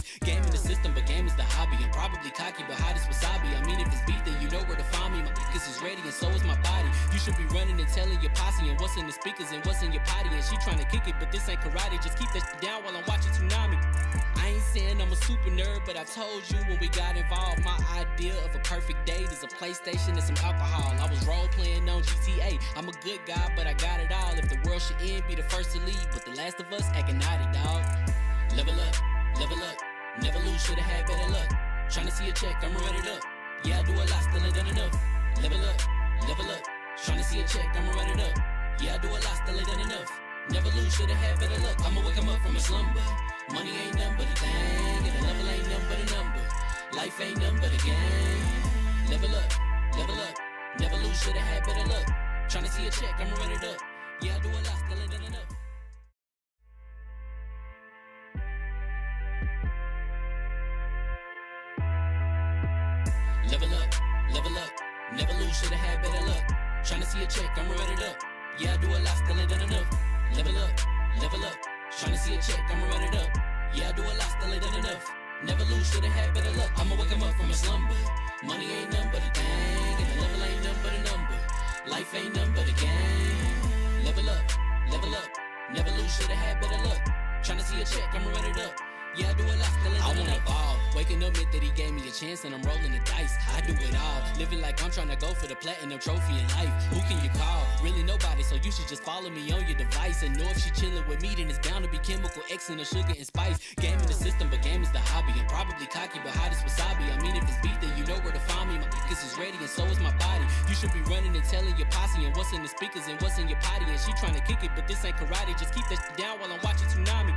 spice. Game in the system, but game is the hobby. I'm probably cocky, but hot as wasabi. I mean, if it's beef, then you know where to find me. My niggas is ready, and so is my body. You should be running and telling your posse and what's in the speakers and what's in your potty. And she trying to kick it, but this ain't karate. Just keep that shit down while I'm watching Tsunami. I ain't saying I'm a super nerd, but I told you when we got involved, my idea of a perfect date is a PlayStation and some alcohol. I was role playing on GTA. I'm a good guy, but I got it all. If the world should end, be the first to leave. But The Last of Us acting naughty, dog. Level up, never lose, should've had better luck. Tryna see a check, I'ma run it up. Yeah, I do a lot, still ain't done enough. Level up, tryna see a check, I'ma run it up. Yeah, I do a lot, still ain't done enough. Never lose, should've had better luck. I'ma wake 'em up from a slumber. Money ain't nothing but a thing, and the level ain't nothing but a number. Life ain't nothing but a game. Level up, never lose, should've had better luck. Tryna see a check, I'ma run it up. Yeah, I do a lot, still ain't done enough. Level up, never lose, should've had better luck. Tryna see a check, I'ma run it up. Yeah, I do a lot, still ain't done enough. Level up, tryna see a check, I'ma run it up. Yeah, I do a lot, still ain't done enough. Never lose, should've had better luck. I'ma wake 'em up from a slumber. Money ain't nothing but a thing, and the level ain't nothing but a number. Life ain't nothing but a game. Level up, never lose, should've had better luck. Tryna see a check, I'ma run it up. Yeah, I do a lot, still ain't done enough. I wanna evolve. Waking up meant that he gave me a chance and I'm rolling the dice. I do it all. Living like I'm trying to go for the platinum trophy in life. Who can you call? Really nobody, so you should just follow me on your device. And know if she chilling with me, then it's bound to be chemical X and the sugar and spice. Game in the system, but game is the hobby. I'm probably cocky, but hot as wasabi. I mean, if it's beef, then you know where to find me. My niggas is ready and so is my body. You should be running and telling your posse and what's in the speakers and what's in your potty. And she trying to kick it, but this ain't karate. Just keep that shit down while I'm watching Tsunami.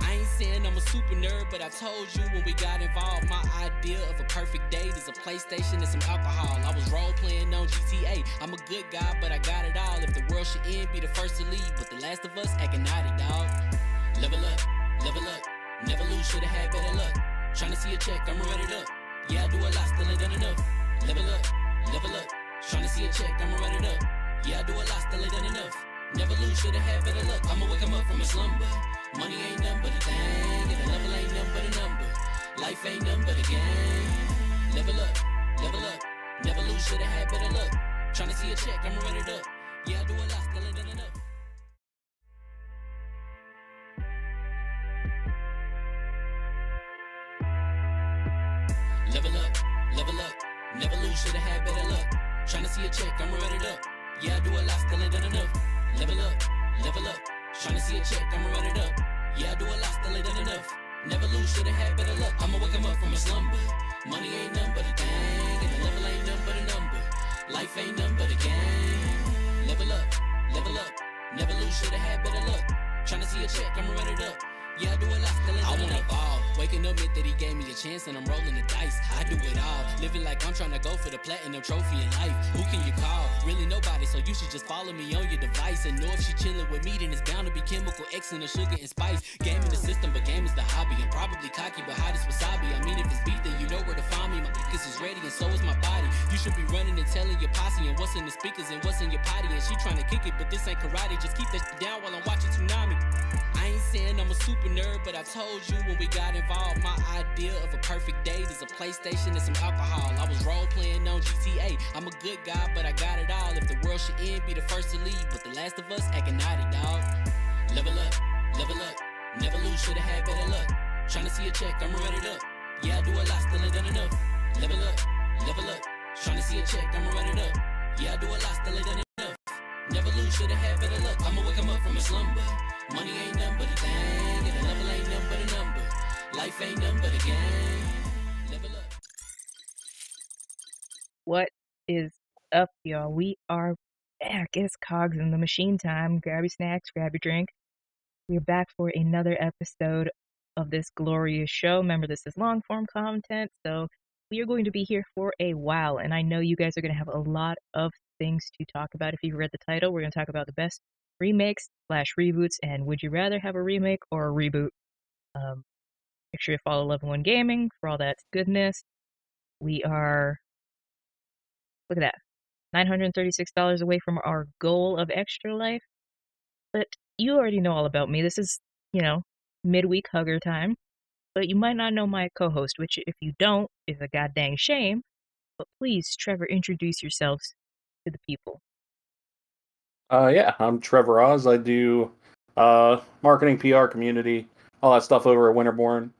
I ain't saying I'm a super nerd, but I told you when we got involved, my idea of a perfect date is a PlayStation and some alcohol. I was role playing on GTA. I'm a good guy, but I got it all. If the world should end, be the first to leave. But The Last of Us acting naughty, dog. Level up, never lose, should've had better luck. Tryna see a check, I'ma run it up. Yeah, I do a lot, still ain't done enough. Level up, tryna see a check, I'ma run it up. Yeah, I do a lot, still ain't done enough. Never lose, should've had better luck. I'ma wake 'em up from a slumber. Money ain't nothing but a thing, and the level ain't nothing but a number. Life ain't nothing but a game. Level up, never lose, should've had better luck. Tryna see a check, I'ma run it up. Yeah, I do a lot, still ain't done enough. Level up, never lose, should've had better luck. Tryna see a check, I'ma run it up. Yeah, I do a lot, still ain't done enough. Level up, tryna see a check, I'ma run it up. Yeah, I do a lot, still ain't done enough. Never lose, should've had better luck. I'ma wake 'em up from a slumber. Money ain't nothing but a thing, and the level ain't nothing but a number. Life ain't nothing but a game. Level up, never lose, should've had better luck. Tryna see a check, I'ma run it up. Yeah, I do a lot, still ain't done enough. I wanna evolve. Waking up meant that he gave me a chance and I'm rolling the dice. I do it all. Living like I'm trying to go for the platinum trophy in life. Who can you call? Really nobody, so you should just follow me on your device. And know if she chilling with me, then it's bound to be chemical X and the sugar and spice. Game in the system, but game is the hobby. I'm probably cocky, but hot as wasabi. I mean, if it's beef, then you know where to find me. My niggas is ready and so is my body. You should be running and telling your posse and what's in the speakers and what's in your potty. And she trying to kick it, but this ain't karate. Just keep that shit down while I'm watching Tsunami. I ain't saying I'm a super nerd, but I told you when we got involved, my idea of a perfect date is a PlayStation and some alcohol. I was role playing on GTA. I'm a good guy, but I got it all. If the world should end, be the first to leave. But The Last of Us acting naughty, dog. Level up, never lose, should've had better luck. Tryna see a check, I'ma run it up. Yeah, I do a lot, still ain't done enough. Level up, tryna see a check, I'ma run it up. Yeah, I do a lot, still ain't done enough. Never lose, should've had better luck. I'ma wake 'em up from a slumber. Money ain't nothing but a thing, and the level ain't nothing but a number. Life ain't nothing but a game. Level up. What is up, y'all? We are back. It's Cogs in the Machine time. Grab your snacks, grab your drink. We're back for another episode of this glorious show. Remember, this is long form content, so we are going to be here for a while, and I know you guys are going to have a lot of things to talk about. If you've read the title, we're going to talk about the best remakes / reboots, and would you rather have a remake or a reboot? Make sure you follow Level 1 Gaming for all that goodness. We are, look at that, $936 away from our goal of Extra Life. But you already know all about me. This is, midweek hugger time. but you might not know my co-host, which if you don't is a goddamn shame. But please, Trevor, introduce yourselves to the people. Yeah, I'm Trevor Oz. I do marketing, PR, community, all that stuff over at Winterborn,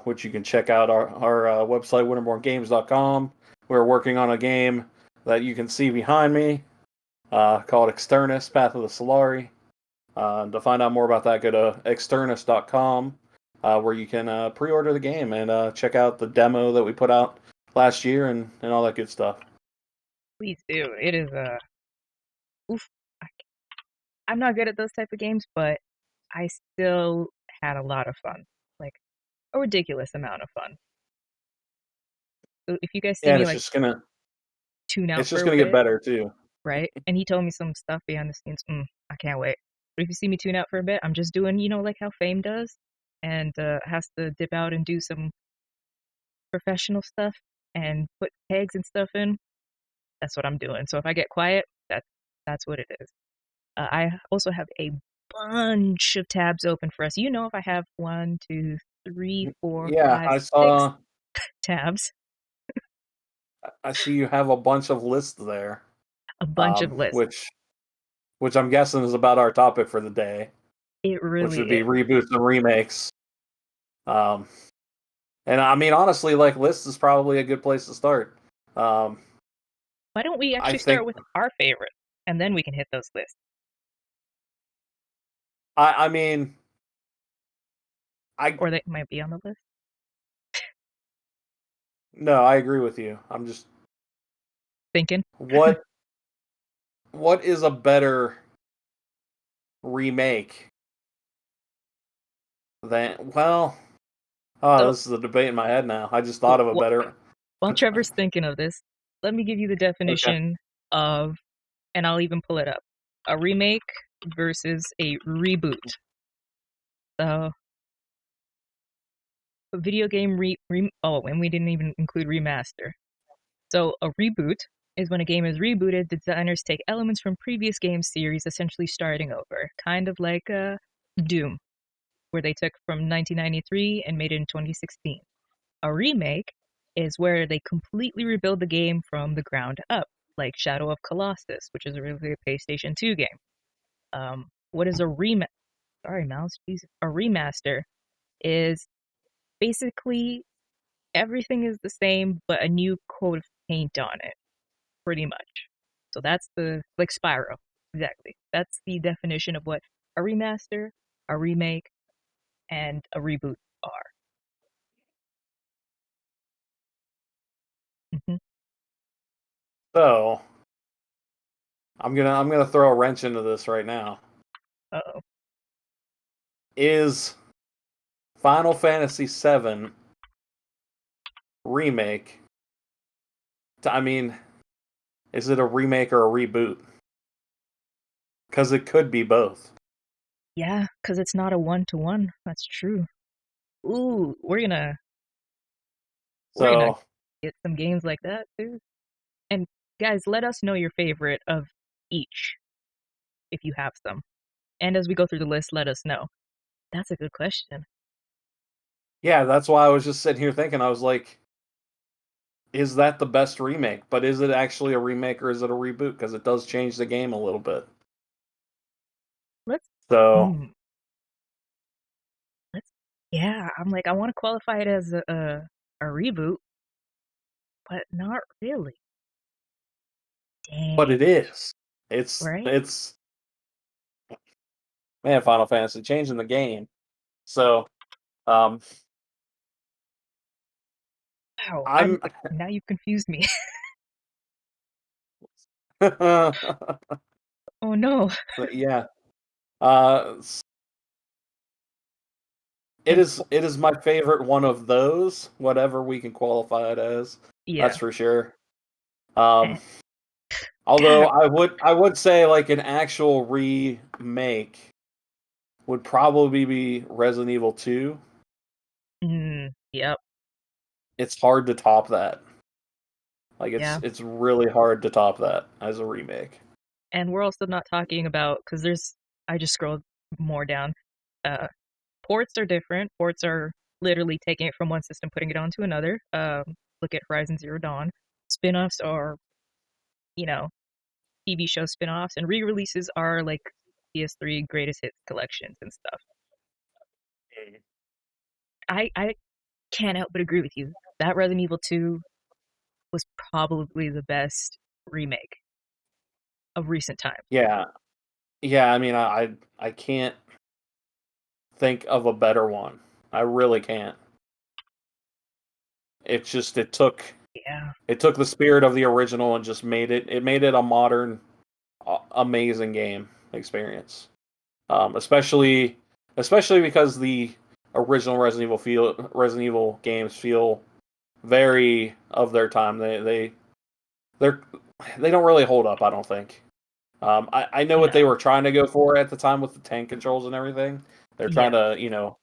which you can check out our website, winterborngames.com. We're working on a game that you can see behind me called Externus, Path of the Solari. To find out more about that, go to externus.com, where you can pre-order the game and check out the demo that we put out last year and all that good stuff. Please do. It is a oof. I'm not good at those type of games, but I still had a lot of fun, like a ridiculous amount of fun. So if you guys see Yeah, and me it's like just gonna tune out it's for just a gonna get bit, better too. right? And he told me some stuff behind the scenes. I can't wait. But if you see me tune out for a bit, I'm just doing, like how Fame does, and has to dip out and do some professional stuff and put tags and stuff in. That's what I'm doing. So if I get quiet, that's what it is. I also have a bunch of tabs open for us. If I have 1, 2, 3, 4, Yeah, 5, I 6 saw. tabs, I see you have a bunch of lists there, a bunch of lists. which I'm guessing is about our topic for the day, It which really would be is. reboots and remakes. Um, and I mean, honestly, like lists is probably a good place to start. Um, Why don't we I actually start think with our favorite, and then we can hit those lists? I mean I Or they might be on the list. no, I agree with you. I'm just Thinking. what what is a better remake than So, this is a debate in my head now. I just thought of a better. while Trevor's thinking of this, let me give you the Okay. definition of, and I'll even pull it up, a remake versus a reboot. So, a video game and we didn't even include remaster. So, a reboot is when a game is rebooted, the designers take elements from previous game series, essentially starting over, kind of like Doom, where they took from 1993 and made it in 2016. A remake is where they completely rebuild the game from the ground up, like Shadow of Colossus, which is originally a PlayStation 2 game. What is a remaster? Sorry, mouse. Jesus. A remaster is basically everything is the same, but a new coat of paint on it, pretty much. So that's like Spyro, exactly. That's the definition of what a remaster, a remake, and a reboot are. Hmm. So I'm gonna throw a wrench into this right now. Uh-oh. Is Final Fantasy VII remake? I mean, is it a remake or a reboot? Because it could be both. Yeah, because it's not a one-to-one. That's true. Ooh, we're gonna So, get some games like that too. And guys, let us know your favorite of each if you have some. And as we go through the list, let us know. That's a good question. yeah, that's why I was just sitting here thinking. I was like, is that the best remake? But is it actually a remake or is it a reboot? Because it does change the game a little bit. Let's So, hmm, let's yeah, I'm like I want to qualify it as a reboot, but not really. but it Dang, is. It's right? it's man, Final Fantasy changing the game. So, um, Wow, I'm I'm now you've confused me. Oh no. yeah. Uh, It And is my favorite one of those, whatever we can qualify it as. yeah, That's for sure. Um, and although God, I would say like an actual remake would probably be Resident Evil 2. yep, It's hard to top that. Like yeah. it's really hard to top that as a remake. And we're also not talking about because I just scrolled more down. Uh, ports are different. Ports are literally taking it from one system, putting it onto another. Look at Horizon Zero Dawn. Spin-offs are, you know, TV show spin-offs, and re-releases are like PS3 greatest hits collections and stuff. I can't help but agree with you. That Resident Evil 2 was probably the best remake of recent times. Yeah, yeah. I mean, I can't think of a better one. I really can't. It's just it took Yeah. the spirit of the original and just made it a modern, amazing game experience. Especially because the original Resident Evil games feel very of their time. They're they don't really hold up, I don't think. I know what they No. were trying to go for at the time with the tank controls and everything. They're trying Yeah. to,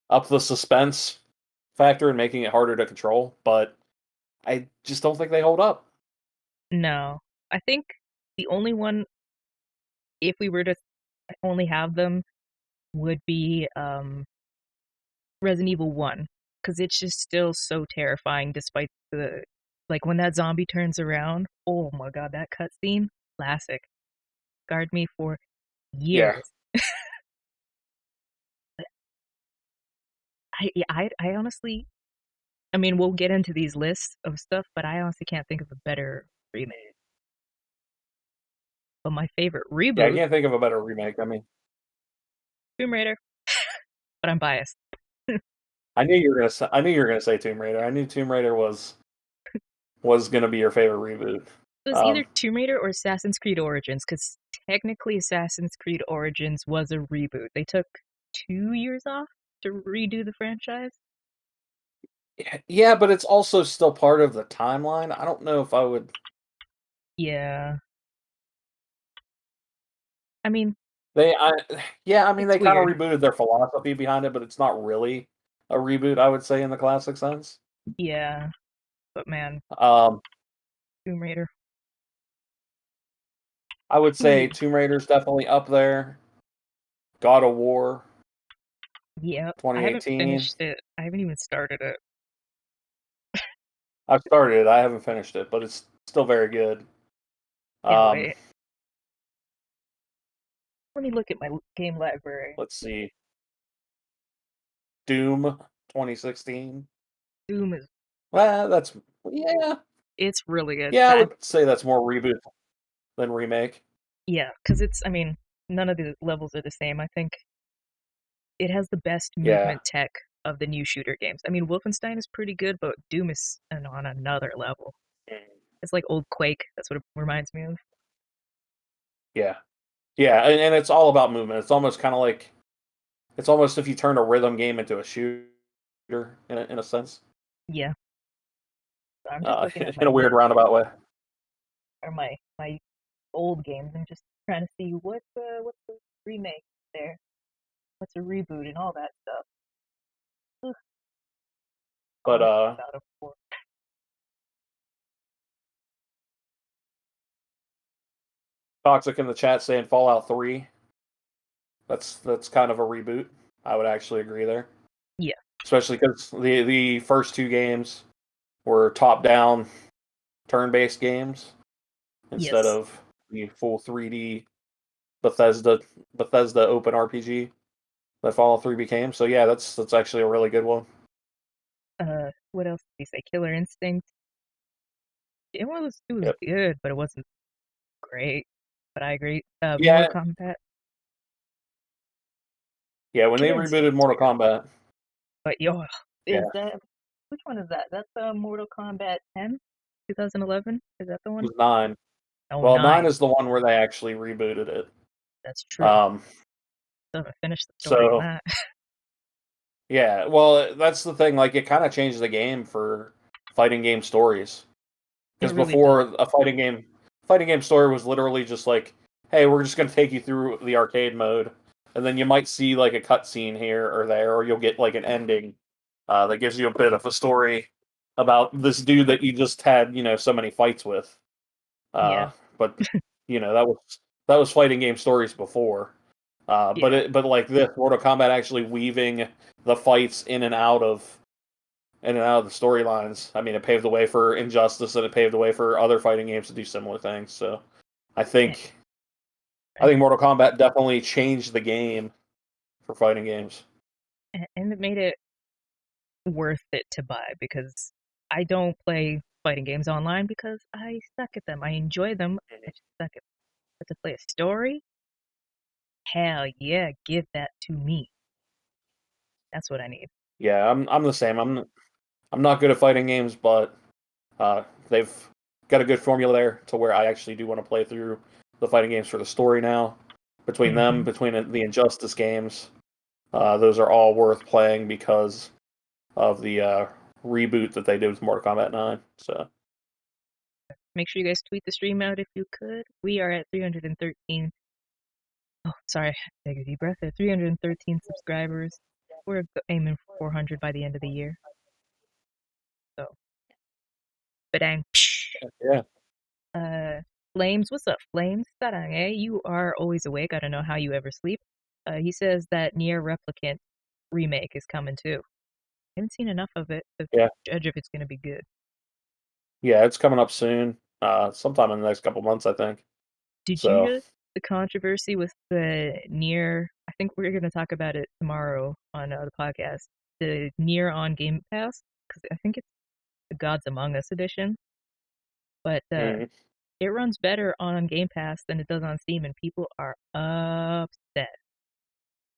up the suspense factor and making it harder to control, but I just don't think they hold up. No. I think the only one, if we were to only have them, would be Resident Evil 1, because it's just still so terrifying despite the, like, when that zombie turns around, oh my god, that cutscene, classic. Scarred me for Yeah. years. I honestly, I mean, we'll get into these lists of stuff, but I honestly can't think of a better remake. But my favorite Yeah, I reboot, can't think of a better remake. I mean, Tomb Raider, but I'm biased. I knew you were gonna say Tomb Raider. I knew Tomb Raider was gonna be your favorite reboot. It was either Tomb Raider or Assassin's Creed Origins, because technically Assassin's Creed Origins was a reboot. They took 2 years off to redo the franchise. Yeah, but it's also still part of the timeline. I don't know if I would. Yeah. I mean, Yeah, I mean it's they kind of weird. rebooted their philosophy behind it, but it's not really a reboot. I would say in the classic sense. Yeah. But man, Um, Tomb Raider. I would say Ooh. Tomb Raider's definitely up there. God of War, Yep. I haven't 2018. finished it. I haven't even started it. I've started it. I haven't finished it, but it's still very good. Can't Um, wait. Let me look at my game library. let's see. Doom 2016. Doom is, Well, yeah. it's really good. Yeah, I That, would say that's more reboot than remake. yeah, because it's, I mean, none of the levels are the same. I think it has the best Yeah. movement tech of the new shooter games. I mean, Wolfenstein is pretty good, but Doom is on another level. It's like old Quake. That's what it reminds me of. Yeah. Yeah, and it's all about movement. It's almost kind of like it's almost if you turn a rhythm game into a shooter in a sense. Yeah. I'm just looking at my In a weird list, roundabout way. or my old games, and just trying to see what's the remake there, what's a reboot, and all that stuff. Ugh, But honestly, about a four. Toxic in the chat saying Fallout 3. That's kind of a reboot. I would actually agree there. Yeah. Especially because the first two games were top down turn based games instead Yes. of the full 3D Bethesda open RPG that Fallout 3 became. So yeah, that's actually a really good one. What else did he say? Killer Instinct. It was Yep. good, but it wasn't great. But I agree. Yeah, Mortal Kombat. yeah. When they Killer rebooted Instinct's Mortal weird. Kombat, But yo, yeah, is that, which one is that? That's Mortal Kombat 10, 2011. Is that the it one? was 9. Oh, Well, 9 9. is the one where they actually rebooted it. That's true. Um, Still haven't finished the story on so that. yeah, well, that's the thing. Like, it kind of changed the game for fighting game stories. It Because really did. before a fighting game story was literally just like, hey, we're just going to take you through the arcade mode, and then you might see like a cutscene here or there, or you'll get like an ending that gives you a bit of a story about this dude that you just had, so many fights with. Yeah. But that was fighting game stories before. Yeah. But like this, Mortal Kombat actually weaving the fights in and out of the storylines. I mean, it paved the way for Injustice, and it paved the way for other fighting games to do similar things. So I And, think I think Mortal Kombat definitely changed the game for fighting games. and it made it worth it to buy because I don't play fighting games online because I suck at them. I enjoy them. I just suck at them. But to play a story, hell yeah, give that to me. That's what I need. Yeah, I'm the same. I'm not good at fighting games, but they've got a good formula there to where I actually do want to play through the fighting games for the story now. Between them, Hmm. between the Injustice games, those are all worth playing because of the reboot that they did with Mortal Kombat 9. So Make sure you guys tweet the stream out if you could. We are at 313. Oh, sorry. Take a deep breath. At 313 subscribers. We're aiming for 400 by the end of the year. So, badang. yeah, Uh, Flames, what's up, Flames? Sarang, eh? You are always awake. I don't know how you ever sleep. He says that Nier Replicant remake is coming too. I haven't seen enough of it to yeah, judge if it's going to be good. yeah. It's coming up soon, sometime in the next couple months, I think. Did you So know the controversy with the Nier? I think we're going to talk about it tomorrow on the podcast. The Nier on Game Pass, because I think it's the Gods Among Us edition, but mm, it runs better on Game Pass than it does on Steam, and people are upset.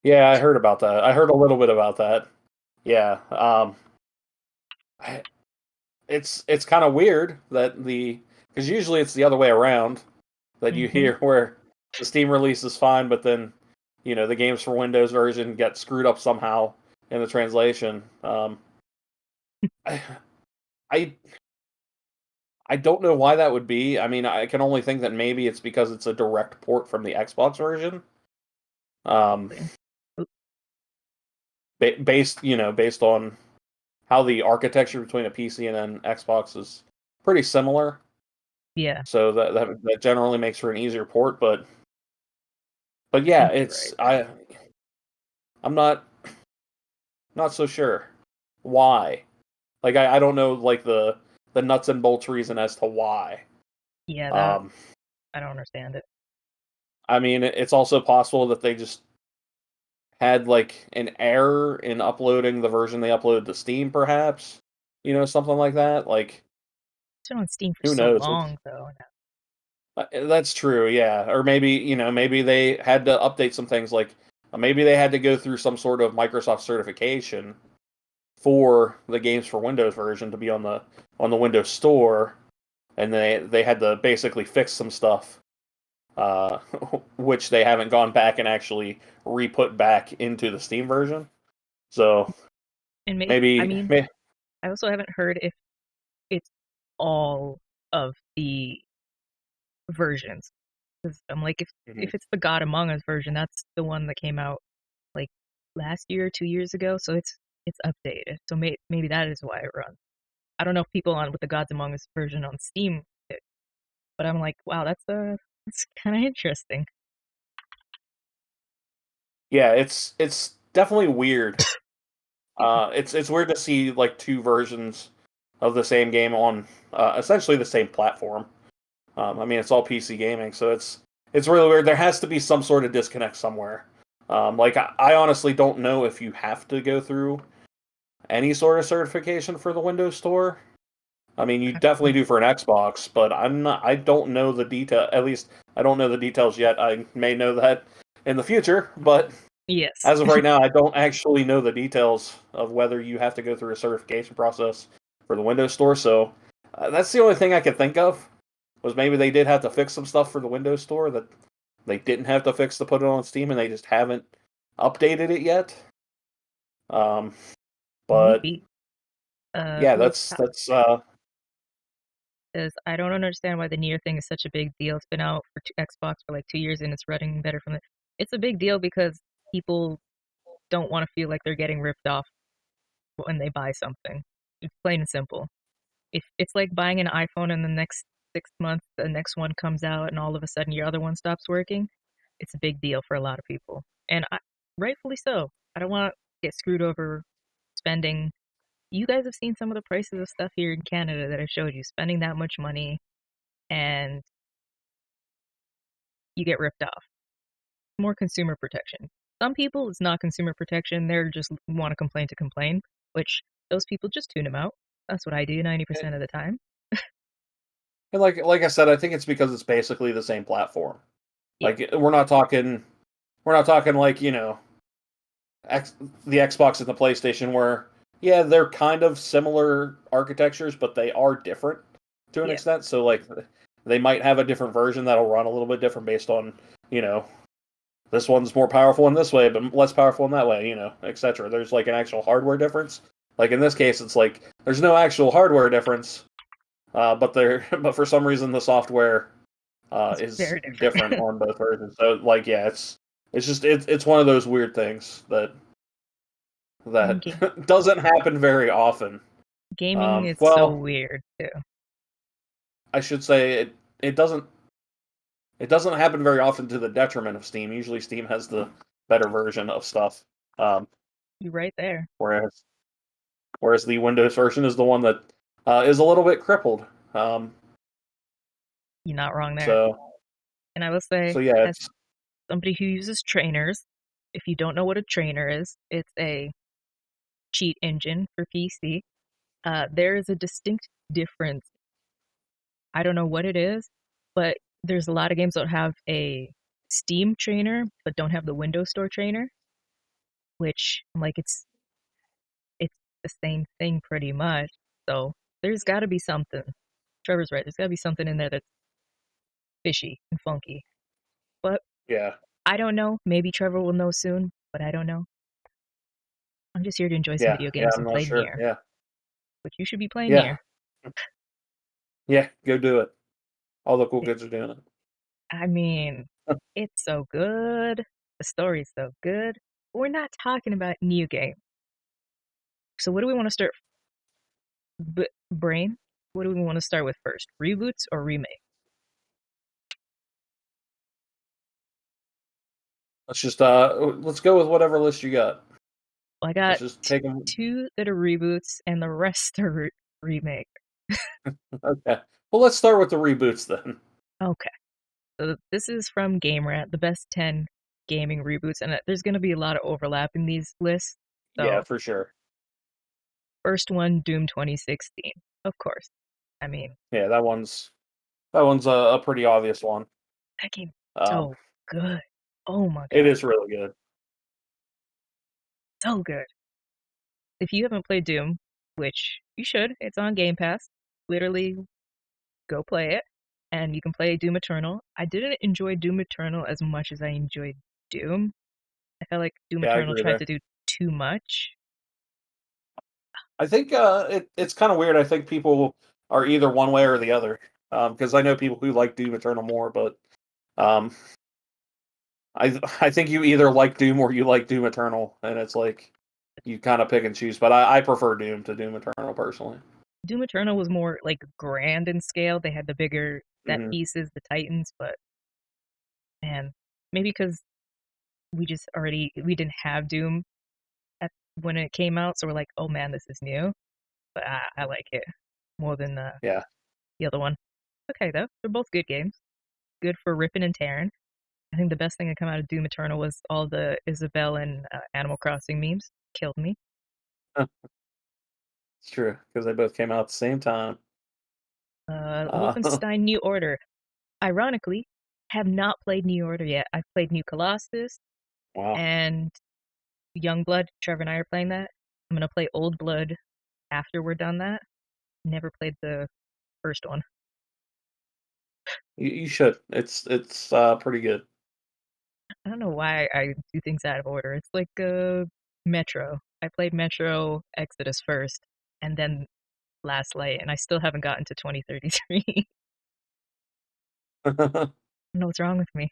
yeah, I heard about that. I heard a little bit about that. Yeah, I- it's kind of weird that the because usually it's the other way around that you Hmm. hear where the Steam release is fine, but then the games for Windows version get screwed up somehow in the translation. I, I I don't know why that would be. I mean, I can only think that maybe it's because it's a direct port from the Xbox version. Um, Probably. Oop. based on how the architecture between a PC and an Xbox is pretty similar. Yeah, So that generally makes for an easier port, but I yeah, think you're it's right. I'm not so sure why. Like I don't know like the nuts and bolts reason as to why. Yeah, that Um, I don't understand it. I mean, it's also possible that they just had like an error in uploading the version they uploaded to Steam, perhaps. Something like that. Like, It's been on Steam for who so knows? long, though. That's true, yeah. Or maybe they had to update some things. Like, maybe they had to go through some sort of Microsoft certification for the games for Windows version to be on the Windows Store, and they had to basically fix some stuff, uh, which they haven't gone back and actually re-put back into the Steam version. So And I maybe, mean, I also haven't heard if it's all of the versions. 'Cause I'm like, if it's the God Among Us version, that's the one that came out like last year, 2 years ago. So it's updated. So maybe that is why it runs. I don't know if people on with the Gods Among Us version on Steam, but I'm like, wow, that's kind of interesting. yeah, it's definitely weird. It's weird to see like two versions of the same game on essentially the same platform. I mean, it's all PC gaming, so it's really weird. There has to be some sort of disconnect somewhere. Like I honestly don't know if you have to go through any sort of certification for the Windows Store. I mean, you definitely do for an Xbox, but I don't know the detail. At least I don't know the details yet. I may know that in the future, but Yes. as of right now, I don't actually know the details of whether you have to go through a certification process for the Windows Store. So that's the only thing I could think of was maybe they did have to fix some stuff for the Windows Store that they didn't have to fix to put it on Steam, and they just haven't updated it yet. Um, but Maybe. yeah, Who else that's says, I don't understand why the Nier thing is such a big deal. It's been out for Xbox for like 2 years and it's running better from it. It's a big deal because people don't want to feel like they're getting ripped off when they buy something. It's plain and simple. If it's like buying an iPhone and the next 6 months the next one comes out and all of a sudden your other one stops working, it's a big deal for a lot of people, and rightfully so. I don't want to get screwed over spending. You guys have seen some of the prices of stuff here in Canada that I showed you, spending that much money, and you get ripped off. More consumer protection. Some people, it's not consumer protection. They're just want to complain to complain, which those people just tune them out. That's what I do 90% of the time. And like I said, I think it's because it's basically the same platform. Yeah. Like we're not talking like, the Xbox and the PlayStation where yeah, they're kind of similar architectures, but they are different to an Yeah. extent. So like they might have a different version that'll run a little bit different based on, this one's more powerful in this way, but less powerful in that way, etc. There's like an actual hardware difference. Like in this case, it's like there's no actual hardware difference, but but for some reason the software is very different. different on both versions. So like yeah, it's one of those weird things that doesn't happen very often. Gaming is so Well, weird too. I should say it doesn't happen very often to the detriment of Steam. Usually Steam has the better version of stuff. You're right there. Whereas the Windows version is the one that is a little bit crippled. You're not wrong there. So, And I will say, yeah, as somebody who uses trainers, if you don't know what a trainer is, it's a cheat engine for PC. There is a distinct difference. I don't know what it is, but there's a lot of games that have a Steam trainer but don't have the Windows Store trainer, which like it's the same thing pretty much. So there's got to be something. Trevor's right. There's got to be something in there that's fishy and funky. But yeah, I don't know. Maybe Trevor will know soon, but I don't know. I'm just here to enjoy some video games I'm and not play sure. Nier. Yeah, But you should be playing yeah, Nier. yeah. Go do it. All the cool kids are doing it. I mean, it's so good. The story's so good. But we're not talking about new games. So what do we want to start? Brain? What do we want to start with first? Reboots or remakes? Let's go with whatever list you got. Well, I got Let's just take them. 2 that are reboots and the rest are remake. Okay. Well, let's start with the reboots then. Okay. So this is from Game Rant, the best 10 gaming reboots, and there's going to be a lot of overlap in these lists. So Yeah, for sure. First one, Doom 2016, of course. I mean, yeah, that one's a pretty obvious one. That game's so good. Oh my god. It is really good. So good. If you haven't played Doom, which you should, it's on Game Pass. Literally, go play it. And you can play Doom Eternal. I didn't enjoy Doom Eternal as much as I enjoyed Doom. I felt like Doom Eternal tried to do too much. I think it's kind of weird. I think people are either one way or the other. Because I know people who like Doom Eternal more, but I think you either like Doom or you like Doom Eternal, and it's like you kind of pick and choose. But I prefer Doom to Doom Eternal personally. Doom Eternal was more like grand in scale. They had the bigger set pieces, the Titans, but man, maybe because we didn't have Doom when it came out, so we're like, oh man, this is new. But I like it more than the other one. Okay, though, they're both good games. Good for ripping and tearing. I think the best thing that came out of Doom Eternal was all the Isabelle and Animal Crossing memes. Killed me. It's true, because they both came out at the same time. Wolfenstein New Order. Ironically, have not played New Order yet. I've played New Colossus. Wow. And Youngblood. Trevor and I are playing that. I'm going to play Old Blood after we're done that. Never played the first one. You should. It's pretty good. I don't know why I do things out of order. It's like Metro. I played Metro Exodus first, and then Last Light, and I still haven't gotten to 2033. I don't know what's wrong with me.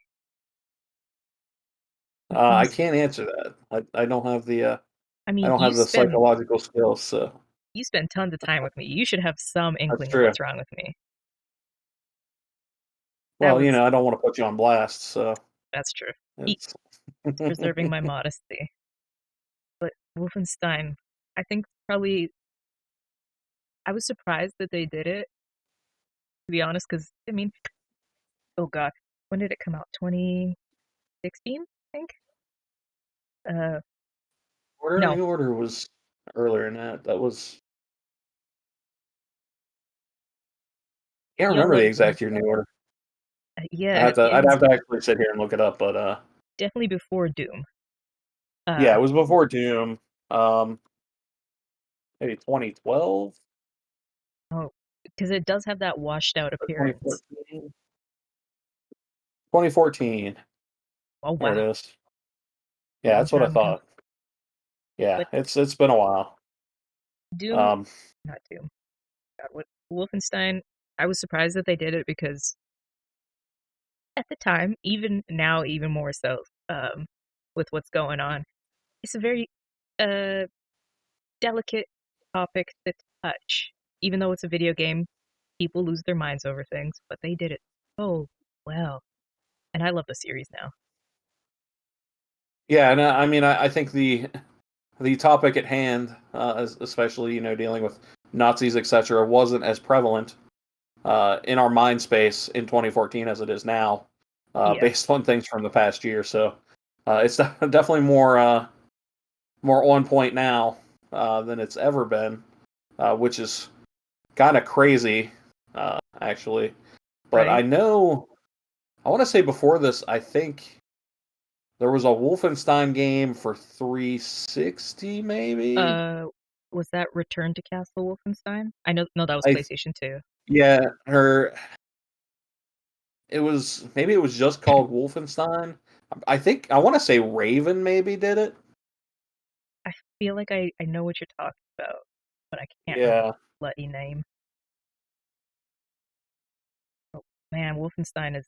I can't answer that. I don't have the I mean, I don't have the psychological skills, so you spend tons of time with me. You should have some inkling of what's wrong with me. Well, I don't want to put you on blast, so That's true. It's Preserving my modesty. But Wolfenstein, I think probably I was surprised that they did it, to be honest, because I mean, oh god, when did it come out? 2016, I think. Uh, Order no, New Order was earlier than that. That was can't y'all remember the like exact year New Order. yeah, it I'd was have to actually sit here and look it up, but definitely before Doom. yeah, Uh, it was before Doom. Um, maybe 2012 oh, because it does have that washed out or appearance. 2014. 2014. Oh There wow, it is. Yeah, long that's what I time ago. thought. Yeah, But it's been a while. Doom, Um, not Doom. God, what Wolfenstein? I was surprised that they did it because at the time, even now, even more so, with what's going on, it's a very uh delicate topic to touch. Even though it's a video game, people lose their minds over things, but they did it so well. And I love the series now. yeah, and I mean, I think the topic at hand, especially dealing with Nazis, etc., wasn't as prevalent in our mind space in 2014 as it is now, Yeah, based on things from the past year. So it's definitely more on point now than it's ever been, which is kind of crazy, actually. But right. I want to say before this, I think there was a Wolfenstein game for 360, maybe. Uh, was that Return to Castle Wolfenstein? I know, no, that was I PlayStation 2. Yeah, her. It was maybe it was just called Wolfenstein. I think I want to say Raven maybe did it. I feel like I know what you're talking about, but I can't remember Yeah, the bloody name. Oh, man, Wolfenstein is.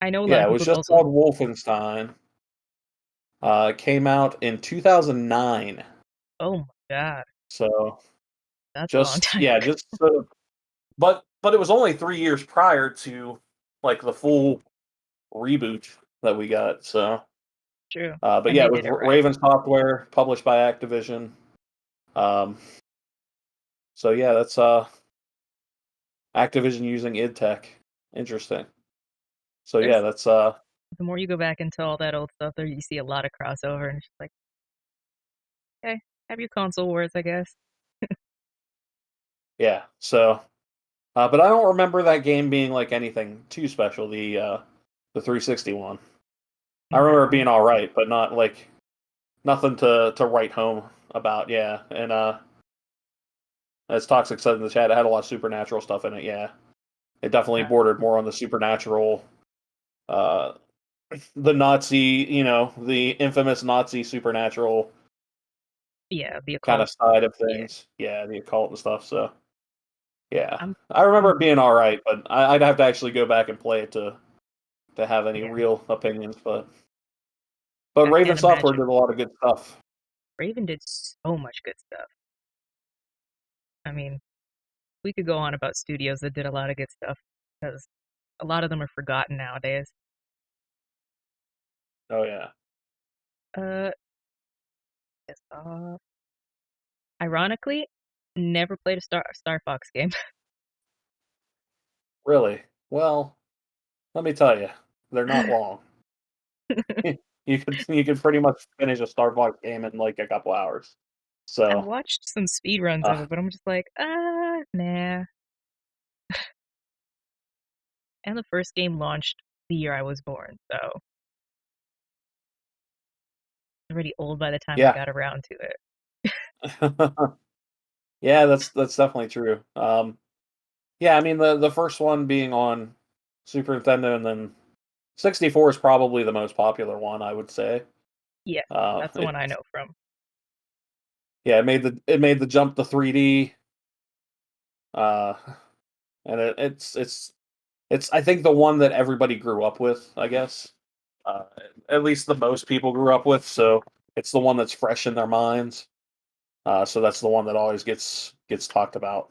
I know a lot yeah, of it was people just also. called Wolfenstein. It came out in 2009. Oh my god, So that's a long just time yeah, ago. just but it was only 3 years prior to like the full reboot that we got. So True, but and yeah, they it was did it right. Raven Software, published by Activision. Um, so yeah, that's Activision using id Tech. Interesting. So yeah, There's that's the more you go back into all that old stuff, there you see a lot of crossover, and it's just like, okay, have your console wars, I guess. yeah. So but I don't remember that game being like anything too special. The 360 one. I remember it No, being all right, but not like nothing to write home about. Yeah, and as Toxic said in the chat, it had a lot of supernatural stuff in it. Yeah, it definitely uh, bordered more on the supernatural, uh, the Nazi, the infamous Nazi supernatural yeah, the kind occult. of side of Yeah, things. Yeah, the occult and stuff. So yeah, I'm, I remember I'm it being all right, but I'd have to actually go back and play it to have any yeah, real opinions. But I Raven can't Software imagine. did a lot of good stuff. Raven did so much good stuff. I mean, we could go on about studios that did a lot of good stuff because a lot of them are forgotten nowadays. Oh yeah, Uh, yes, ironically, never played a Star Fox game. really? Well, let me tell you, they're not long. You could pretty much finish a Star Fox game in like a couple hours. I So, watched some speedruns of uh, it, but I'm just like, nah. And the first game launched the year I was born, so I was already old by the time I yeah, got around to it. yeah, that's definitely true. Yeah, I mean the first one being on Super Nintendo, and then 64 is probably the most popular one, I would say. Yeah, that's the It one I know from. Yeah, it made the jump to 3D. Uh, and it's I think the one that everybody grew up with, I guess. Uh, at least the most people grew up with, so it's the one that's fresh in their minds. So that's the one that always gets talked about.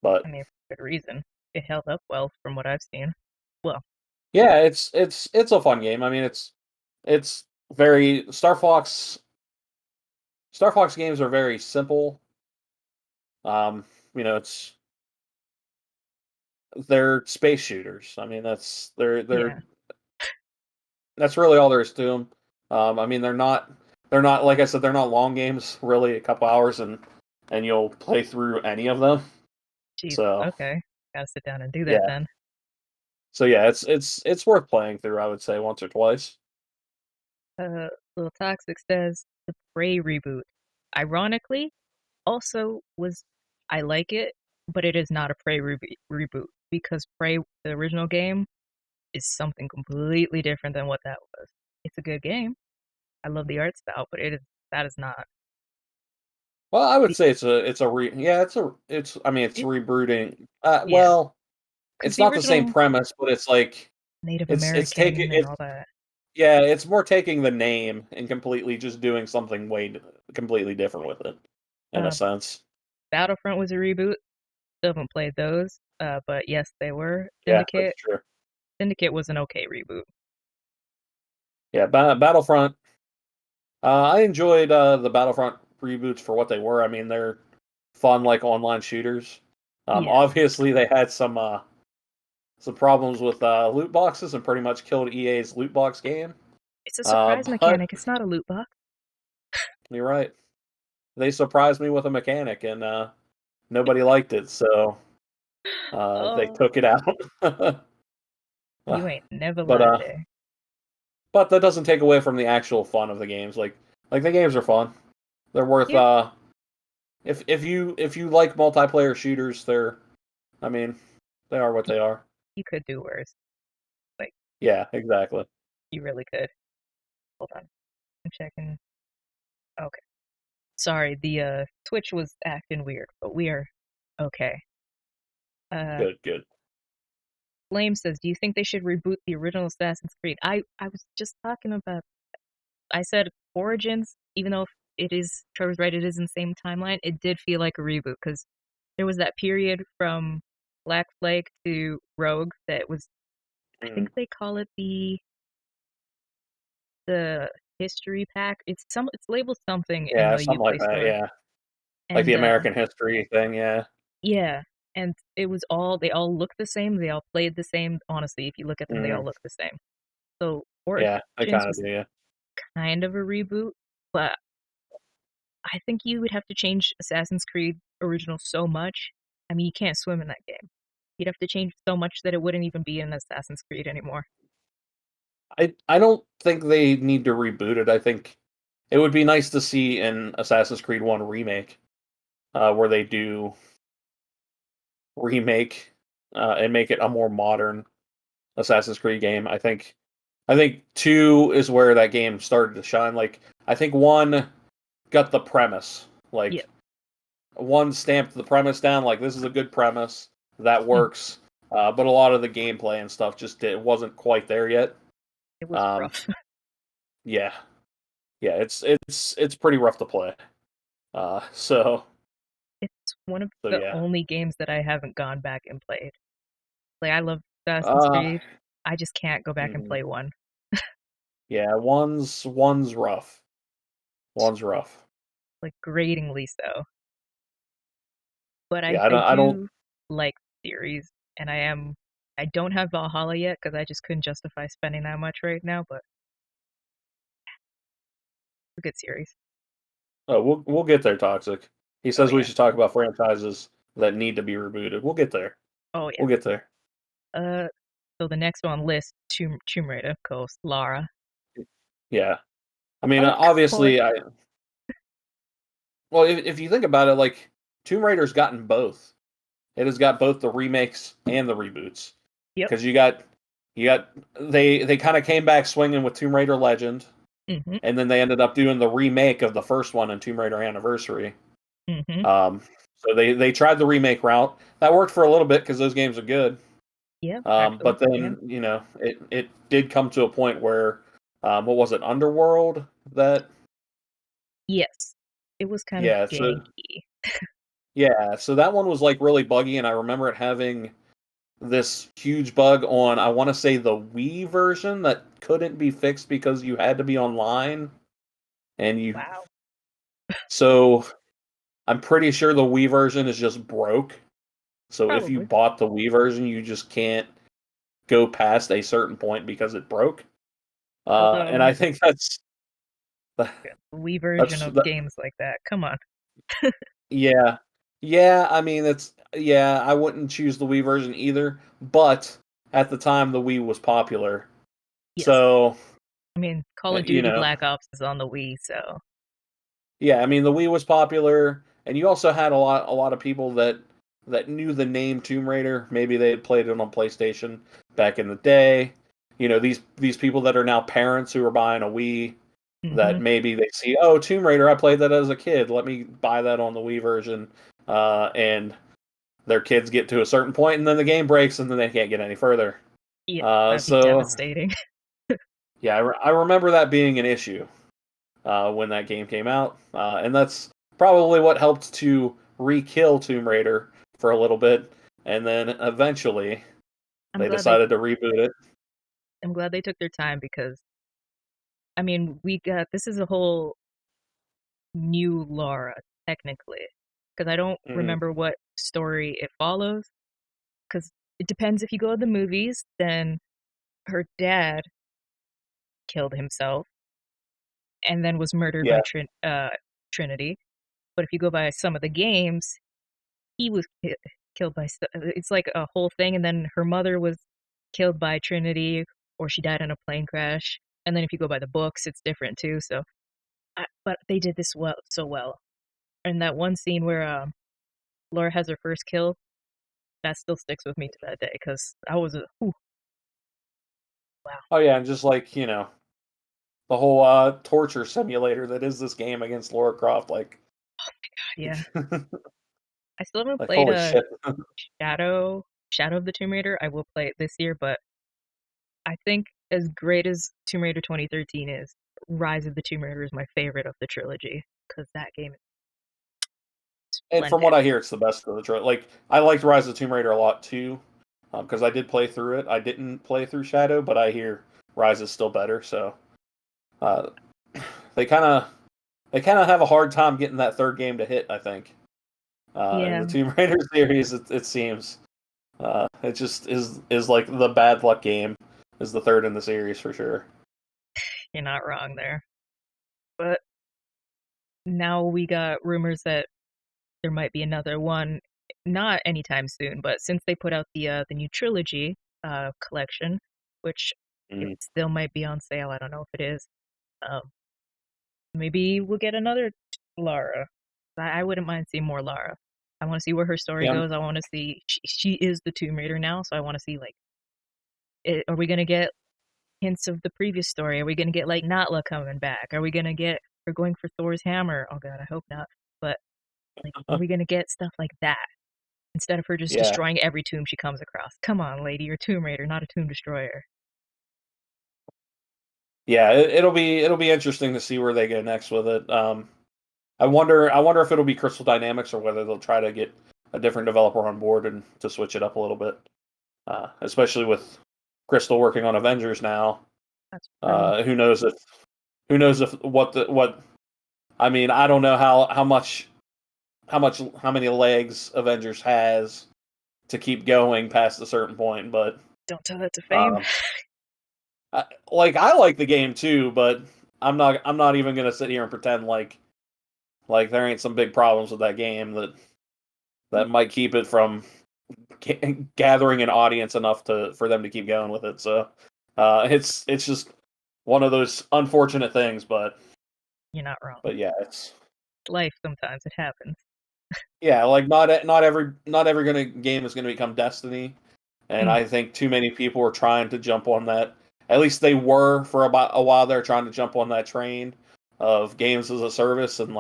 But I mean, for good reason. It held up well from what I've seen. Well, Yeah, it's a fun game. I mean, it's very Star Fox games are very simple. Um, it's they're space shooters. I mean, Yeah, that's really all there is to them. I mean, they're not like I said, they're not long games. Really, a couple hours and you'll play through any of them. Jesus. So Okay, gotta sit down and do that yeah, then. so yeah, it's worth playing through. I would say once or twice. Little Toxic says the Prey reboot. Ironically, also was I like it, but it is not a Prey reboot because Prey, the original game, is something completely different than what that was. It's a good game. I love the art style, but that is not. Well, I would The, say it's I mean it's it, rebooting. yeah, Well, because it's the not the same original premise, but it's like Native it's taking American and it. all that. Yeah, it's more taking the name and completely just doing something completely different with it, in a Uh, sense. Battlefront was a reboot. Still haven't played those, but yes, they were. Yeah, that's true. Syndicate was an okay reboot. Yeah, Battlefront. I enjoyed the Battlefront reboots for what they were. I mean, they're fun, like online shooters. Yeah, Obviously, they had some problems with loot boxes and pretty much killed EA's loot box game. it's a surprise But mechanic. It's not a loot box. you're right. They surprised me with a mechanic, and nobody liked it, so they Oh, took it out. you ain't never but lied there. but that doesn't take away from the actual fun of the games. Like the games are fun. They're worth Yeah, if you like multiplayer shooters, I mean, they are what you, they are. you could do worse. Like Yeah, exactly. you really could. Hold on, I'm checking. Okay, sorry, the Twitch was acting weird, but we are okay. Uh, Good, good. Flame says, "Do you think they should reboot the original Assassin's Creed?" I was just talking about. I said Origins, even though it is Trevor's right, it is in the same timeline. It did feel like a reboot because there was that period from Black Flag to Rogue that was. I think Mm. they call it the history pack. It's labeled something in Yeah, the something like Uplay that. store, Yeah, like the and American history thing. Yeah, yeah, and it was all they all look the same. They all played the same. Honestly, if you look at them, they all mm. look the same. So Yeah, I Origins kind of was do. Yeah. kind of a reboot, but I think you would have to change Assassin's Creed original so much. I mean, you can't swim in that game. You'd have to change so much that it wouldn't even be an Assassin's Creed anymore. I don't think they need to reboot it. I think it would be nice to see an Assassin's Creed One remake, where they do remake and make it a more modern Assassin's Creed game. I think two is where that game started to shine. Like I think one got the premise. Yeah, Like one stamped the premise down. Like this is a good premise that mm, works. But a lot of the gameplay and stuff it wasn't quite there yet. it was Um, rough. yeah, yeah, it's pretty rough to play. So It's one of so the yeah. only games that I haven't gone back and played. Like I love Assassin's Uh, Creed. I just can't go back and mhm. play one. Yeah, one's rough. One's rough. Like gratingly so. But Yeah, I I don't. do like the series, and I don't have Valhalla yet because I just couldn't justify spending that much right now. But it's a good series. Oh, we'll get there. Toxic. He Oh says we yeah. should talk about franchises that need to be rebooted. We'll get there. Oh yeah. We'll get there. So the next on list, Tomb Raider, of course, Lara. Yeah. I mean, Of course. obviously, well, if you think about it, like Tomb Raider's gotten both. It has got both the remakes and the reboots Yep. because you got they kind of came back swinging with Tomb Raider Legend, Mhm. and then they ended up doing the remake of the first one in Tomb Raider Anniversary. Mhm. Um, so they tried the remake route. That worked for a little bit because those games are good. Yeah. Actually. But Yeah. then it did come to a point where what was it, Underworld? That Yes. It was kind of yeah, janky. so that one was like really buggy, and I remember it having this huge bug on, I want to say, the Wii version that couldn't be fixed because you had to be online, and you. Wow. So I'm pretty sure the Wii version is just broke. So if you Probably. bought the Wii version, you just can't go past a certain point because it broke. And I Although think that's the Wii version of that, games like that. Come on. yeah, yeah. I mean, I wouldn't choose the Wii version either. But at the time, the Wii was popular, Yes. so I mean, Call of you Duty know, Black Ops is on the Wii, so yeah. I mean, the Wii was popular, and you also had a lot of people that knew the name Tomb Raider. Maybe they had played it on PlayStation back in the day. These people that are now parents who are buying a Wii, hmm that maybe they see, oh, Tomb Raider, I played that as a kid. Let me buy that on the Wii version. And their kids get to a certain point, and then the game breaks, and then they can't get any further. yeah, Uh, that'd be so, devastating. yeah, I remember that being an issue when that game came out. And that's probably what helped to re-kill Tomb Raider for a little bit. And then eventually I'm they glad they decided to reboot it. I'm glad they took their time because I mean, this is a whole new Laura technically because I don't Mhm. remember what story it follows because it depends if you go to the movies, then her dad killed himself and then was murdered Yeah. by Trinity. But if you go by some of the games, he was killed by. It's like a whole thing, and then her mother was killed by Trinity, or she died in a plane crash. And then if you go by the books, it's different too. So, but they did this so well. And that one scene where Laura has her first kill, that still sticks with me to that day because I was wow, Oh, yeah, and just like, the whole torture simulator that is this game against Lara Croft, yeah. I still haven't like played holy a shit. Shadow of the Tomb Raider. I will play it this year, but I think as great as Tomb Raider 2013 is, Rise of the Tomb Raider is my favorite of the trilogy because that game is And from splendid. what I hear, it's the best of the Like, I liked Rise of the Tomb Raider a lot too, because I did play through it. I didn't play through Shadow, but I hear Rise is still better. So uh, they kind of have a hard time getting that third game to hit. I think in Yeah, the Tomb Raider series, it seems it just is like the bad luck game is the third in the series for sure. you're not wrong there. But now we got rumors that there might be another one, not anytime soon, but since they put out the new trilogy collection, which it Mm. still might be on sale. I don't know if it is. Um, maybe we'll get another Lara. I wouldn't mind seeing more Lara. I want to see where her story Yeah, goes. I want to see she is the Tomb Raider now, so I want to see like are we gonna get hints of the previous story? Are we gonna get like Natla coming back? Are we gonna get her going for Thor's hammer? Oh god, I hope not. But like, are we gonna get stuff like that instead of her just yeah, destroying every tomb she comes across? Come on, lady, you're a Tomb Raider, not a tomb destroyer. yeah. It'll be interesting to see where they go next with it. I wonder if it'll be Crystal Dynamics or whether they'll try to get a different developer on board and to switch it up a little bit. Especially with Crystal working on Avengers now. That's true. Who knows if what I mean, I don't know how many legs Avengers has to keep going past a certain point, but Don't tell that to Fame. um, I like the game too, but I'm not even gonna sit here and pretend like there ain't some big problems with that game that might keep it from gathering an audience enough for them to keep going with it. So it's just one of those unfortunate things, but You're not wrong. yeah, it's Life sometimes it happens. yeah, like not every game is gonna become Destiny, and Mm, I think too many people are trying to jump on that. At least they were for about a while. They're trying to jump on that train of games as a service, and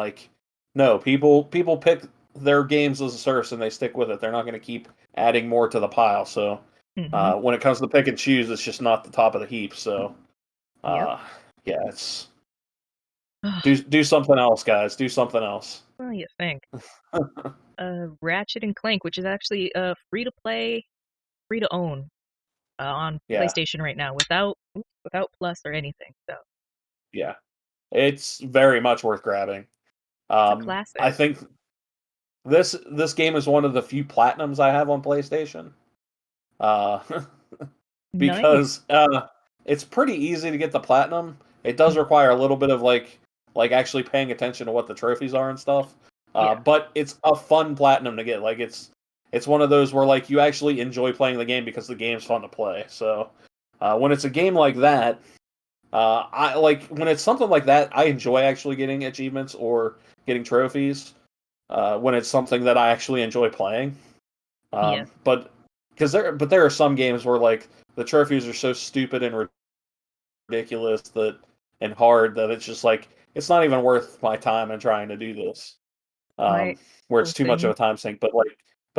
no, people pick their games as a service and they stick with it. They're not going to keep adding more to the pile. So mm-hmm. when it comes to pick and choose, it's just not the top of the heap. So Yep. uh, yeah, it's do something else, guys. Do something else. Well, you think. Ratchet and Clank, which is actually free to play free to own on Yeah, PlayStation right now without Plus or anything. So yeah. It's very much worth grabbing. it's a I classic. think this game is one of the few platinums I have on PlayStation. Uh, Nice. because it's pretty easy to get the platinum. It does Mhm. require a little bit of like actually paying attention to what the trophies are and stuff. Yeah. But it's a fun platinum to get. Like it's one of those where like you actually enjoy playing the game because the game's fun to play. So when it's a game like that, I like when it's something like that. I enjoy actually getting achievements or getting trophies. When it's something that I actually enjoy playing. Yeah. But there are some games where like the trophies are so stupid and ridiculous that and hard that it's just like it's not even worth my time and trying to do this. My Where whole it's too much of thing. a time sink. But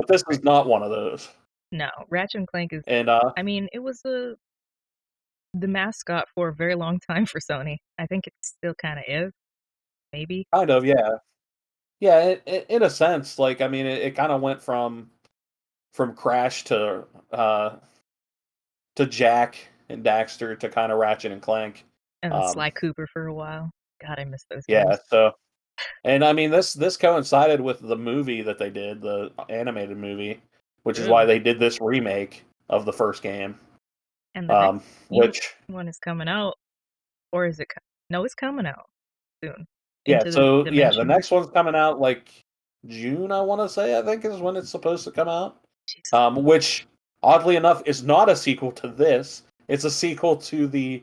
this Right. is not one of those. No, Ratchet and Clank is. And I mean, it was the mascot for a very long time for Sony. I think it still kind of is, maybe. kind of yeah, yeah. In a sense, like I mean, it kind of went from Crash to Jack and Daxter to kind of Ratchet and Clank. And then Um, Sly Cooper for a while. God, I miss those yeah, games. so and I mean this coincided with the movie that they did, the animated movie, which is why True. they did this remake of the first game. And the next new Which one is coming out, or is it? No, it's coming out soon. yeah, Into the so yeah, the dimension. next one's coming out like June, I want to say, I think is when it's supposed to come out. Jesus. Which oddly enough is not a sequel to this. It's a sequel to the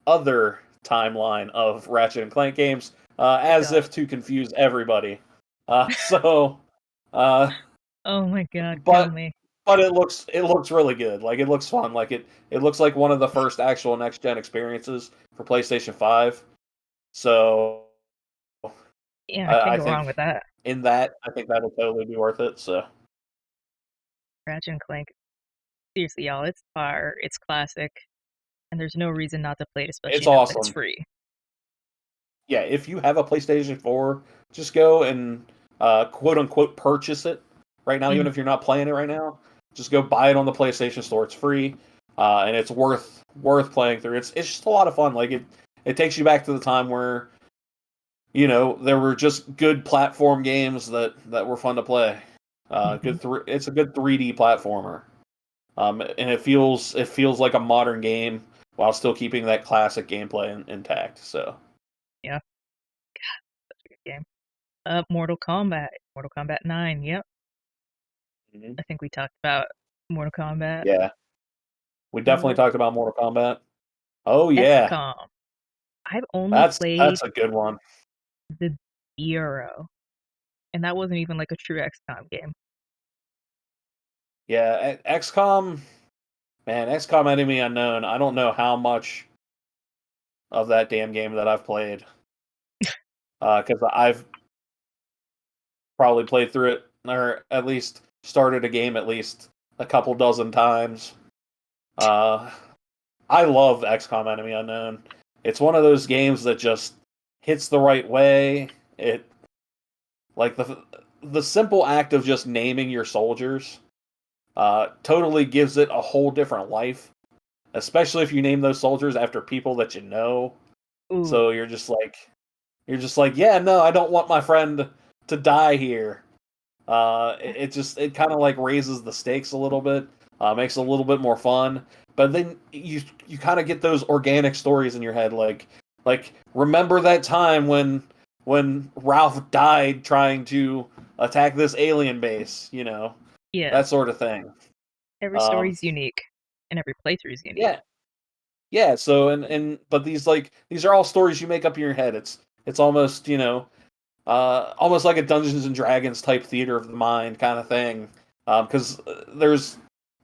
other timeline of Ratchet and Clank games, as God. if to confuse everybody. So, uh, Oh my God, kill but me. but it looks really good. Like it looks fun. Like it looks like one of the first actual next gen experiences for PlayStation 5. So Yeah, I I, can't I go wrong think with that. in that I think that'll totally be worth it. So Ratchet and Clank. Seriously, y'all, it's fire. It's classic, and there's no reason not to play it, it's especially now that it's awesome. free. Yeah, if you have a PlayStation 4, just go and quote unquote purchase it right now, even Mhm. if you're not playing it right now. Just go buy it on the PlayStation Store. It's free, and it's worth playing through. It's just a lot of fun. Like it takes you back to the time where there were just good platform games that were fun to play. Mhm. It's a good 3D platformer, and it feels like a modern game while still keeping that classic gameplay intact. So. Yeah, such a good game. Mortal Kombat. Mortal Kombat 9. Yep. Mhm. I think we talked about Mortal Kombat. Yeah. We definitely Uh, talked about Mortal Kombat. Oh yeah, XCOM. I've only that's played a good one. the Bureau, and that wasn't even like a true XCOM game. Yeah, XCOM, man, XCOM Enemy Unknown. I don't know how much of that damn game that I've played, because I've probably played through it or at least started a game at least a couple dozen times. Uh, I love XCOM Enemy Unknown. It's one of those games that just hits the right way. It like the simple act of just naming your soldiers totally gives it a whole different life, especially if you name those soldiers after people that you know. Ooh, So you're just like, yeah, no, I don't want my friend to die here. It kind of like raises the stakes a little bit, makes it a little bit more fun. But then you kind of get those organic stories in your head, like remember that time when Ralph died trying to attack this alien base, yeah. that sort of thing. Every Um, story's unique, and every playthrough is unique. yeah, yeah. So and but these are all stories you make up in your head. It's almost almost like a Dungeons and Dragons type theater of the mind kind of thing. Because there's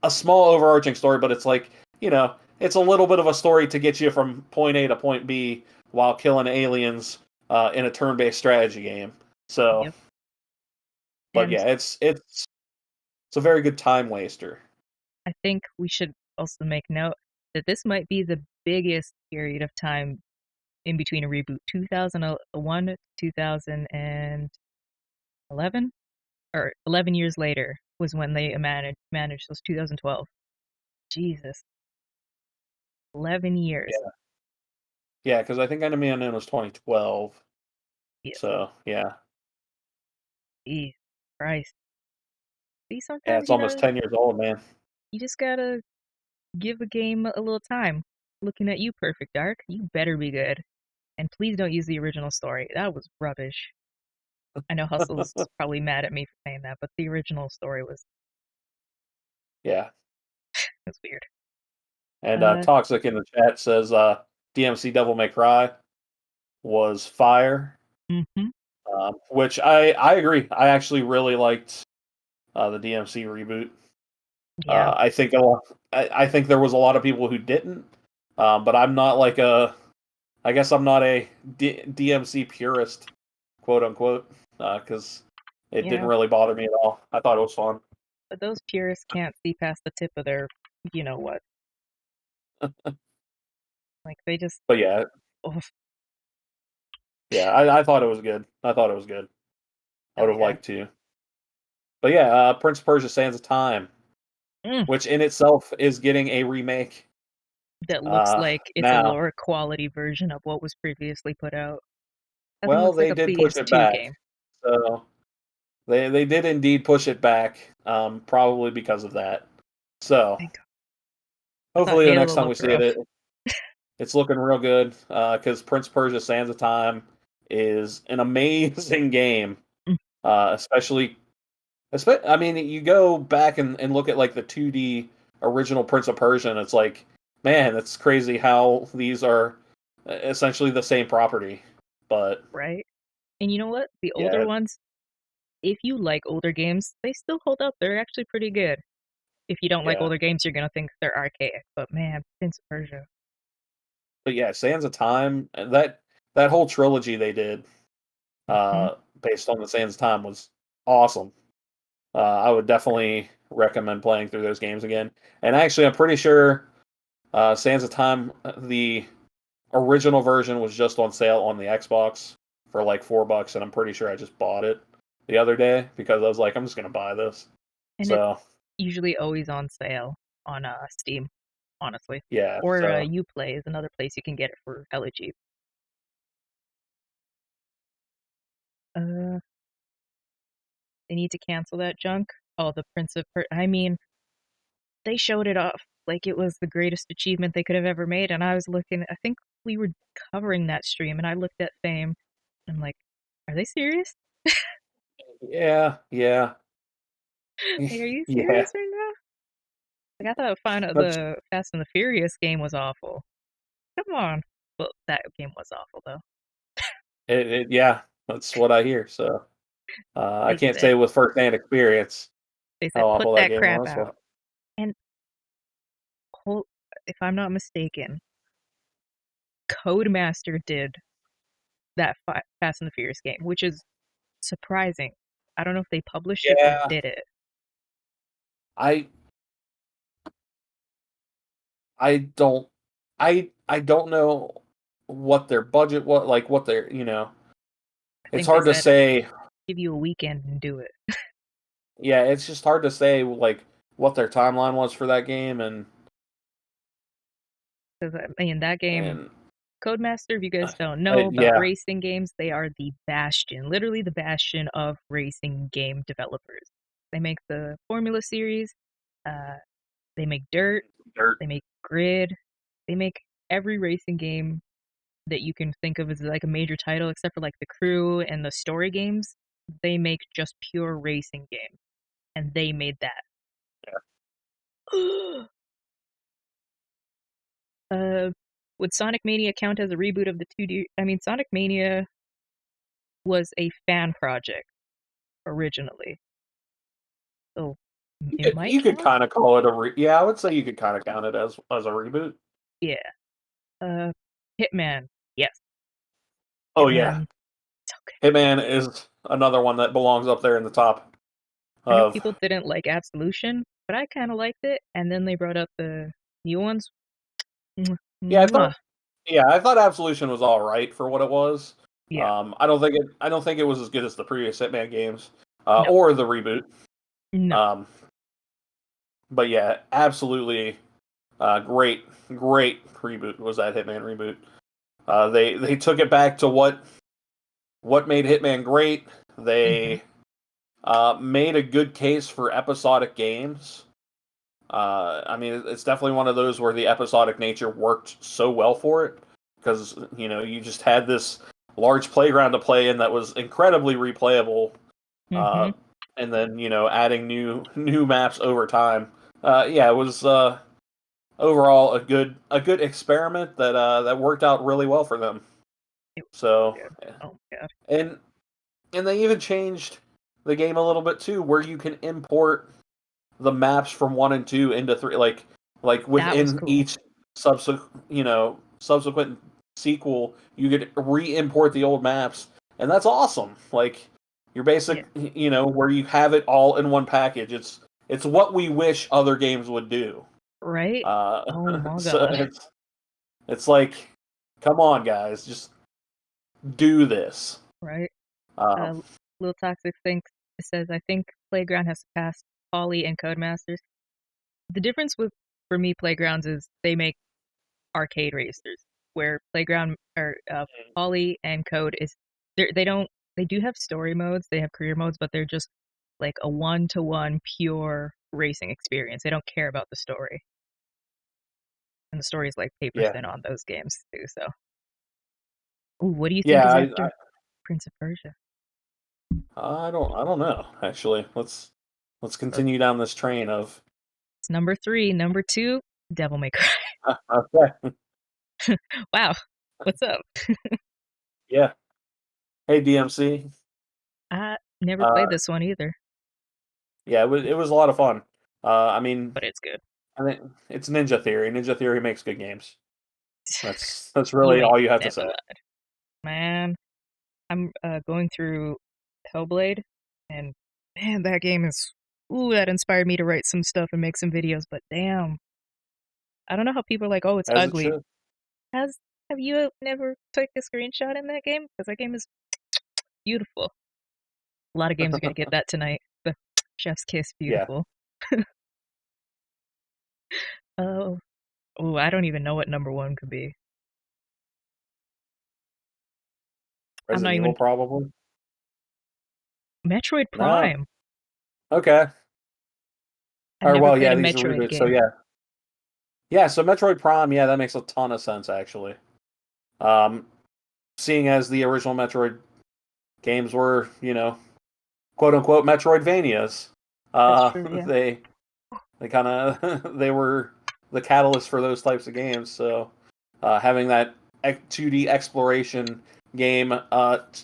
a small overarching story, but it's like it's a little bit of a story to get you from point A to point B while killing aliens in a turn-based strategy game. So, Yep. but And yeah, it's a very good time waster. I think we should also make note that this might be the biggest period of time in between a reboot. 2001 to 2011. or 11 years later was when they managed. Was 2012. Jesus, 11 years. Yeah, because I think Enemy Unknown was 2012. Yes. So yeah, Jesus Christ. See, yeah, sometimes it's almost 10 years old, man. you just gotta give a game a little time. Looking at you, Perfect Dark. You better be good. And please don't use the original story. That was rubbish. I know Hustle's probably mad at me for saying that, but the original story was Yeah, weird. and Toxic in the chat says DMC Devil May Cry was fire, Mm-hmm. which I agree. I actually really liked the DMC reboot. Yeah. I think I think there was a lot of people who didn't, but I'm not like a. I guess I'm not a DMC purist, quote unquote, because it didn't Yeah. really bother me at all. I thought it was fun. But those purists can't see past the tip of their, you know what. Like, they just. But yeah, Oh, yeah, I thought it was good. I thought it was good. I hell would have yeah. liked to. But yeah, Prince of Persia: Sands of Time, Mm. which in itself is getting a remake. That looks like it's a Now, lower quality version of what was previously put out. Doesn't well, look like they a did push it PS2 back. game. So they did indeed push it back, probably because of that. So Thank God. I thought hopefully the next Halo time we looked see it, rough. it's looking real good. Because Prince of Persia: Sands of Time is an amazing game, Mm. especially. I mean, you go back and look at like the 2D original Prince of Persia, and it's like, man, it's crazy how these are essentially the same property. But Right? And you know what? The older yeah, ones, if you like older games, they still hold up. They're actually pretty good. If you don't like yeah, older games, you're gonna think they're archaic. But man, Prince of Persia. but yeah, Sands of Time, that whole trilogy they did, Mm-hmm. based on the Sands of Time was awesome. I would definitely recommend playing through those games again. And actually, I'm pretty sure Sands of Time, the original version was just on sale on the Xbox for like $4, and I'm pretty sure I just bought it the other day because I was like, I'm just gonna buy this. And it's So usually always on sale on Steam, honestly. yeah, Or so Uplay is another place you can get it for hella cheap. Uh, they need to cancel that junk. Oh, the Prince of I mean, they showed it off like it was the greatest achievement they could have ever made, and I was looking. I think we were covering that stream, and I looked at Fame. And I'm like, are they serious? yeah, yeah, Like, are you yeah. serious right now? Like, I thought That's the Fast and the Furious game was awful. Come on. Well, that game was awful though. yeah, that's what I hear. So I They can't said say with first-hand experience they said how put awful that that game crap was, but out. And whole, if I'm not mistaken, Codemaster did that Fast and the Furious game, which is surprising. I don't know if they published it or yeah, did it. I I don't I don't know what their budget was, like what their, I it's think they hard to said say. give you a weekend and do it. Yeah, it's just hard to say like what their timeline was for that game, Because I mean, that game, and Codemaster, if you guys don't know about yeah, racing games, they are the bastion, literally the bastion of racing game developers. They make the Formula series, uh, they make Dirt, dirt. they make Grid, they make every racing game that you can think of as like a major title, except for like the Crew and the story games. They make just pure racing games, and they made that. uh, would Sonic Mania count as a reboot of the 2D? I mean, Sonic Mania was a fan project originally, so it might You could count. kind of call it yeah, I would say you could kind of count it as a reboot. Yeah. Uh, Hitman. Yes, Oh yeah, Hitman. So good. Hitman is another one that belongs up there in the top I know of. people didn't like Absolution, but I kind of liked it. And then they brought up the new ones. Yeah, Mwah. I thought Absolution was all right for what it was. Yeah. I don't think it was as good as the previous Hitman games. No. or the reboot. No. But yeah, absolutely great reboot was that Hitman reboot. They took it back to what made Hitman great. They made a good case for episodic games. I mean, it's definitely one of those where the episodic nature worked so well for it because you just had this large playground to play in that was incredibly replayable, Mm-hmm. and then adding new maps over time. Yeah, it was overall a good experiment that worked out really well for them. So, Good. Oh my god. and they even changed the game a little bit too, where you can import the maps from 1 and 2 into 3, like That was within cool. each subsequent sequel, you could re-import the old maps, and that's awesome. Like your Yeah. basic, where you have it all in one package. It's what we wish other games would do. Right? Oh my So god. it's like, come on, guys, just do this. Right? Um, Little Toxic thinks it says, I think Playground has surpassed Poly and Codemasters. The difference with for me Playgrounds is they make arcade racers, where Playground or Poly and Code is they don't they do have story modes, they have career modes, but they're just like a one-to-one pure racing experience. They don't care about the story, and the story is like paper yeah, thin on those games too. So, ooh, what do you think yeah. is after Prince of Persia? I don't know. Actually, let's continue down this train of. It's number 3. Number 2, Devil May Cry. Okay. Wow, what's up? Yeah. Hey, DMC. I never Uh, played this one either, yeah, it was a lot of fun. I mean, but it's good. I think it's Ninja Theory. Ninja Theory makes good games. That's You really ain't all you have to never say. lied, man. I'm going through Hellblade, and man, that game is. Ooh, that inspired me to write some stuff and make some videos. But damn, I don't know how people are like, oh, it's As it ugly. should. Have you never took a screenshot in that game? Because that game is beautiful. A lot of games are gonna get that tonight. The Chef's Kiss, Yeah. beautiful. Oh, oh, I don't even know what number 1 could be. I'm not Resident Evil, even probably. Metroid No. Prime. Okay. I've Or never well, played yeah, a these are Metroid reboots. So game. yeah, yeah. So Metroid Prime, yeah, that makes a ton of sense actually. Um, Seeing as the original Metroid games were, quote unquote Metroidvanias. That's true, yeah. They kind of they were the catalyst for those types of games. So having that 2D exploration game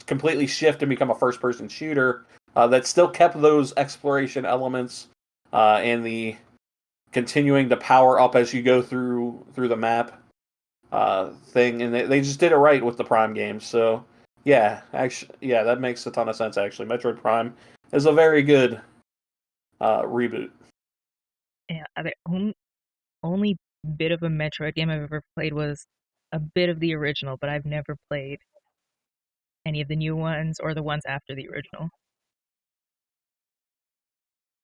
completely shift and become a first-person shooter that still kept those exploration elements and the continuing to power up as you go through the map thing, and they just did it right with the Prime games. So yeah, actually, yeah, that makes a ton of sense. Actually, Metroid Prime is a very good reboot. Yeah, only bit of a Metroid game I've ever played was a bit of the original, but I've never played any of the new ones or the ones after the original.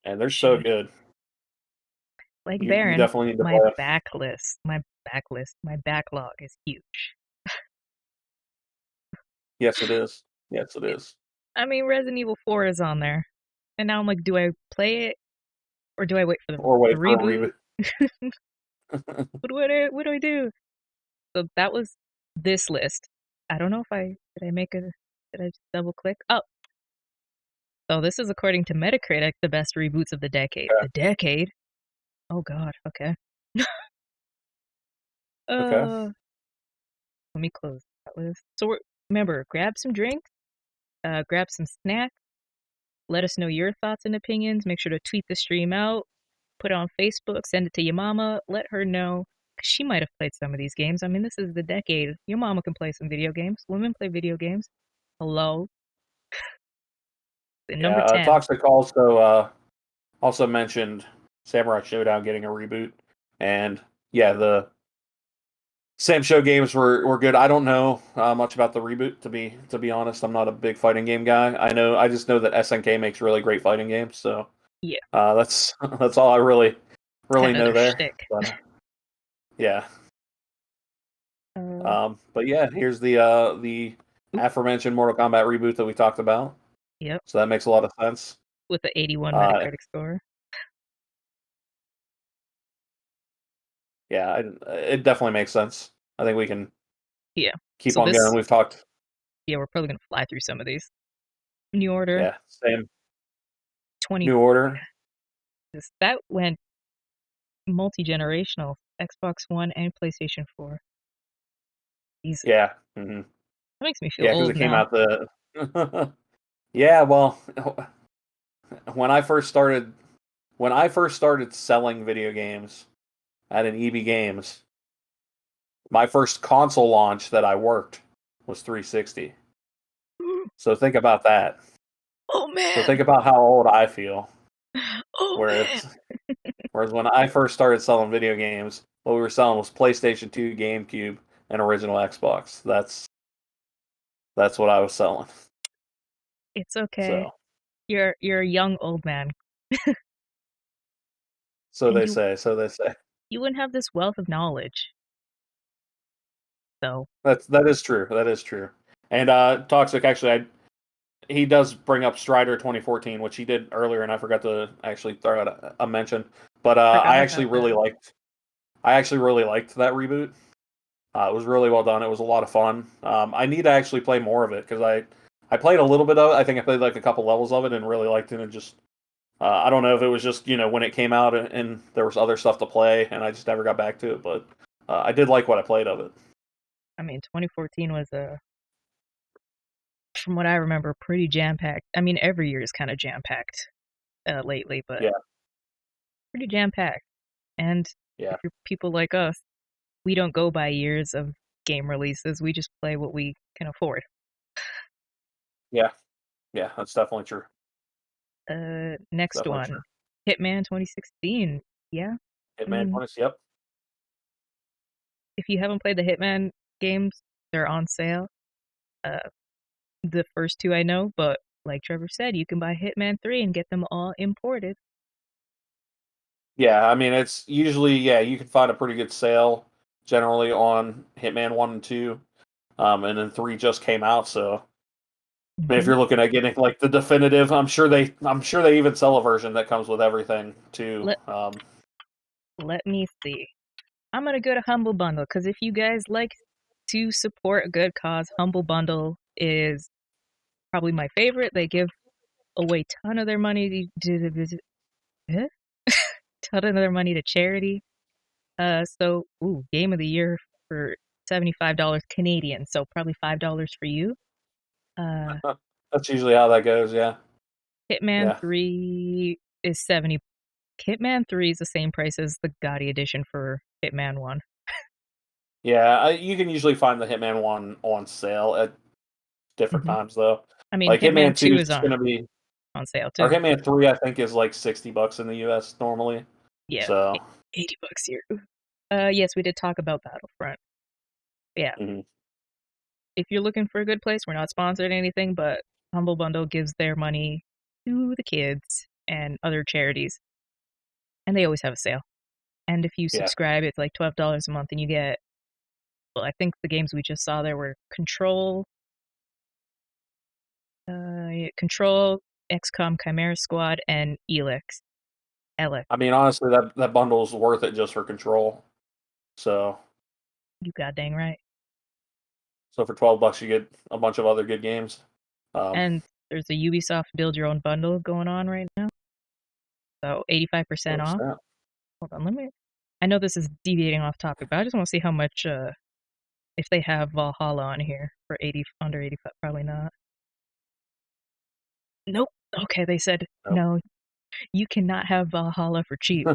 And they're so Sheesh. good. Like You Baron, definitely need to my play. my backlog is huge. Yes, it is. Yes, it is. I mean, Resident Evil 4 is on there, and now I'm like, do I play it or do I wait for Or the wait for a reboot? reboot. What do I do? So that was this list. I don't know if I did I make a did I just double click? Oh, so this is according to Metacritic the best reboots of the decade. Okay. The decade? Oh God. Okay. Okay. Uh, let me close that list. So remember, grab some drinks, grab some snacks. Let us know your thoughts and opinions. Make sure to tweet the stream out, put it on Facebook, send it to your mama. Let her know. 'Cause she might have played some of these games. I mean, this is the decade. Your mama can play some video games. Women play video games. Hello. And number Yeah. 10. Toxic also mentioned Samurai Showdown getting a reboot, and yeah, Sam Show games were good. I don't know much about the reboot to be honest. I'm not a big fighting game guy. I just know that SNK makes really great fighting games. So Yeah, that's that's all I really kind of know their there. shtick. But yeah, Uh, but yeah, here's the aforementioned Mortal Kombat reboot that we talked about. yep, So that makes a lot of sense. with the 81 Uh, Metacritic score. yeah, it definitely makes sense. I think we can Yeah. keep So on going. this, We've talked. yeah, we're probably gonna fly through some of these. New Order Yeah, same 20. New Order. That went multi-generational. Xbox One and PlayStation 4. Jesus, Yeah. Hmm. that makes me feel Yeah, because old it came now. out the. Yeah, well, when I first started selling video games at an EB Games, my first console launch that I worked was 360. So think about that. Oh So man! think about how old I feel. Oh man! Whereas whereas when I first started selling video games, what we were selling was PlayStation 2, GameCube, and original Xbox. That's what I was selling. It's okay. So You're a young old man, so and they say. So they say. you wouldn't have this wealth of knowledge. So That is true. That is true. And Toxic actually, he does bring up Strider 2014, which he did earlier, and I forgot to actually throw out a mention. But forgot about that. I actually really liked that reboot. It was really well done. It was a lot of fun. I need to actually play more of it because I played a little bit of it. I think I played like a couple levels of it and really liked it. And just I don't know if it was just when it came out and there was other stuff to play, and I just never got back to it. But I did like what I played of it. I mean, 2014 was from what I remember, pretty jam-packed. I mean, every year is kind of jam-packed lately, but Yeah, pretty jam-packed. And yeah, if you're people like us, we don't go by years of game releases. We just play what we can afford. yeah, yeah. That's definitely true. Next Definitely true. one, Hitman 2016. Yeah, I Hitman mean, 20. Yep. if you haven't played the Hitman games, they're on sale. Uh, the first two I know, but like Trevor said, you can buy Hitman 3 and get them all imported. Yeah, I mean it's usually you can find a pretty good sale generally on Hitman 1 and 2. And then 3 just came out, so I mean, if Mm-hmm. you're looking at getting like the definitive, I'm sure they even sell a version that comes with everything too. Let Let me see. I'm gonna go to Humble Bundle because if you guys like to support a good cause, Humble Bundle is probably my favorite. They give away ton of their money eh? ton of their money to charity. Game of the year for $75 Canadian, so probably $5 for you. Uh, That's usually how that goes. Yeah, Hitman yeah, 3 is 70. Hitman 3 is the same price as the Gotti edition for Hitman 1. yeah. You can usually find the Hitman 1 on sale at different Hmm. times though. I mean, Like Hitman Hitman 2 2 is is just gonna be, on sale or too. Hitman 3 I think is like $60 in the US normally. Yeah, So. $80 here. Yes, we did talk about Battlefront. Yeah, Mhm. if you're looking for a good place, we're not sponsored or anything, but Humble Bundle gives their money to the kids and other charities, and they always have a sale. And if you Yeah. subscribe, it's like $12 a month, and you get, well, I think the games we just saw there were Control, XCOM, Chimera Squad, and Elex. I mean, honestly, that bundle's worth it just for Control. So, You got dang right. so for $12 you get a bunch of other good games. And there's a Ubisoft build your own bundle going on right now, so 85% Oh off. snap! Hold on, let me. I know this is deviating off topic, but I just want to see how much if they have Valhalla on here for 80 under 85. Probably not. Nope. Okay, they said Nope. no. You cannot have Valhalla for cheap.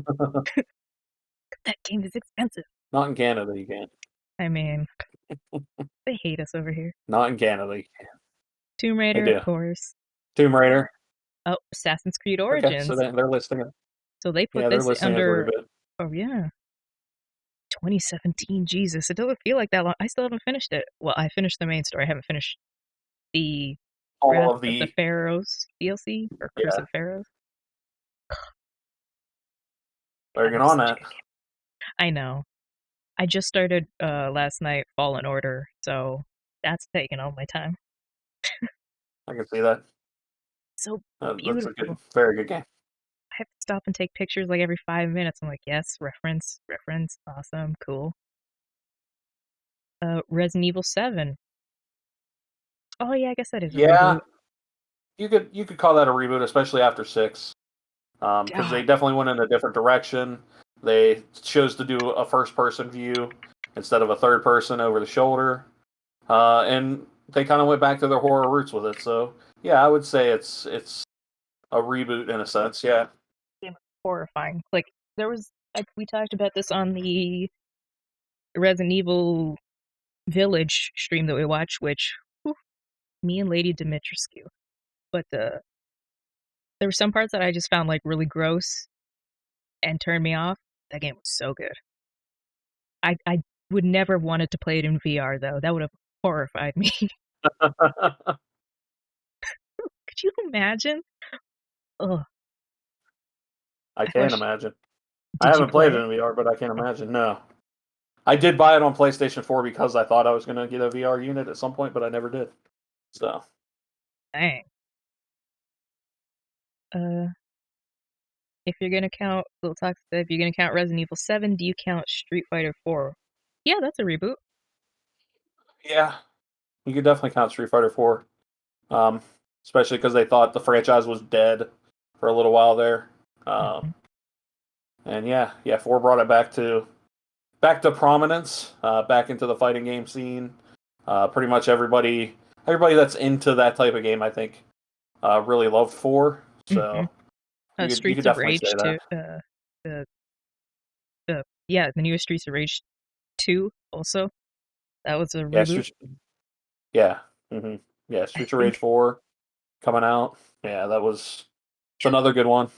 That game is expensive. Not in Canada, you can't. I mean, they hate us over here. Not in Canada, you can't. Tomb They Raider, of do. course. Tomb Raider. Oh, Assassin's Creed Okay, so Origins. they're listing it. So they put Yeah, they're this listing it as a under. reboot. Oh yeah, 2017, Jesus, it doesn't feel like that long. I still haven't finished it. Well, I finished the main story. I haven't finished the All Wrath of of the the Pharaohs DLC or Curse yeah, of Pharaohs. better That get was on such a that. good game. I know. I just started last night Fallen Order, so that's taking all my time. I can see that. So That's a beautiful. good, very good game. I have to stop and take pictures like every 5 minutes. I'm like, yes, reference, reference, awesome, cool. Resident Evil 7. Oh yeah, I guess that is a Yeah, reboot. you could call that a reboot, especially after 6, because they God, definitely went in a different direction. They chose to do a first person view instead of a third person over the shoulder, and they kind of went back to their horror roots with it. So yeah, I would say it's a reboot in a sense. Yeah, game was horrifying. Like there was, we talked about this on the Resident Evil Village stream that we watched, which whew, me and Lady Dimitrescu. But there were some parts that I just found like really gross and turned me off. That game was so good. I would never have wanted to play it in VR though. That would have horrified me. Could you imagine? Ugh. I I can't wish. imagine. I Did you haven't played play it it? in VR, but I can't imagine. No, I did buy it on PlayStation 4 because I thought I was going to get a VR unit at some point, but I never did. So Dang. Uh, if you're gonna count Little Talk said, if you're gonna count Resident Evil 7, do you count Street Fighter 4? Yeah, that's a reboot. yeah, you could definitely count Street Fighter 4, um, especially because they thought the franchise was dead for a little while there. Hmm. And yeah, 4 brought it back to prominence, back into the fighting game scene. Pretty much everybody that's into that type of game, I think, really loved 4. Hmm. So you Streets could of definitely Rage say that. 2. The yeah, the newest Streets of Rage 2 also. That was a Yeah, reboot. yeah, hmm yeah. I Streets of think Rage 4 coming out. Yeah, it's another good one.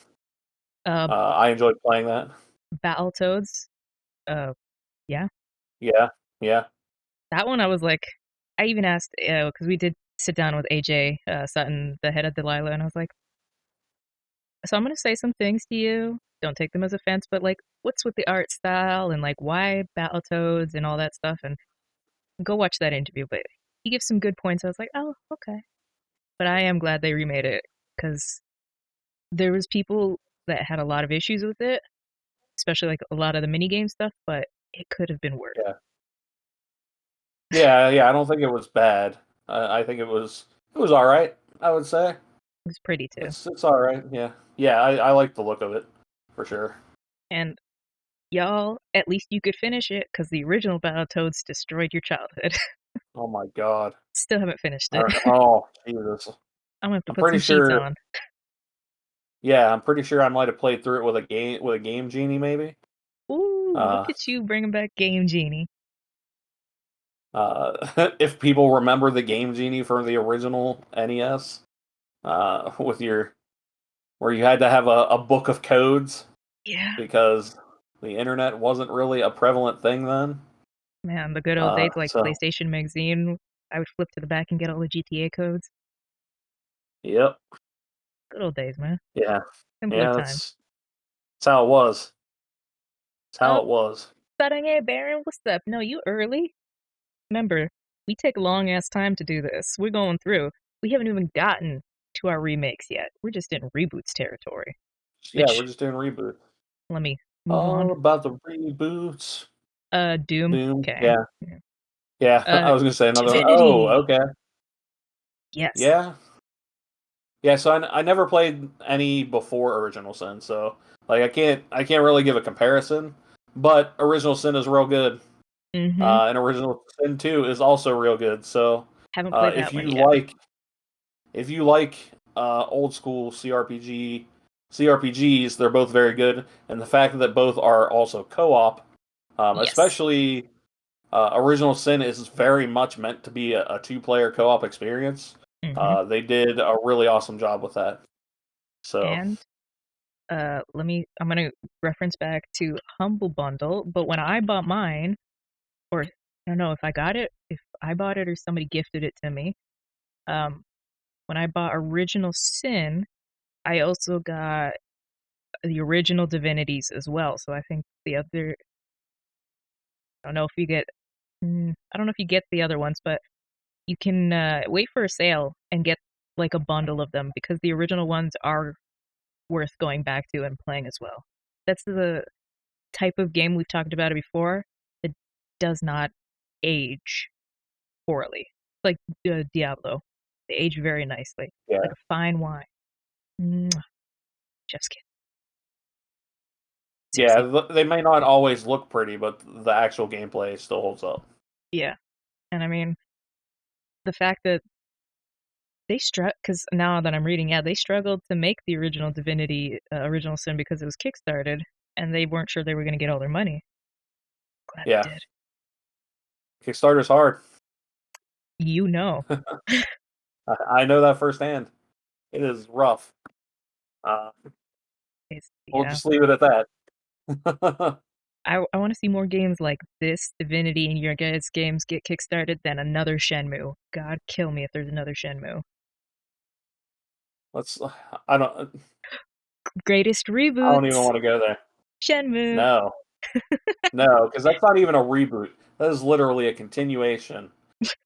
uh I enjoyed playing that. Battletoads. Uh yeah. Yeah, yeah, That one I was like, I even asked because we did sit down with AJ Sutton, the head of Delilah, and I was like, so I'm gonna say some things to you. Don't take them as offense, but like, what's with the art style and like why Battletoads and all that stuff? And go watch that interview. But he gives some good points. I was like, oh, okay. But I am glad they remade it because there was people that had a lot of issues with it, especially like a lot of the mini game stuff. But it could have been worse. yeah, yeah. I don't think it was bad. I think it was all right. I would say It was pretty too. it's all right. Yeah, yeah. I like the look of it for sure. And y'all, at least you could finish it because the original Battletoads destroyed your childhood. Oh my god. Still haven't finished it. All right. Oh Jesus. I'm gonna have to I'm put pretty some sheets sure. on. Yeah, I'm pretty sure I might have played through it with a game genie maybe. Ooh, look Uh, at you bringing back Game Genie. if people remember the game genie from the original NES, with your where you had to have a book of codes Yeah, because the internet wasn't really a prevalent thing then. man, the good old days like So PlayStation Magazine. I would flip to the back and get all the GTA codes. yep, Good old days, man. yeah, Simpler yeah. times. That's how it was. That's how Oh, it was. Sarangay Baron, what's up? No, you early. Remember, we take a long ass time to do this. We're going through. We haven't even gotten to our remakes yet. We're just in reboots territory. Yeah, Which we're just doing reboot. let me move on. All about the reboots. Doom. Doom. Okay. Yeah, yeah. Uh, I was gonna say another. Oh, Divinity. okay. Yes. Yeah, yeah. So I never played any before Original Sin, so like I can't really give a comparison. But Original Sin is real good, Mm-hmm. and Original Sin 2 is also real good. So Haven't played that if one you yet. like old school CRPGs, they're both very good, and the fact that both are also co-op, Yes. especially Original Sin is very much meant to be a two-player co-op experience. Mm-hmm. They did a really awesome job with that. So And I'm gonna reference back to Humble Bundle, but when I bought mine, or I don't know if I bought it or somebody gifted it to me. When I bought Original Sin, I also got the original Divinities as well. So I think the other, I don't know if you get, I don't know if you get the other ones, but you can wait for a sale and get like a bundle of them because the original ones are worth going back to and playing as well. That's the type of game we've talked about it before that does not age poorly. Like Diablo, they age very nicely, Yeah. like a fine wine. Mwah. Just kidding. Seriously. Yeah, they may not always look pretty, but the actual gameplay still holds up. Yeah, and I mean the fact that they because now that I'm reading, yeah, they struggled to make the original Divinity, Original Sin because it was kickstarted, and they weren't sure they were going to get all their money. Glad Yeah. they did. Kickstarter's hard. You know. I know that firsthand. It is rough. We'll Yeah. just leave it at that. I want to see more games like this, Divinity, and your guys' games get kickstarted than another Shenmue. God kill me if there's another Shenmue. I don't. Greatest reboots. I don't even want to go there. Shenmue. No, no, because that's not even a reboot. That is literally a continuation,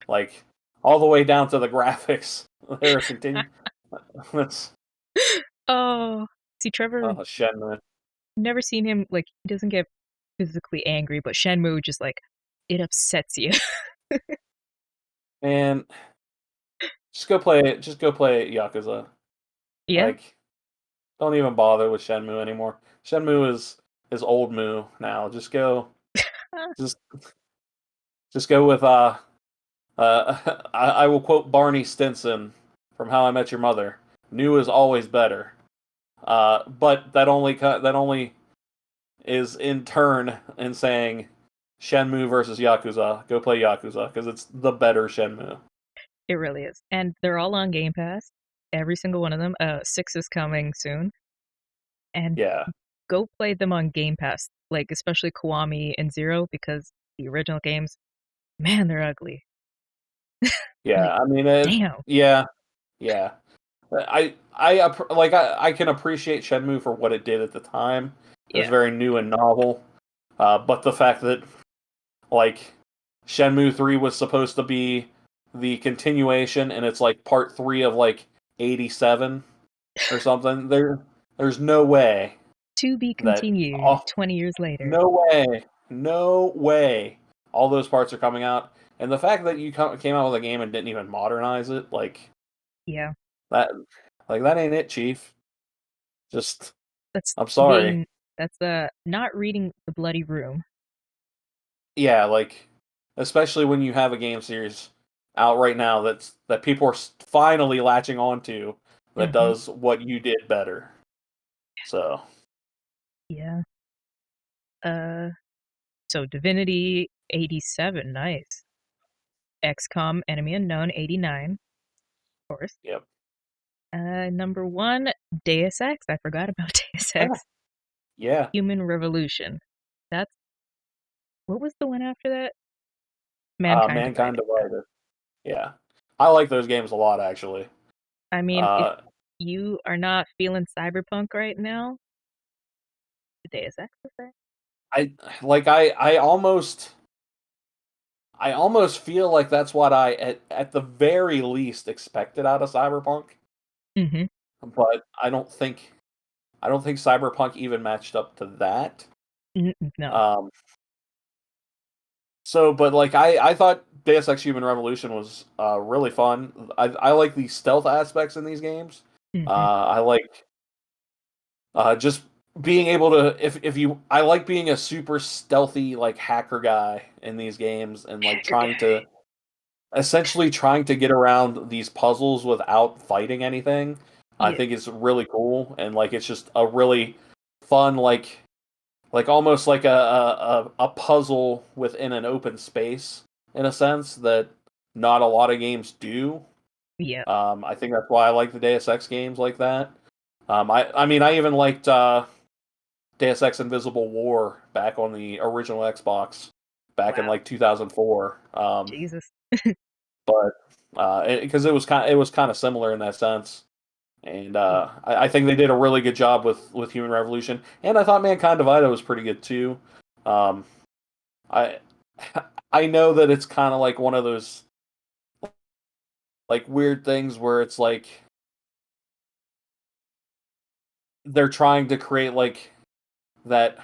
like all the way down to the graphics. They're a continue. That's Oh, see, Trevor, Shenmue. never seen him, like, he doesn't get physically angry, but Shenmue just, like, it upsets you. And just go play it. Just go play Yakuza. Yeah? Like, don't even bother with Shenmue anymore. Shenmue is old Mu now. Just go. just just go with I will quote Barney Stinson from How I Met Your Mother. New is always better. But that only is in turn in saying Shenmue versus Yakuza. Go play Yakuza because it's the better Shenmue. It really is. And they're all on Game Pass. Every single one of them. 6 is coming soon. And Yeah. go play them on Game Pass, like especially Kiwami and Zero, because the original games, man, they're ugly. Yeah, like, I mean, damn. yeah. I can appreciate Shenmue for what it did at the time. It was very new and novel. But the fact that like Shenmue 3 was supposed to be the continuation and it's like part 3 of like 87 or something. There's no way To be that continued 20 years later. No way all those parts are coming out. And the fact that you came out with a game and didn't even modernize it, like Yeah. that ain't it, Chief. Just That's I'm sorry. That's not reading the bloody room. Yeah, like especially when you have a game series out right now that people are finally latching onto that does what you did better. So yeah. So Divinity 87, nice. XCOM Enemy Unknown 89, of course. Yep. Number 1, Deus Ex. I forgot about Deus Ex. Yeah. Human Revolution. That's what was the one after that? Mankind Divided. Yeah. I like those games a lot, actually. I mean, if you are not feeling cyberpunk right now, Deus Ex is there. I almost feel like that's what I at the very least expected out of Cyberpunk. Mm-hmm. But I don't think Cyberpunk even matched up to that. No. So, but like I thought Deus Ex Human Revolution was really fun. I like the stealth aspects in these games. Mm-hmm. I like just being able to I like being a super stealthy like hacker guy in these games and like essentially trying to get around these puzzles without fighting anything. Yeah. I think it's really cool and like it's just a really fun like almost like a puzzle within an open space in a sense that not a lot of games do. Yeah. I think that's why I like the Deus Ex games like that. I mean, I even liked Deus Ex Invisible War back on the original Xbox back in Wow, like 2004. Jesus. But because it was kind of similar in that sense. And Yeah. I think they did a really good job with Human Revolution, and I thought Mankind Divided was pretty good too. Um, I I know that it's kind of like one of those like weird things where it's like they're trying to create like that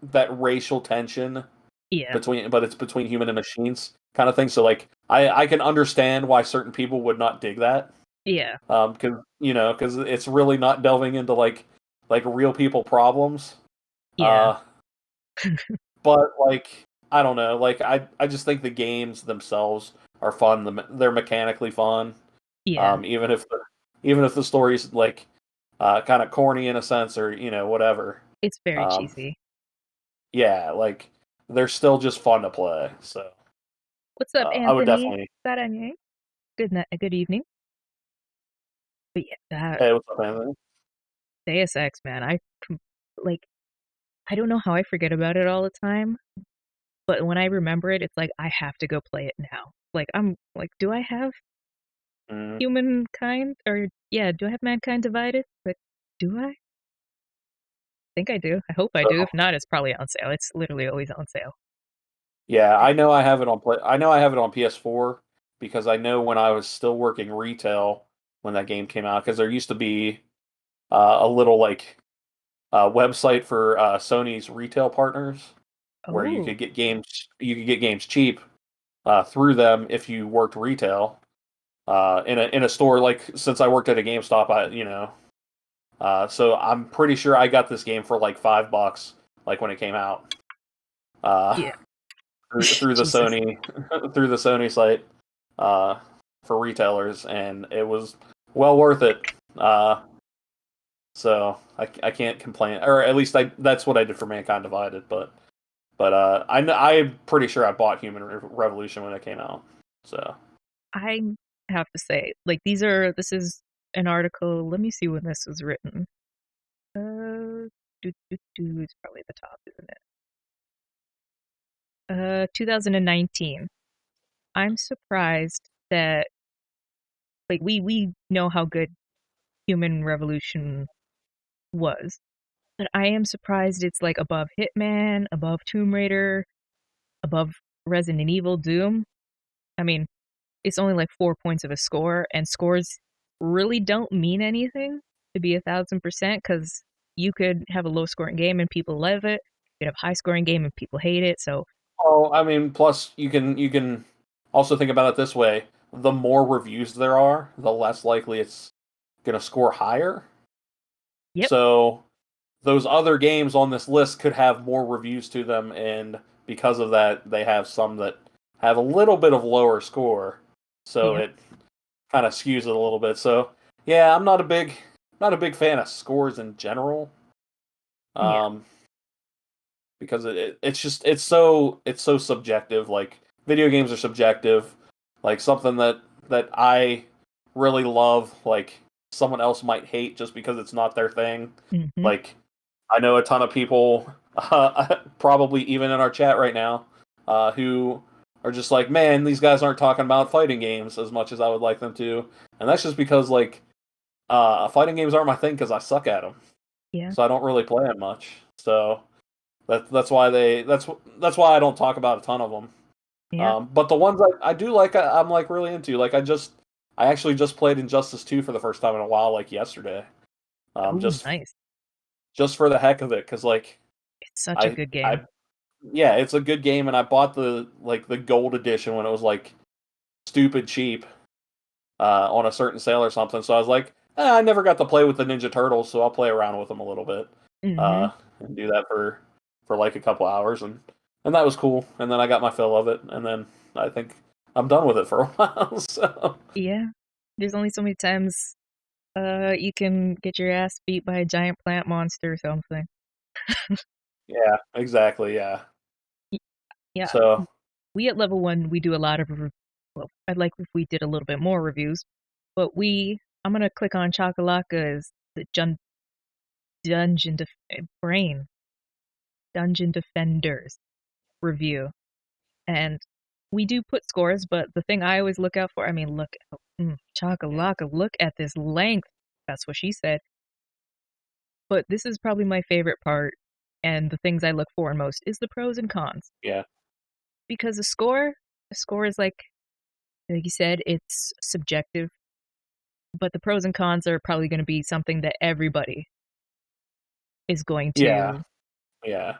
that racial tension Yeah. between, but it's between human and machines kind of thing. So like I can understand why certain people would not dig that. Yeah. Because because it's really not delving into like real people problems. Yeah. Uh, but like I don't know, like I just think the games themselves are fun. They're mechanically fun. Yeah. Even if the story's like kind of corny in a sense, or whatever. It's very Um, cheesy. yeah, like they're still just fun to play. So What's up, I would Anthony? definitely. Saranye? Good night, good evening. But yeah, that Hey, what's up, Anthony? Deus Ex, man, like I don't know how I forget about it all the time, but when I remember it, it's like I have to go play it now. Like I'm like, do I have Mm. humankind or yeah, do I have mankind divided? Like, do I? Think I do. I hope I So do. If not, it's probably on sale. It's literally always on sale. yeah, I know I have it on play. I know I have it on PS4 because I know when I was still working retail when that game came out, because there used to be a little like website for Sony's retail partners where Oh, you could get games cheap through them if you worked retail in a store. Like since I worked at a GameStop, so I'm pretty sure I got this game for like $5 like when it came out. Uh, yeah. through the Jesus. Sony through the Sony site uh, for retailers, and it was well worth it. So I can't complain, or at least that's what I did for Mankind Divided. But I'm pretty sure I bought Human Revolution when it came out. So I have to say, like this is an article. Let me see when this was written. It's probably at the top, isn't it? 2019. I'm surprised that like we know how good Human Revolution was, but I am surprised it's like above Hitman, above Tomb Raider, above Resident Evil, Doom. I mean, it's only like 4 points of a score, and scores really don't mean anything to be 1,000% because you could have a low scoring game and people love it. You could have a high scoring game and people hate it. So, oh, I mean, plus you can also think about it this way: the more reviews there are, the less likely it's going to score higher. yep, So those other games on this list could have more reviews to them, and because of that, they have some that have a little bit of lower score. So yep, it kind of skews it a little bit. So yeah, I'm not a big fan of scores in general. yeah, Um, because it's just it's so subjective. Like video games are subjective. Like something that I really love, like someone else might hate just because it's not their thing. hmm, Like I know a ton of people, probably even in our chat right now, who are just like, man, these guys aren't talking about fighting games as much as I would like them to, and that's just because like fighting games aren't my thing because I suck at them, yeah, so I don't really play them much. So that's why I don't talk about a ton of them. yeah. But the ones I do like, I'm like really into. Like I actually just played Injustice 2 for the first time in a while, like yesterday. Oh, nice. Just for the heck of it, because like It's such a I good game. I yeah, it's a good game, and I bought the gold edition when it was like stupid cheap on a certain sale or something. So I was like, I never got to play with the Ninja Turtles, so I'll play around with them a little bit Hmm. and do that for like a couple hours, and that was cool. And then I got my fill of it, and then I think I'm done with it for a while. So Yeah. There's only so many times you can get your ass beat by a giant plant monster or something. yeah, exactly, yeah. Y- Yeah, So we at level one we do a lot of well, I'd like if we did a little bit more reviews, but I'm gonna click on Chakalaka's the Brain Dungeon Defenders review, and we do put scores, but the thing I always look out for, I mean, look, Chakalaka, look at this length. That's what she said. But this is probably my favorite part, and the things I look for most is the pros and cons. Yeah. Because a score is like you said, it's subjective. But the pros and cons are probably going to be something that everybody is going Yeah. to Yeah.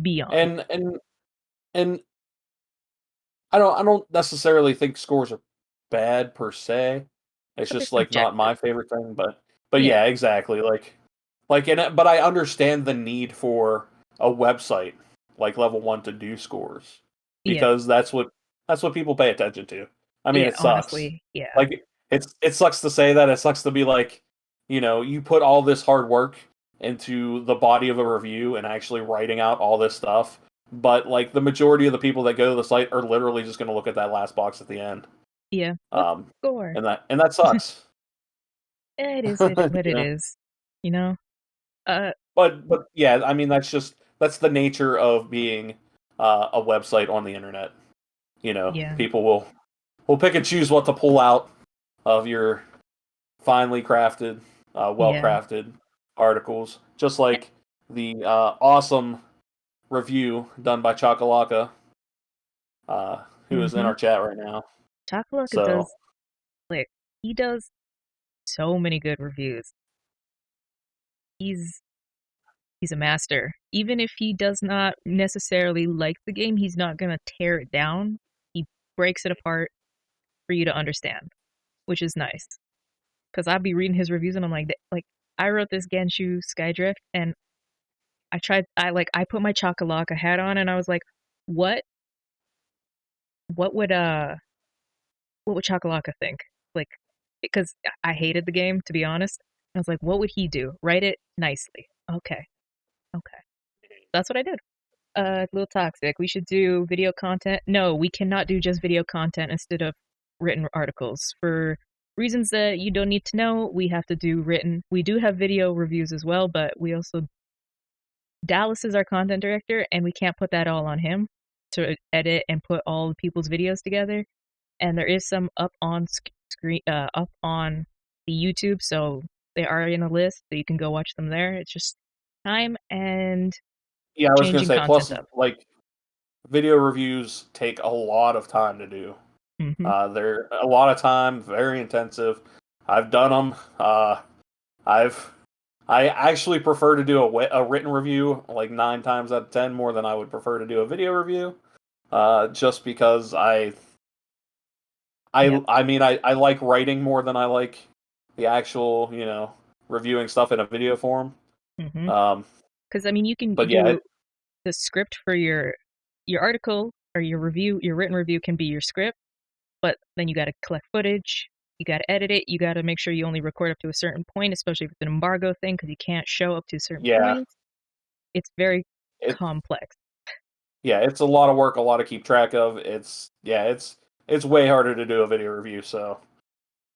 be on. And I don't necessarily think scores are bad per se. It's But they're just like not subjective. my favorite thing, but Yeah. yeah, exactly. But I understand the need for a website like Level 1 to do scores Yeah. because that's what people pay attention to. I mean, Yeah, it sucks. honestly, yeah. Like it sucks to say that. It sucks to be like, you put all this hard work into the body of a review and actually writing out all this stuff, but like the majority of the people that go to the site are literally just going to look at that last box at the end. Yeah. What's Um, the score? and that sucks. It is what You it know? is. You know? But yeah, I mean that's the nature of being a website on the internet. Yeah. People will pick and choose what to pull out of your finely crafted, well Yeah. crafted articles, just like the awesome review done by Chakalaka, who is in Mm-hmm. our chat right now. Chakalaka So he does so many good reviews. He's a master. Even if he does not necessarily like the game, he's not gonna tear it down. He breaks it apart for you to understand, which is nice. Because I'd be reading his reviews and I'm like I wrote this Genshu Skydrift and I put my Chakalaka hat on and I was like, what what would Chakalaka think? Like, because I hated the game, to be honest. I was like, what would he do? Write it nicely. Okay. Okay. That's what I did. A little toxic. We should do video content. No, we cannot do just video content instead of written articles. For reasons that you don't need to know, we have to do written. We do have video reviews as well, but we also Dallas is our content director, and we can't put that all on him to edit and put all the people's videos together. And there is some up on screen, up on the YouTube, so they are in a list, so you can go watch them there. It's just time and yeah, I was gonna changing say. content Plus, up. like video reviews take a lot of time to do. Hmm. They're a lot of time, very intensive. I've done them. I actually prefer to do a written review like 9 times out of 10 more than I would prefer to do a video review. Just because Yeah. I mean I like writing more than I like the actual reviewing stuff in a video form. Hmm. Um, Because I mean, you can but yeah, do the script for your article or your review. Your written review can be your script, but then you got to collect footage. You got to edit it. You got to make sure you only record up to a certain point, especially if it's an embargo thing, because you can't show up to certain yeah, points. It's very it complex. yeah, it's a lot of work, a lot to keep track of. It's way harder to do a video review, so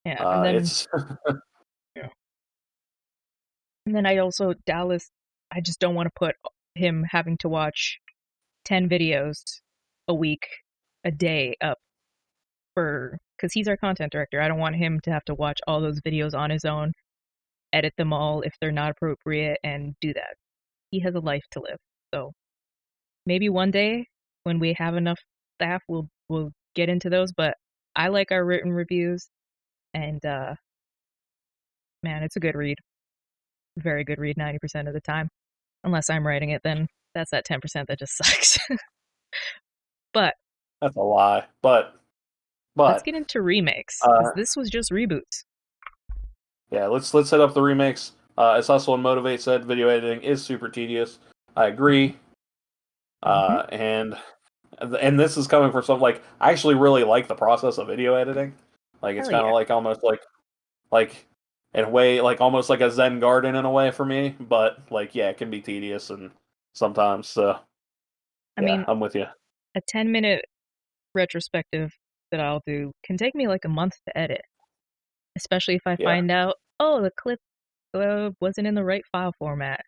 Yeah, and then it's yeah. And then I also Dallas. I just don't want to put him having to watch 10 videos a week, a day up for because he's our content director. I don't want him to have to watch all those videos on his own, edit them all if they're not appropriate, and do that. He has a life to live. So maybe one day when we have enough staff, we'll get into those. But I like our written reviews, and man, it's a good read. Very good read 90% of the time. Unless I'm writing it, then that's that 10% that just sucks. But that's a lie. But let's but get into remakes because uh, this was just reboots. yeah, let's set up the remakes. As Hustle and Motivate said, video editing is super tedious. I agree. Mm-hmm. And this is coming from something like I actually really like the process of video editing. Like it's Hell kind yeah. of like almost like in a way like almost like a Zen garden in a way for me. But like yeah, it can be tedious and sometimes. So I yeah, mean, I'm with you. a 10-minute retrospective that I'll do can take me like a month to edit, especially if I Yeah, find out, oh, the clip wasn't in the right file format,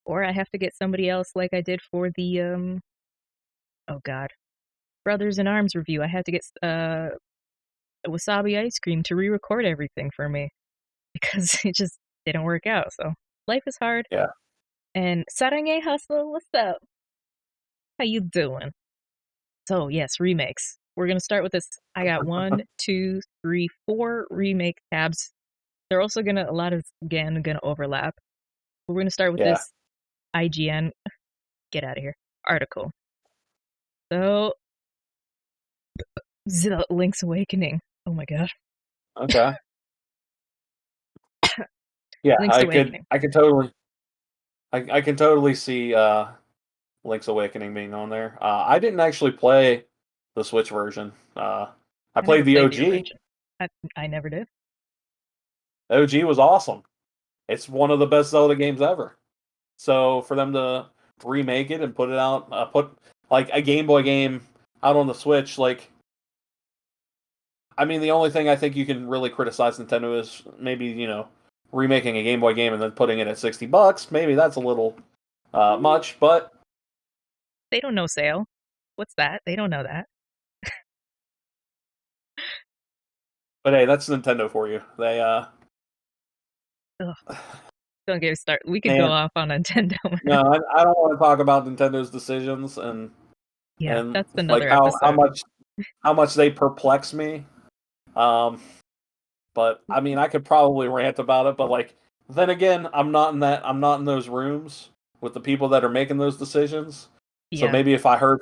or I have to get somebody else like I did for the oh god, Brothers in Arms review. I had to get Wasabi Ice Cream to re-record everything for me because it just didn't work out. So life is hard. Yeah. And Sarangay Hustle, what's up? How you doing? So yes, remakes. We're gonna start with this. I got 1, 2, 3, 4 remake tabs. They're also gonna a lot of again gonna overlap. But we're gonna start with Yeah. this IGN get out of here article. So Link's Awakening. Oh my god. Okay. Yeah, Link's Awakening. I can totally see Link's Awakening being on there. I didn't actually play the Switch version. I never played the played OG. the original. I never did. The OG was awesome. It's one of the best Zelda games ever. So for them to remake it and put it out, put like a Game Boy game out on the Switch, like, I mean, the only thing I think you can really criticize Nintendo is maybe, remaking a Game Boy game and then putting it at $60. Maybe that's a little much, but They don't know sale. What's that? They don't know that. hey, that's Nintendo for you. They Ugh, don't get me started. We could go man, off on Nintendo. no, I don't want to talk about Nintendo's decisions Yeah, and that's like another episode. how much they perplex me. But I mean, I could probably rant about it, but like then again, I'm not in those rooms with the people that are making those decisions. So Yeah, maybe if I heard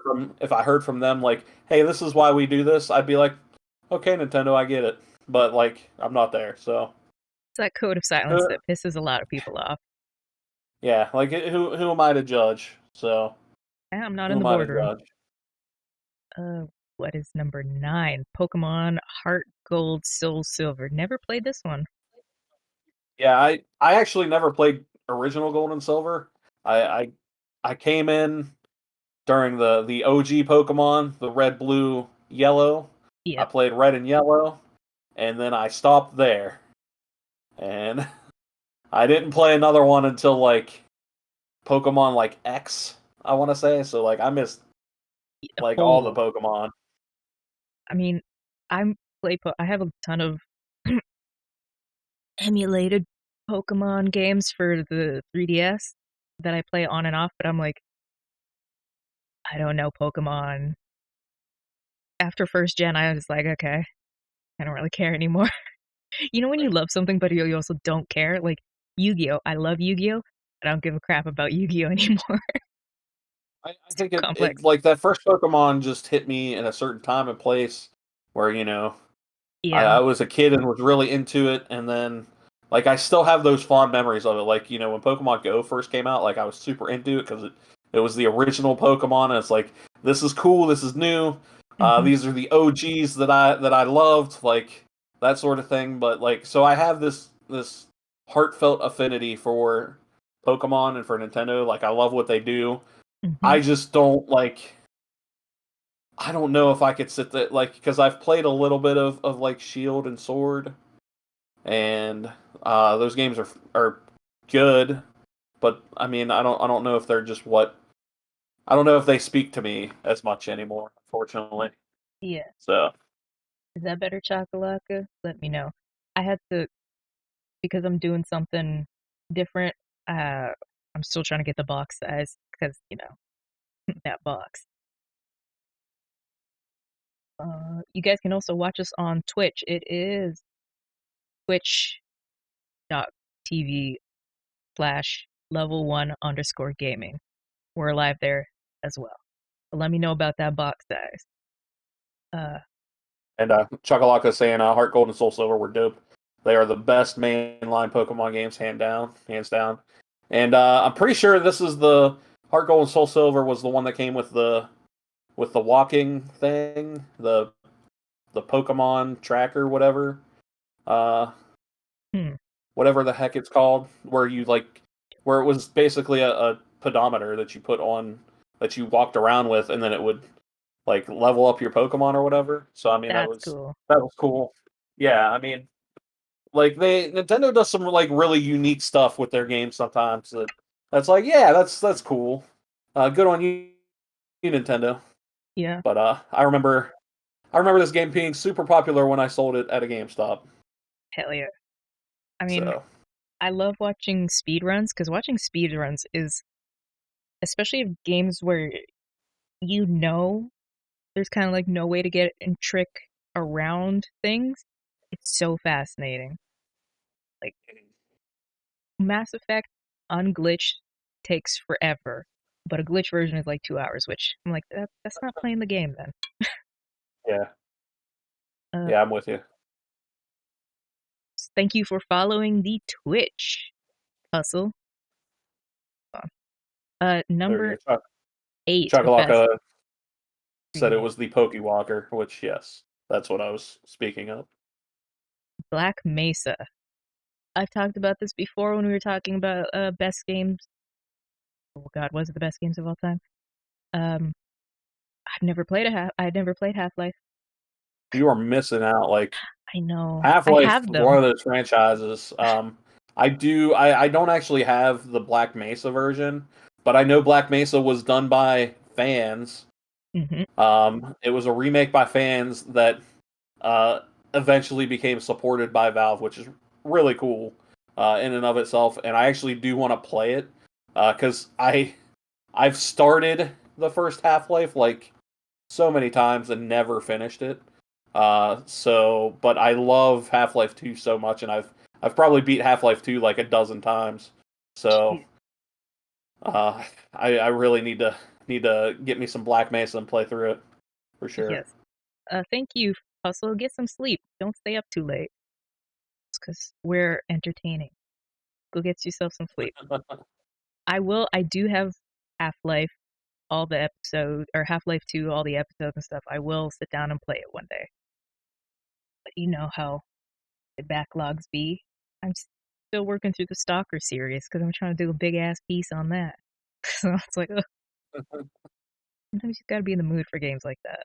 from them like, "Hey, this is why we do this," I'd be like, "Okay, Nintendo, I get it." But like I'm not there. So it's that code of silence that pisses a lot of people off. yeah, like who am I to judge? So I'm not who in the am I to boardroom. judge? What is number 9? Pokemon Heart Gold Soul Silver. Never played this one. Yeah, I actually never played original Gold and Silver. I came in during the OG Pokemon, the Red, Blue, Yellow. I Yep. played Red and Yellow, and then I stopped there. And I didn't play another one until like Pokemon like X, I want to say. So like I missed like all the Oh, Pokemon. I mean, I have a ton of emulated Pokemon games for the 3DS that I play on and off, but I'm like, I don't know Pokemon. After first gen, I was like, okay, I don't really care anymore. You know when you Right. love something, but you also don't care? Like Yu-Gi-Oh! I love Yu-Gi-Oh! I don't give a crap about Yu-Gi-Oh! Anymore. I It's too think it complex. like that first Pokemon just hit me in a certain time and place where Yeah. I was a kid and was really into it, and then like I still have those fond memories of it. Like when Pokemon Go first came out, like I was super into it because it was the original Pokemon, and it's like this is cool, this is new. Hmm. These are the OGs that I loved, like that sort of thing. But like, so I have this heartfelt affinity for Pokemon and for Nintendo. Like I love what they do. Hmm. I just don't like. I don't know if I could sit there like because I've played a little bit of like Shield and Sword, and those games are good, but I mean I don't know if they're just what I don't know if they speak to me as much anymore, unfortunately. Yeah. So Is that better, Chakalaka? Let me know. I had to, because I'm doing something different, I'm still trying to get the box size, because, that box. You guys can also watch us on Twitch. It is twitch.tv/level1_gaming. We're live there as well. But let me know about that box size. and Chakalaka saying Heart Gold and Soul Silver were dope. They are the best mainline Pokemon games, hands down. And I'm pretty sure this is the Heart Gold and Soul Silver was the one that came with the walking thing, the Pokemon tracker, whatever, uh, Hmm. whatever the heck it's called, where it was basically a pedometer that you put on that you walked around with, and then it would like level up your Pokemon or whatever. So I mean That's cool. that was cool. Yeah, I mean Like Nintendo does some like really unique stuff with their games sometimes. That's like, yeah, that's cool. Good on you, Nintendo. Yeah, But I remember this game being super popular when I sold it at a GameStop. hell yeah. I mean, So I love watching speedruns because watching speedruns is, especially of games where you know there's kind of like no way to get and trick around things. It's so fascinating. Like Mass Effect unglitched takes forever, but a glitch version is like 2 hours, which I'm like, that's not playing the game then. yeah, Uh, yeah, I'm with you. Thank you for following the Twitch hustle. There Number you go. 8, best Chakalaka said it remake, was the Pokewalker, which yes, that's what I was speaking of. Black Mesa. I've talked about this before when we were talking about best games. Oh God, was it the best games of all time? Um, I've never played Half Life. You are missing out. Like I know. I Half-Life, have one them. of those franchises. I don't actually have the Black Mesa version, but I know Black Mesa was done by fans. Hmm. It was a remake by fans that uh, eventually became supported by Valve, which is really cool in and of itself. And I actually do want to play it because I've started the first Half-Life like so many times and never finished it. But I love Half-Life 2 so much, and I've probably beat Half-Life 2 like a dozen times. So Jeez. I really need to get me some Black Mesa and play through it for sure. Yes. Thank you, Hustle. Get some sleep. Don't stay up too late. Because we're entertaining. Go get yourself some sleep. I do have Half Life, all the episodes, or Half Life 2, all the episodes and stuff. I will sit down and play it one day. But you know how the backlogs be. I'm still working through the Stalker series because I'm trying to do a big ass piece on that. So it's like, ugh, sometimes you gotta be in the mood for games like that.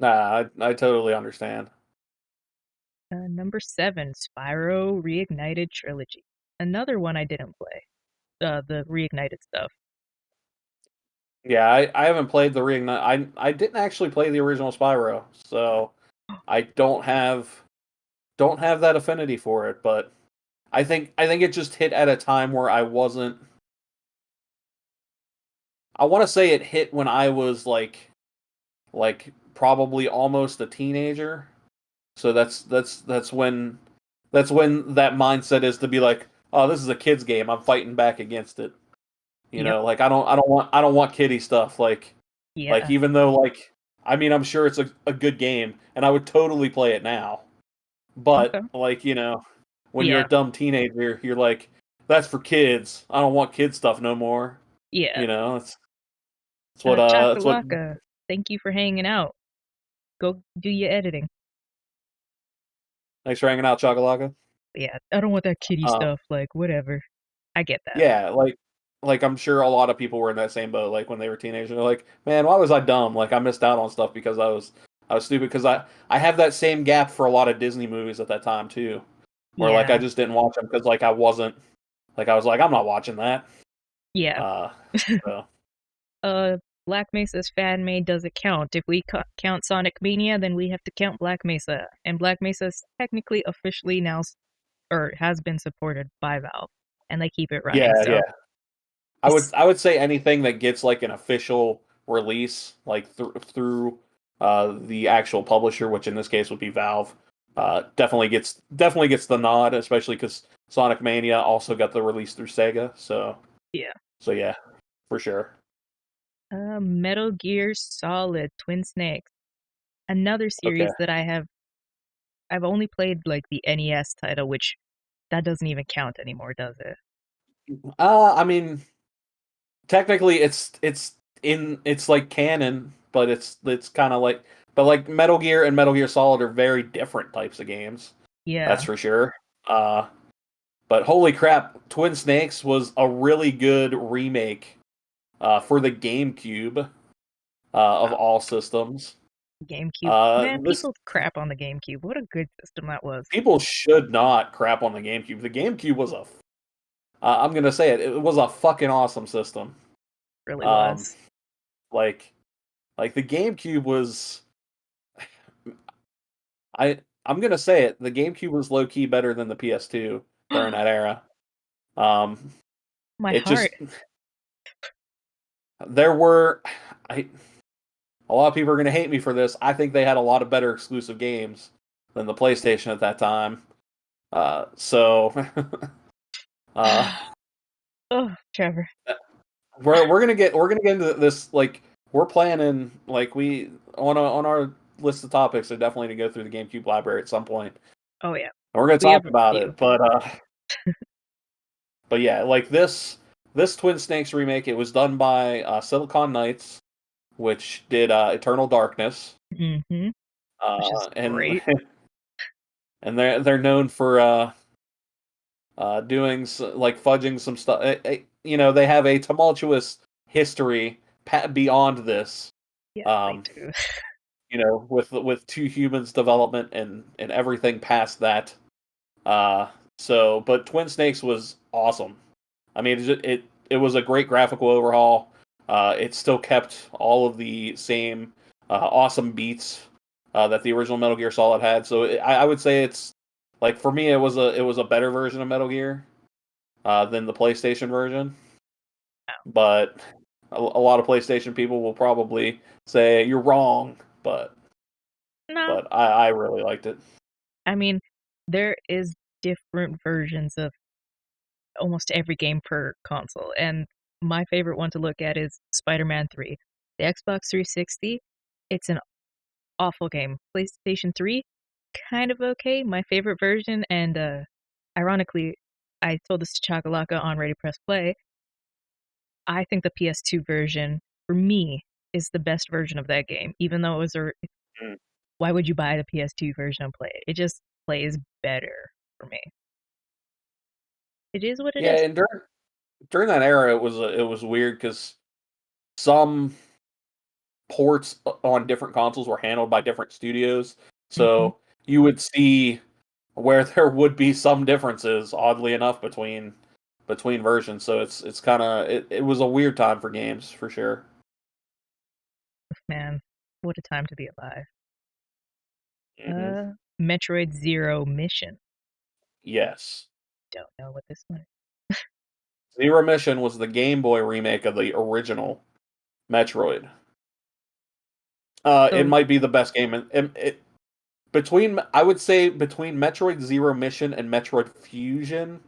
Nah, I totally understand. Number 7, Spyro Reignited Trilogy. Another one I didn't play. The Reignited stuff. Yeah, I haven't played the reignite. I didn't actually play the original Spyro, so I don't have that affinity for it. But I think it just hit at a time where I wasn't. I want to say it hit when I was like probably almost a teenager. So that's when that mindset is to be like, oh, this is a kid's game. I'm fighting back against it. Yep. Like I don't want kiddie stuff. Like Yeah. even though like I mean I'm sure it's a good game and I would totally play it now. But Okay. like when you're Yeah. a dumb teenager, you're like, that's for kids. I don't want kid stuff no more. Yeah. That's what Chakalaka, thank you for hanging out. Go do your editing. thanks for hanging out, Chakalaka. Yeah, I don't want that kitty Uh stuff. Like, whatever. I get that. yeah, like I'm sure a lot of people were in that same boat, like when they were teenagers. They're like, man, why was I dumb? Like I missed out on stuff because I was stupid because I have that same gap for a lot of Disney movies at that time too. Where like I Yeah. just didn't watch them because like I wasn't like I was like I'm not watching that. Yeah. Uh, so uh, Black Mesa's fan made doesn't count. If we count Sonic Mania, then we have to count Black Mesa. And Black Mesa is technically officially now, or has been supported by Valve, and they keep it yeah, running. yeah. So I would it's I would say anything that gets like an official release, like through the actual publisher, which in this case would be Valve, definitely gets the nod, especially because Sonic Mania also got the release through Sega. yeah. So yeah, for sure. Metal Gear Solid Twin Snakes, another Okay. series that I've only played like the NES title, which that doesn't even count anymore, does it? I mean, technically, it's like canon, but it's kind of like, but like Metal Gear and Metal Gear Solid are very different types of games. That's Yeah. for sure. Uh, but holy crap, Twin Snakes was a really good remake for the GameCube of Wow. all systems. GameCube. Man, This people crap on the GameCube. What a good system that was. people should not crap on the GameCube. The GameCube was I'm gonna say it. It was a fucking awesome system. Really Um, was. like the GameCube was. I'm gonna say it. The GameCube was low key better than the PS2 during that era. Um, My it heart. just there were I a lot of people are gonna hate me for this. I think they had a lot of better exclusive games than the PlayStation at that time. So Oh, Trevor. we're gonna get into this. Like, we're planning, like, we on our list of topics are definitely to go through the GameCube library at some point. Oh yeah. And we're gonna We have talk a about few. it, but yeah, like this Twin Snakes remake, it was done by Silicon Knights, which did Eternal Darkness, Mm-hmm. Which is and great. and they're known for doing like fudging some stuff. You know, they have a tumultuous history beyond this. Yes, they Um, do. you know, with Two Humans development and everything past that. But Twin Snakes was awesome. I mean, it was a great graphical overhaul. It still kept all of the same awesome beats that the original Metal Gear Solid had. So I would say it's like, for me, it was a better version of Metal Gear than the PlayStation version. But a lot of PlayStation people will probably say you're wrong. But No, I really liked it. I mean, there is different versions of almost every game per console, and my favorite one to look at is Spider-Man 3. The Xbox 360, it's an awful game. PlayStation 3, kind of okay. My favorite version, and ironically, I told this to Chakalaka on Ready Press Play. I think the PS2 version, for me, is the best version of that game, even though it was Mm. why would you buy the PS2 version and play it? It just plays better for me. It is what it Yeah, is. and during that era, it was weird because some ports on different consoles were handled by different studios. Hmm. So you would see where there would be some differences, oddly enough, between versions. So it's kind of it was a weird time for games for sure. Man, what a time to be alive. Hmm. Metroid Zero Mission. Yes, Don't know what this one is. Zero Mission was the Game Boy remake of the original Metroid. It So, might be the best game between, I would say, between Metroid Zero Mission and Metroid Fusion.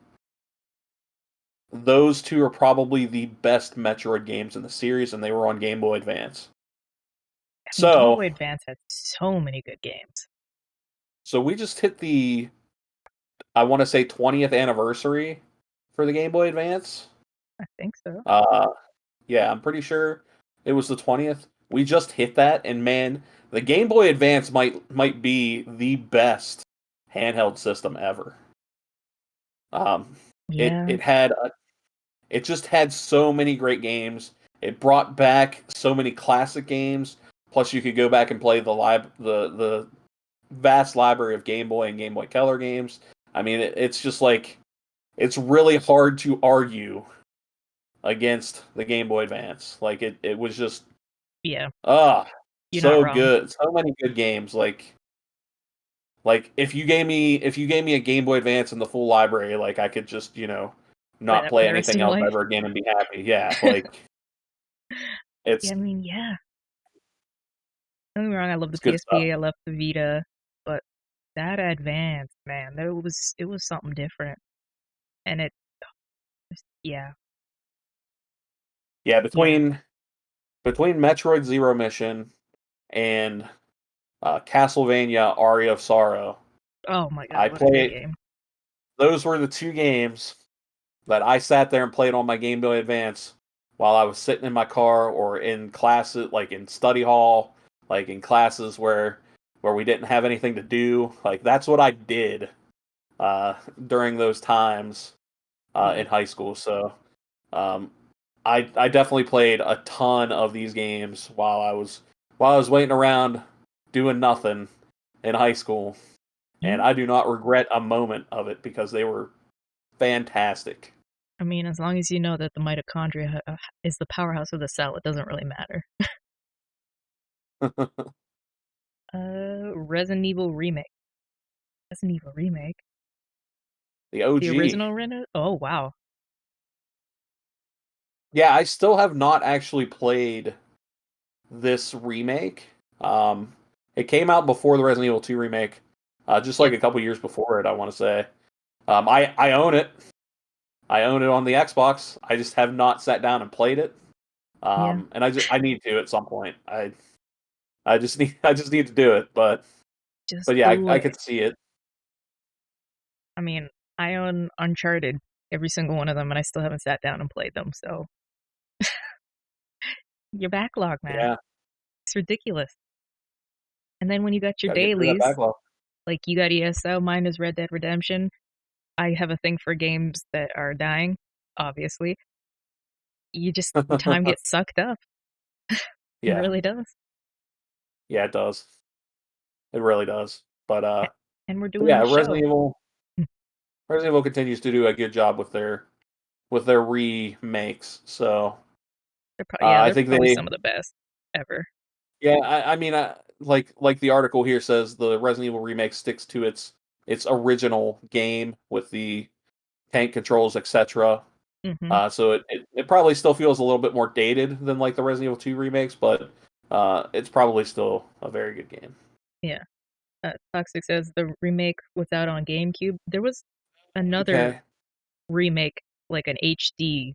Those two are probably the best Metroid games in the series, and they were on Game Boy Advance. I mean, Game So, Boy Advance had so many good games. we just hit the, I want to say, 20th anniversary for the Game Boy Advance. I think so. Uh, yeah, I'm pretty sure it was the 20th. We just hit that, and man, the Game Boy Advance might be the best handheld system ever. Um, it Yeah, it had it just had so many great games. It brought back so many classic games. Plus, you could go back and play the vast library of Game Boy and Game Boy Color games. I mean, it's just like, it's really hard to argue against the Game Boy Advance. Like, it was just yeah, ah you're not so wrong. good. So many good games. Like if you gave me a Game Boy Advance and the full library, like, I could just, Play not that for play the rest of anything your else life. ever again and be happy. Yeah, like, Yeah, it's I mean, yeah. Don't get me wrong, I love the it's good stuff. PSP, I love the Vita, but that Advance, man, it was something different. And yeah, Yeah, yeah. between Metroid Zero Mission and Castlevania Aria of Sorrow, Oh my god, I what a good played. game. Those were the two games that I sat there and played on my Game Boy Advance while I was sitting in my car or in classes, like in study hall, like in classes where we didn't have anything to do. Like, that's what I did uh, during those times Yeah. in high school. So um, I definitely played a ton of these games while I was waiting around doing nothing in high school, and I do not regret a moment of it because they were fantastic. I mean, as long as you know that the mitochondria is the powerhouse of the cell, it doesn't really matter. Resident Evil remake. Resident Evil remake. The OG. The original Oh wow. Yeah, I still have not actually played this remake. It came out before the Resident Evil 2 remake, just like a couple years before it, I want to say. I own it. I own it on the Xbox. I just have not sat down and played it. And I need to at some point. I just need to do it, but yeah, I could see it. I mean, I own Uncharted, every single one of them, and I still haven't sat down and played them, so your backlog, man. Yeah. It's ridiculous. And then when you got your dailies, like you got ESO, mine is Red Dead Redemption. I have a thing for games that are dying, obviously. The time gets sucked up. It really does. Yeah, it does. It really does. But and we're doing Resident Evil continues to do a good job with their remakes. So I think probably some of the best ever. Yeah, I mean, like the article here says, the Resident Evil remake sticks to its original game with the tank controls, etc. So it probably still feels a little bit more dated than like the Resident Evil 2 remakes, but it's probably still a very good game. Yeah. Toxic says the remake was out on GameCube. There was another remake, like an HD,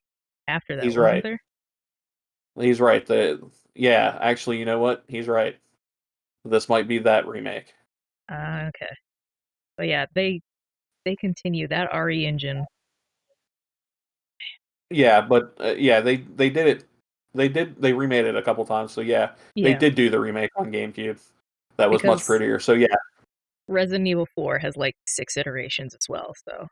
after that. He's wasn't right. There? He's right. Actually, you know what? He's right. This might be that remake. Okay. But yeah, they continue that RE engine. Yeah, but they did it. They remade it a couple times. So they did do the remake on GameCube. That was much prettier. So yeah. Resident Evil 4 has like 6 iterations as well. So.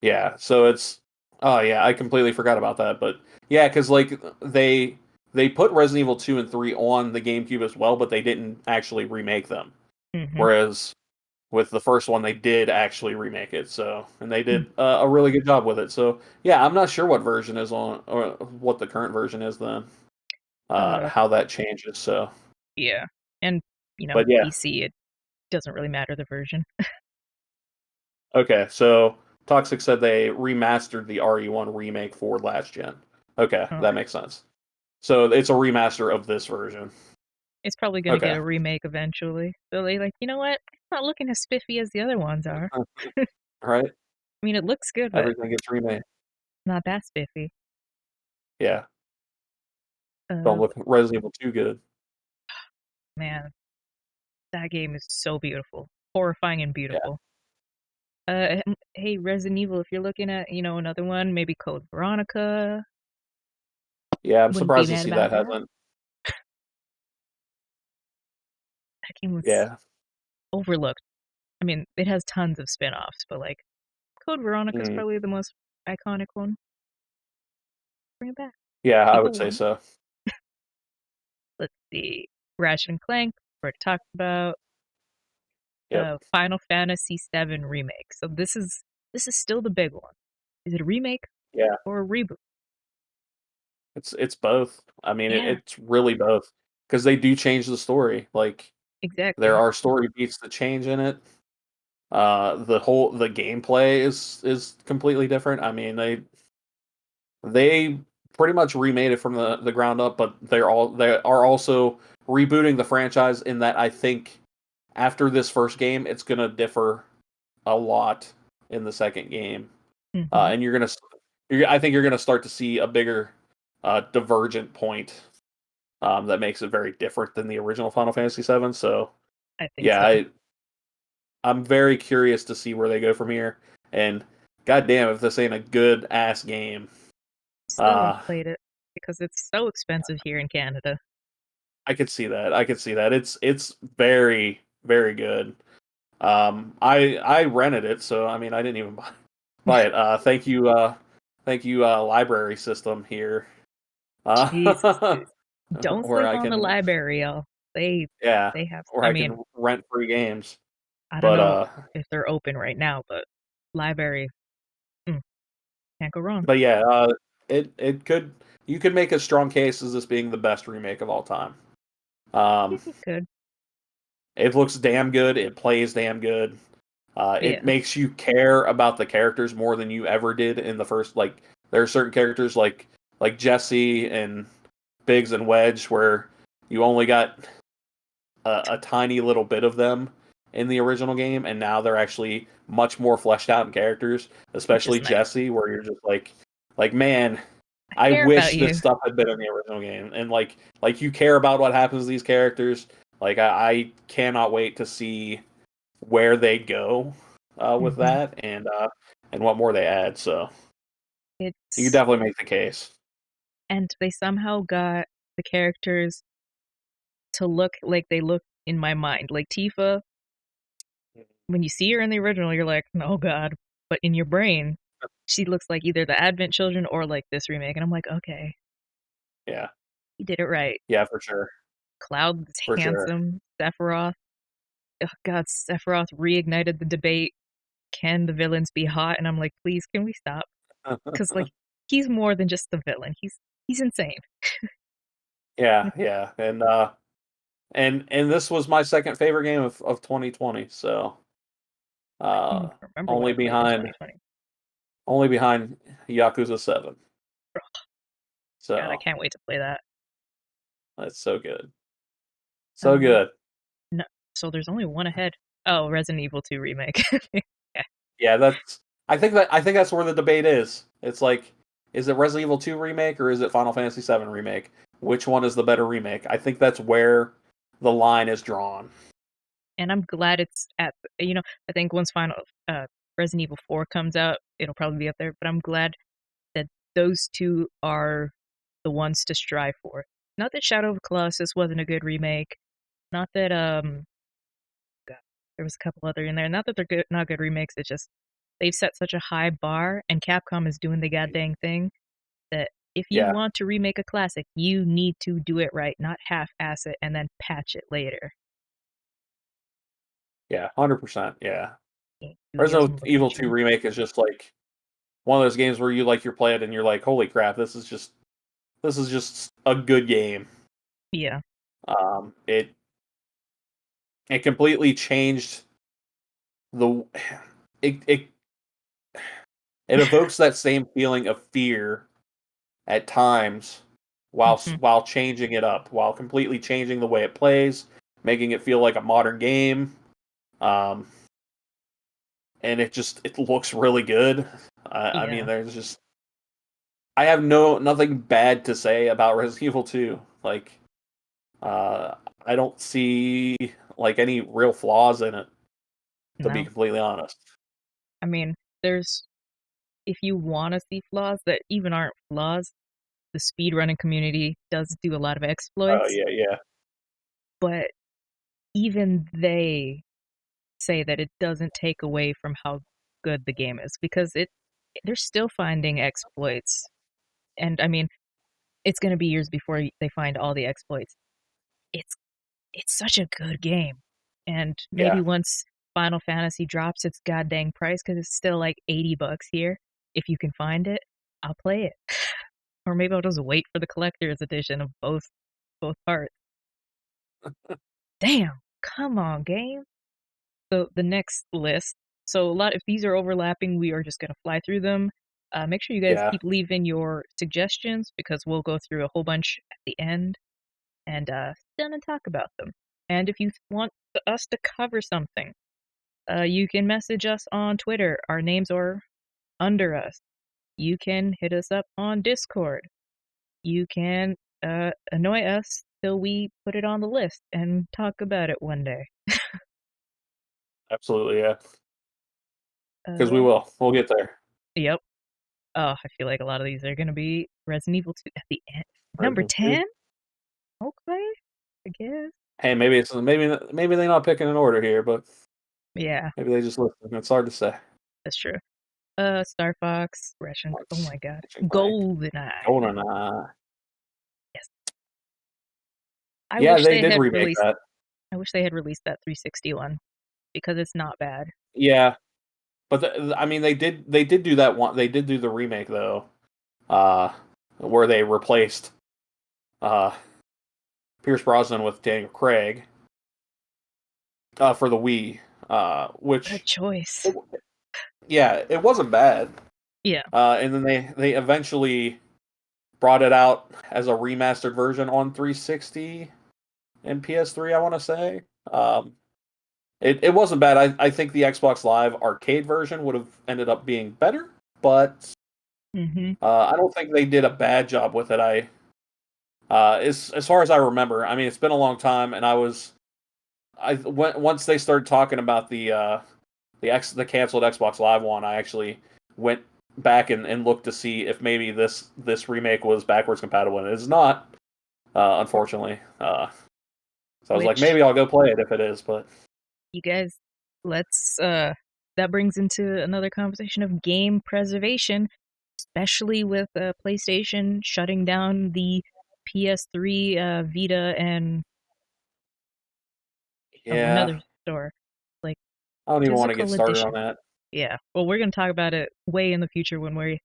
Yeah. So it's. Oh yeah, I completely forgot about that. But yeah, because like they put Resident Evil 2 and 3 on the GameCube as well, but they didn't actually remake them. Whereas with the first one, they did actually remake it. So, and they did a really good job with it. So, yeah, I'm not sure what version is on, or what the current version is then. How that changes. So, yeah, and PC, it doesn't really matter the version. Okay, so Toxic said they remastered the RE1 remake for last gen. Okay, that makes sense. So it's a remaster of this version. It's probably going to get a remake eventually. So they you know what? It's not looking as spiffy as the other ones are. Right? I mean, it looks good, but everything gets remade. Not that spiffy. Yeah. Don't look Resident Evil 2 good. Man, that game is so beautiful. Horrifying and beautiful. Yeah. Hey, Resident Evil, if you're looking at, another one, maybe Code Veronica. Yeah, I'm surprised to see that hasn't. That game was overlooked. I mean, it has tons of spin-offs, but Code Veronica is probably the most iconic one. Bring it back. Yeah, I would say so. Let's see. Ratchet and Clank, we're talked about. Yep. Final Fantasy VII Remake. So this is still the big one. Is it a remake? Yeah. Or a reboot? It's both. I mean, it's really both, because they do change the story. Exactly. There are story beats that change in it. The gameplay is completely different. I mean, they pretty much remade it from the ground up, but they are also rebooting the franchise in that I think after this first game, it's going to differ a lot in the second game. And I think you're going to start to see a bigger divergent point that makes it very different than the original Final Fantasy VII. So, I think so. I'm very curious to see where they go from here. And goddamn, if this ain't a good ass game. Still haven't played it because it's so expensive here in Canada. I could see that. It's very, very good. I rented it, so I mean I didn't even buy it. Thank you, library system here. Jesus. Don't where sleep I on the can, library, y'all. They yeah, they have. where I I mean, can rent free games. I don't But know if they're open right now, but library, mm, can't go wrong. but yeah, it could, you could make a strong case as this being the best remake of all time. Yeah, Um, you could. it looks damn good. It plays damn good. It Yeah, makes you care about the characters more than you ever did in the first. Like there are certain characters like Jesse and Biggs and Wedge where you only got a tiny little bit of them in the original game, and now they're actually much more fleshed out in characters. which is Especially nice. Jesse, where you're just like man, I I care about wish this you. stuff had been in the original game, and like you care about what happens to these characters. Like I cannot wait to see where they go with Hmm. that, and what more they add. So you can It's definitely make the case. and they somehow got the characters to look like they look in my mind. Like Tifa, when you see her in the original, you're like, oh god. But in your brain, she looks like either the Advent Children or like this remake, and I'm like, okay, Yeah, you did it right. yeah, for sure, Cloud's for sure. handsome. Sephiroth, oh god, Sephiroth reignited the debate. Can the villains be hot? And I'm like, please, can we stop? Because like he's more than just the villain. He's insane. Yeah, yeah, and this was my second favorite game of 2020. So I don't even uh, remember what only I played in behind 2020. only behind Yakuza 7. God, I So can't wait to play that. it's so good, so Uh, good. no, so there's only one ahead. Oh, Resident Evil 2 remake. Yeah, Yeah, I think that's where the debate is. It's like, is it Resident Evil 2 remake or is it Final Fantasy 7 remake? Which one is the better remake? I think that's where the line is drawn. and I'm glad it's at. I think once final Resident Evil 4 comes out, it'll probably be up there. But I'm glad that those two are the ones to strive for. Not that Shadow of the Colossus wasn't a good remake. Not that God, there was a couple other in there. Not that they're good, not good remakes. It's just they've set such a high bar, and Capcom is doing the goddamn thing that if you Yeah, want to remake a classic, you need to do it right, not half-ass it and then patch it later. yeah, 100%. Yeah, Do the Resident ultimate Evil 2 patching. remake is just like one of those games where you're playing and you're like, holy crap, this is just a good game. Yeah. It completely changed the it it it evokes that same feeling of fear at times Hmm. while changing it up, while completely changing the way it plays, making it feel like a modern game. Um, and it looks really good. I mean, Yeah. there's just I have nothing bad to say about Resident Evil 2. Like, I don't see like any real flaws in it, to be No. completely honest. I mean, there's if you want to see flaws that even aren't flaws, the speedrunning community does do a lot of Oh exploits, yeah, yeah, but even they say that it doesn't take away from how good the game is because it they're still finding exploits. And I mean, it's going to be years before they find all the exploits. It's it's such a good game. And maybe yeah. once Final Fantasy drops its goddamn price cuz it's still like $80 here, if you can find it, I'll play it. Or maybe I'll just wait for the collector's edition of both parts. Damn, come on, game. So the next list. So a lot if these are overlapping, we are just gonna fly through them. Make sure you guys Yeah, keep leaving your suggestions because we'll go through a whole bunch at the end and sit down and talk about them. And if you want us to cover something, you can message us on Twitter. Our names are under us. You can hit us up on Discord. You can annoy us till we put it on the list and talk about it one day. absolutely, yeah. Because we Uh, will. We'll get there. yep. Oh, I feel like a lot of these are gonna be Resident Evil 2 at the end. Number Resident Evil 2. 10? Okay, I guess. Hey, maybe they're not picking an order here, but Yeah, maybe they just listen. It's hard to say. that's true. Star Fox, Ration. Oh Let's my god. Ratchet and Clank. GoldenEye. GoldenEye. Yes. I Yeah, wish they they did had remake released. that. I wish they had released that 360 one because it's not bad. Yeah, but I mean, they did do that one. They did do the remake though, uh, where they replaced uh, Pierce Brosnan with Daniel Craig for the Wii, What a which choice. yeah, it wasn't bad. Yeah. And then they eventually brought it out as a remastered version on 360 and PS3. I want to say it wasn't bad. I think the Xbox Live arcade version would have ended up being better, but Mm-hmm. I don't think they did a bad job with it. As far as I remember, I mean, it's been a long time, and once they started talking about the canceled Xbox Live one, I actually went back and looked to see if maybe this remake was backwards compatible, and it is not, unfortunately. So I was like, Which maybe I'll go play it if it is, but you guys, let's that brings into another conversation of game preservation, especially with PlayStation shutting down the PS3, Vita, and yeah, another store. Like I don't even want to get physical started on edition. that. Yeah. Well, we're gonna talk about it way in the future when we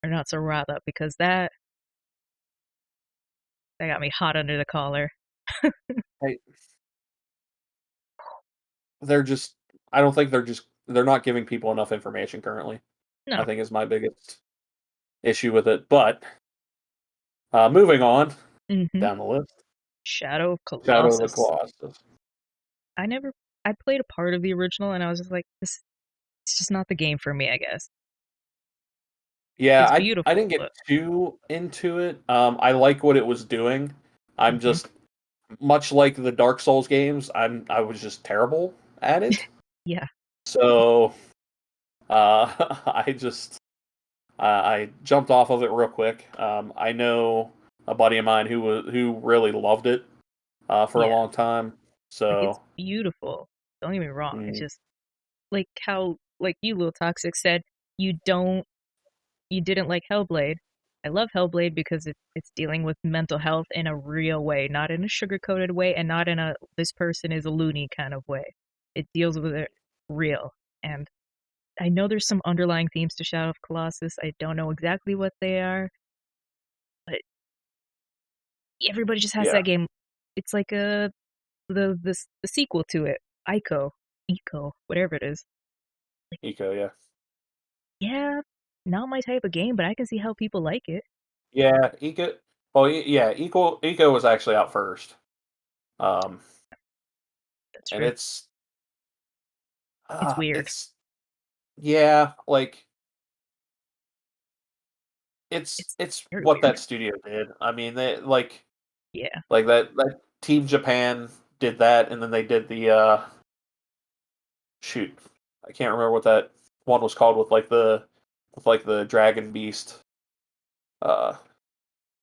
are not so riled up because that got me hot under the collar. Hey, they're just, I don't think they're not giving people enough information currently. No. I think is my biggest issue with it. But moving on Mm-hmm. down the list, Shadow of Shadow of the Colossus. Colossus. I never. I played a part of the original, and I was just like, this. It's just not the game for me. I guess Yeah, it's I beautiful, didn't get but too into it. I like what it was doing. I'm mhm. just much like the Dark Souls games. I was just terrible at it. Yeah, So I just I jumped off of it real quick. I know a buddy of mine who really loved it for a yeah. long time. Like it's So beautiful. Don't get me wrong. It's mm, just like how, like you, Little Toxic said, you don't, you didn't like Hellblade. I love Hellblade because it's dealing with mental health in a real way, not in a sugar-coated way, and not in a this person is a loony kind of way. It deals with it real. And I know there's some underlying themes to Shadow of Colossus. I don't know exactly what they are, but everybody just has yeah, that game. It's like the sequel to it, Ico, whatever it is. Like, Eco, yeah, yeah, not my type of game, but I can see how people like it. yeah, Eco. Well, yeah, Eco was actually out first. Um, That's and true. It's weird. it's yeah, like it's It's it's very what weird. that studio did. I mean, they Yeah, like that Team Japan did that, and then they did the shoot, I can't remember what that one was called with like the dragon beast. Uh,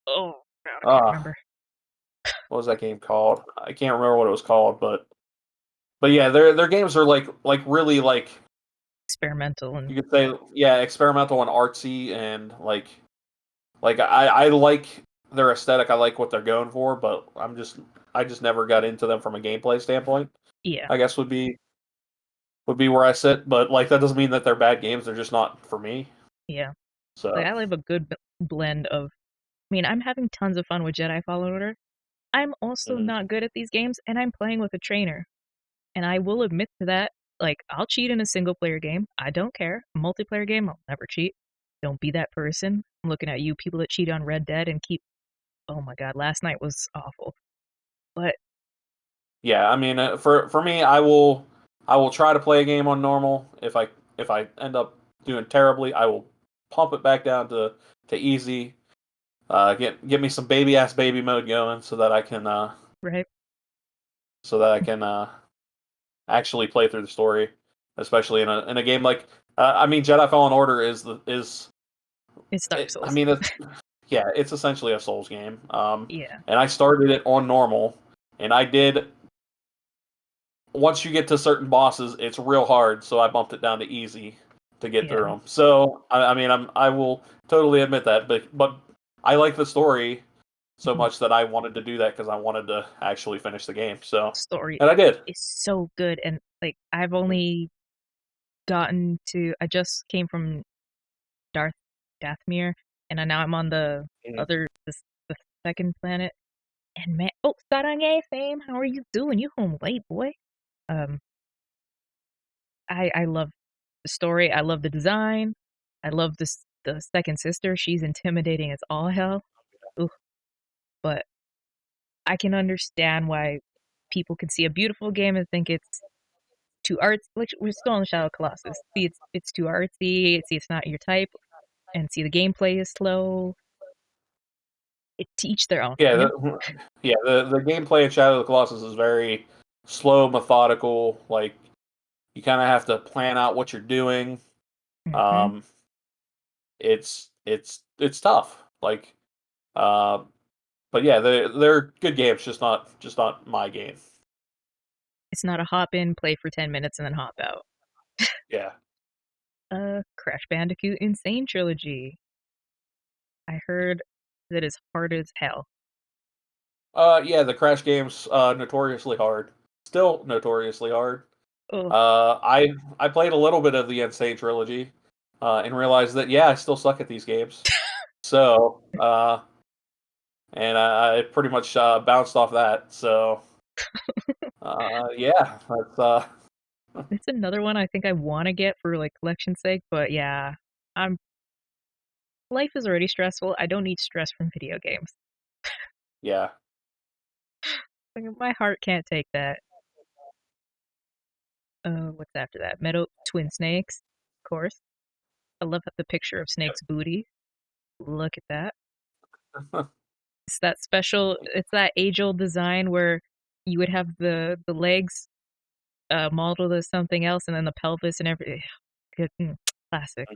oh god, I can't uh remember. what was that game called? I can't remember what it was called, but yeah, their games are like really like Experimental and you could say yeah, experimental and artsy and like I like their aesthetic. I like what they're going for, but I just never got into them from a gameplay standpoint. yeah, I guess would be where I sit, but like that doesn't mean that they're bad games. They're just not for me. yeah. Like So, I love a good blend of. I mean, I'm having tons of fun with Jedi Fallen Order. I'm also mhm. not good at these games, and I'm playing with a trainer. And I will admit to that. Like, I'll cheat in a single player game. I don't care. A multiplayer game, I'll never cheat. Don't be that person. I'm looking at you people that cheat on Red Dead and keep. Oh my god, last night was awful. But Yeah, I mean, for me, I will try to play a game on normal. If I end up doing terribly, I will pump it back down to easy. Get me some baby mode going right, so that I can actually play through the story, especially in a game like I mean, Jedi Fallen Order is it's Dark I Souls. mean, yeah, it's essentially a Souls game. Yeah, And I started it on normal, and I did. Once you get to certain bosses, it's real hard, so I bumped it down to easy to get through yeah, them. So I mean, I will totally admit that, but I like the story. so much that I wanted to do that because I wanted to actually finish the game. So, Story and I did. is so good, and like I've only gotten to. I just came from Darth Dathomir, and now I'm on the Mhm. other the second planet. And man, oh, Sarange fame, how are you doing? You home late, boy. Um, I love the story. I love the design. I love the second sister. She's intimidating as all hell. Ooh, but I can understand why people can see a beautiful game and think it's too artsy. Like we're still in Shadow Colossus. See, it's too artsy. See, it's not your type, and see the gameplay is slow. It to each their own, Yeah, you know. the gameplay in Shadow of the Colossus is very slow, methodical. Like you kind of have to plan out what you're doing. Hmm. Um, it's tough. Like, uh, but yeah, they're good games, just not my game. It's not a hop in, play for 10 minutes, and then hop out. Yeah. Crash Bandicoot Insane Trilogy. I heard that is hard as hell. Yeah, the Crash games notoriously hard. Still notoriously hard. Oh, I played a little bit of the Insane trilogy, and realized that yeah, I still suck at these games. So, and I pretty much bounced off that. So, yeah, that's it's another one I think I want to get for like collection's sake, but yeah, I'm life is already stressful. I don't need stress from video games. yeah. Like, my heart can't take that. What's after that? Meadow Twin Snakes, of course. I love the picture of Yep. Snake's booty. Look at that. It's that special. It's that age-old design where you would have the legs modeled as something else, and then the pelvis and everything. Good, classic.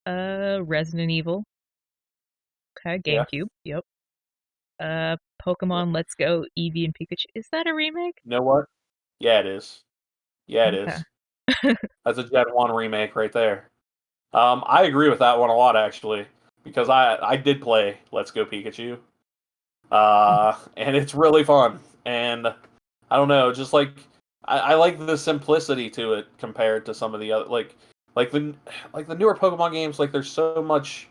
Mhm. Resident Evil. Okay, Yeah. GameCube. Yep. Pokemon Let's Go Eevee and Pikachu. Is that a remake? You know what? Yeah, it is. Yeah, it Okay. is. That's a Gen 1 remake right there. I agree with that one a lot actually, because I did play Let's Go Pikachu. And it's really fun. And I don't know, just like I like the simplicity to it compared to some of the other like the like the newer Pokemon games, like there's so much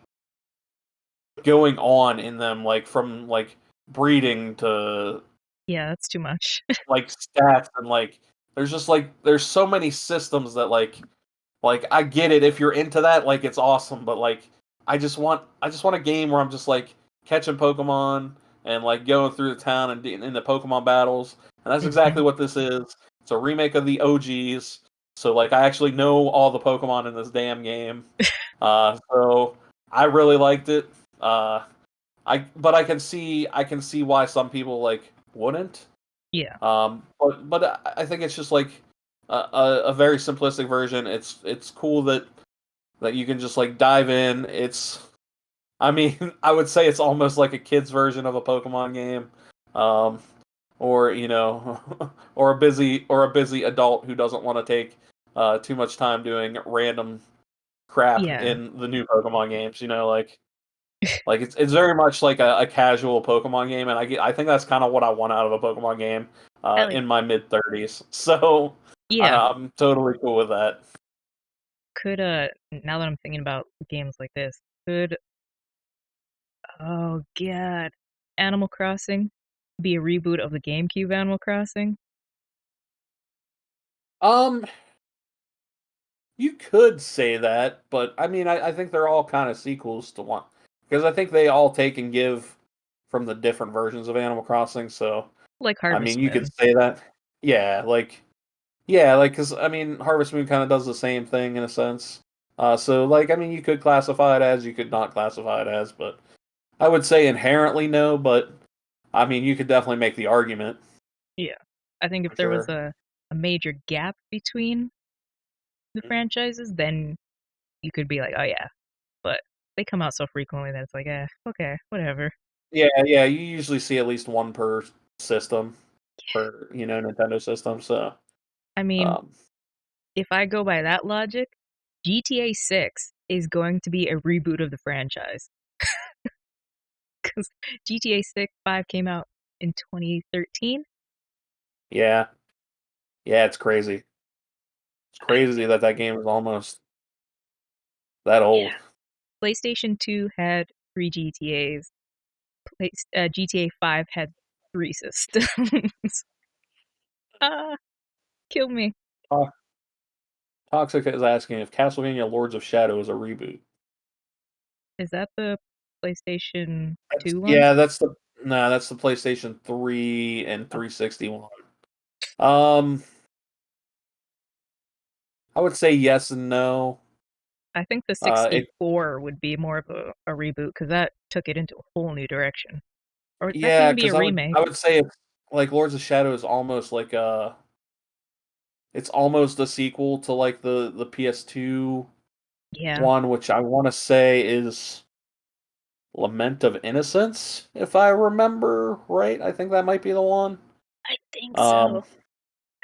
going on in them, like from like breeding to Yeah, that's too much. like stats and like there's just like there's so many systems that like I get it if you're into that, like it's awesome, but like I just want a game where I'm just like catching Pokemon and like going through the town and in the Pokemon battles. And that's Hmm. exactly what this is. It's a remake of the OGs. So like I actually know all the Pokemon in this damn game. So I really liked it. Uh but I can see why some people like wouldn't. Yeah. But I think it's just like a very simplistic version. It's cool that you can just like dive in. I mean, I would say it's almost like a kid's version of a Pokemon game, um, or or a busy adult who doesn't want to take too much time doing random crap Yeah. in the new Pokemon games. Like it's very much like a casual Pokemon game, and I think that's kind of what I want out of a Pokemon game I like. in my mid 30s. So Yeah. I'm totally cool with that. Could now that I'm thinking about games like this, could oh god, Animal Crossing be a reboot of the GameCube Animal Crossing? Um, you could say that, but I mean, I think they're all kind of sequels to one because I think they all take and give from the different versions of Animal Crossing. So Like I Harvest mean, you could Moon. say that. Yeah, like because I mean, Harvest Moon kind of does the same thing in a sense. So like I mean, you could classify it as, you could not classify it as, but I would say inherently no. But I mean, you could definitely make the argument Yeah. I think if for there was sure. a major gap between the Mhm. franchises, then you could be like, oh yeah. But they come out so frequently that it's like, okay, whatever. Yeah, yeah. You usually see at least one per system, per Nintendo system. So I mean, um, if I go by that logic, GTA 6 is going to be a reboot of the franchise. because GTA 5 came out in 2013. Yeah. Yeah, it's crazy. It's crazy that that game is almost that old. PlayStation 2 had 3 GTAs. GTA 5 had 3 systems. Ah, kill me. To- Toxic is asking if Castlevania Lords of Shadow is a reboot. Is that the PlayStation That's, 2 one? yeah, that's the PlayStation 3 and 361. Um, I would say yes and no. I think the It 64 would be more of a reboot because that took it into a whole new direction. Or that could Yeah, even be a because I remake. would say it's like Lords of Shadow is almost like a it's almost a sequel to like the PS2 Yeah, one, which I want to say is Lament of Innocence, if I remember right. I think that might be the one. I think so. Um,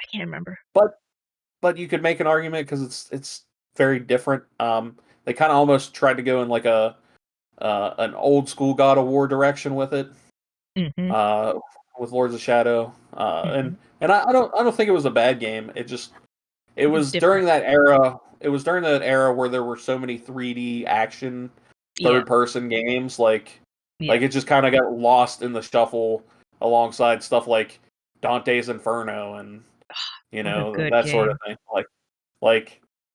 I can't remember. but you could make an argument because it's very different. They kind of almost tried to go in like a an old school God of War direction with it. Mm-hmm. Uh, with Lords of Shadow. Mm-hmm. And I don't think it was a bad game. It It was was different. during that era. It was during that era where there were so many 3D action Yeah, third person games. yeah. It just kind of got lost in the shuffle alongside stuff like Dante's Inferno and What a good that sort of game. thing.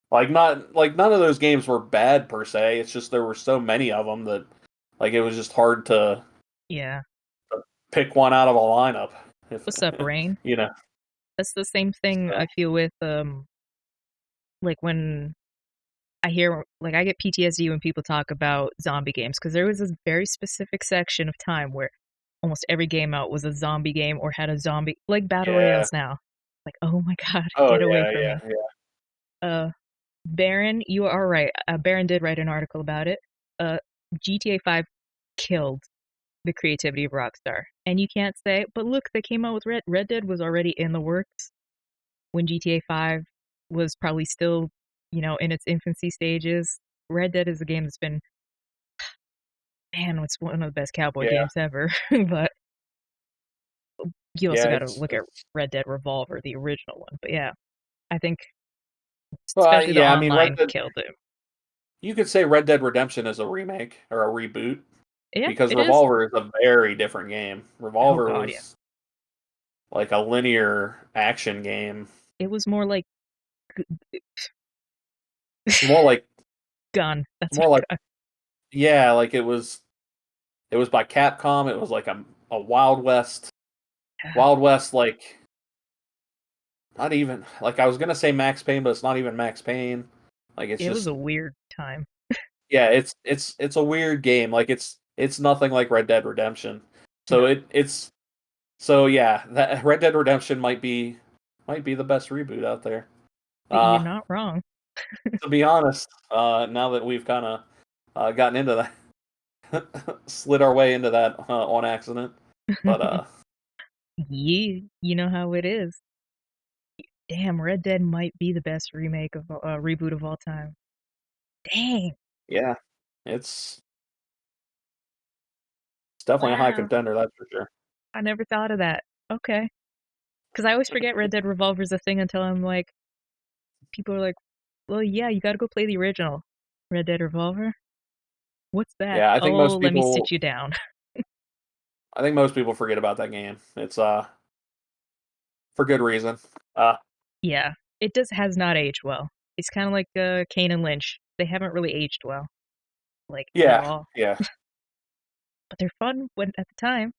Like not like none of those games were bad per se. It's just there were so many of them that like it was just hard to Yeah. pick one out of a lineup. If What's up, Rain? you know, That's the same thing so I feel with like when I hear like I get PTSD when people talk about zombie games because there was this very specific section of time where almost every game out was a zombie game or had a zombie like battle yeah. royales now. Like, oh my god, Oh get away yeah, from me. yeah, yeah. Uh Baron, you are right. Baron did write an article about it. Uh GTA 5 killed the creativity of Rockstar. And you can't say, but look, they came out with Red Dead was already in the works when GTA 5 was probably still, in its infancy stages. Red Dead is a game that's been, man, it's one of the best cowboy Yeah, games ever. But you also yeah. got to look at Red Dead Revolver, the original one. But yeah, I think Well, especially the yeah. I mean, online killed it. You could say Red Dead Redemption is a remake or a reboot Yeah, because it is. Revolver is a very different game. Oh Revolver god, yeah. was like a linear action game. It was more like It's more like gun. That's more like gun. yeah, like it was by Capcom. It was like a Wild West like not even like I was gonna say Max Payne, but it's not even Max Payne. Like it's It was just a weird time. yeah, it's a weird game. Like it's nothing like Red Dead Redemption. No, So it's so yeah, that Red Dead Redemption might be the best reboot out there. you're Uh not wrong. to be honest, now that we've kind of gotten into that, slid our way into that on accident, but You know how it is. Damn, Red Dead might be the best reboot of all time. Dang, yeah, it's it's definitely a high wow. contender, that's for sure. I never thought of that. Okay. Because I always forget Red Dead Revolver's a thing until I'm like, people are like, well, yeah, you gotta go play the original Red Dead Revolver. What's that? Yeah, Oh, let me sit you down. I think most people forget about that game. It's for good reason. Yeah, it has not aged well. It's kind of like Kane and Lynch. They haven't really aged well, like at Yeah, all. yeah, But they're fun when at the time.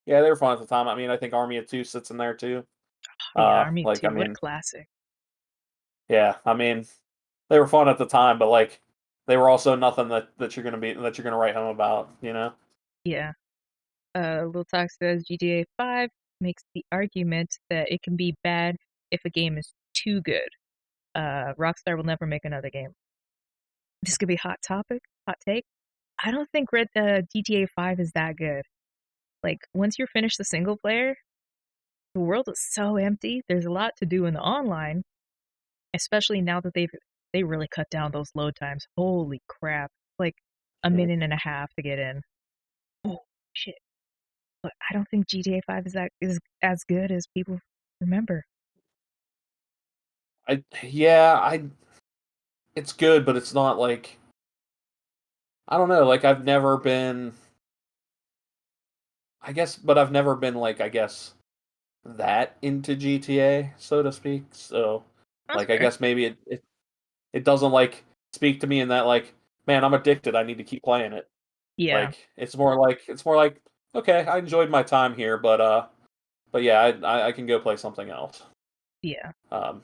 yeah. They were fun at the time. I mean, I think Army of Two sits in there too. Yeah, Army of I Two, what a mean, classic. yeah, I mean, they were fun at the time, but like, they were also nothing that you're gonna write home about. You know? Yeah. Little Talk says GTA 5 makes the argument that it can be bad if a game is too good. Rockstar will never make another game. This could be hot take. I don't think GTA 5 is that good. Like, once you're finished the single player, the world is so empty. There's a lot to do in the online, especially now that they really cut down those load times. Holy crap. Like, a Mhm. minute and a half to get in. but I don't think GTA 5 is as good as people remember. It's good, but it's not like, I don't know, like I've never been, I've never been like, I guess, that into GTA, so to speak. So, That's like, I fair. guess maybe it doesn't like speak to me in that like, man, I'm addicted. I need to keep playing it. Yeah, Like, it's more like, okay, I enjoyed my time here, but yeah, I can go play something else. yeah, Um,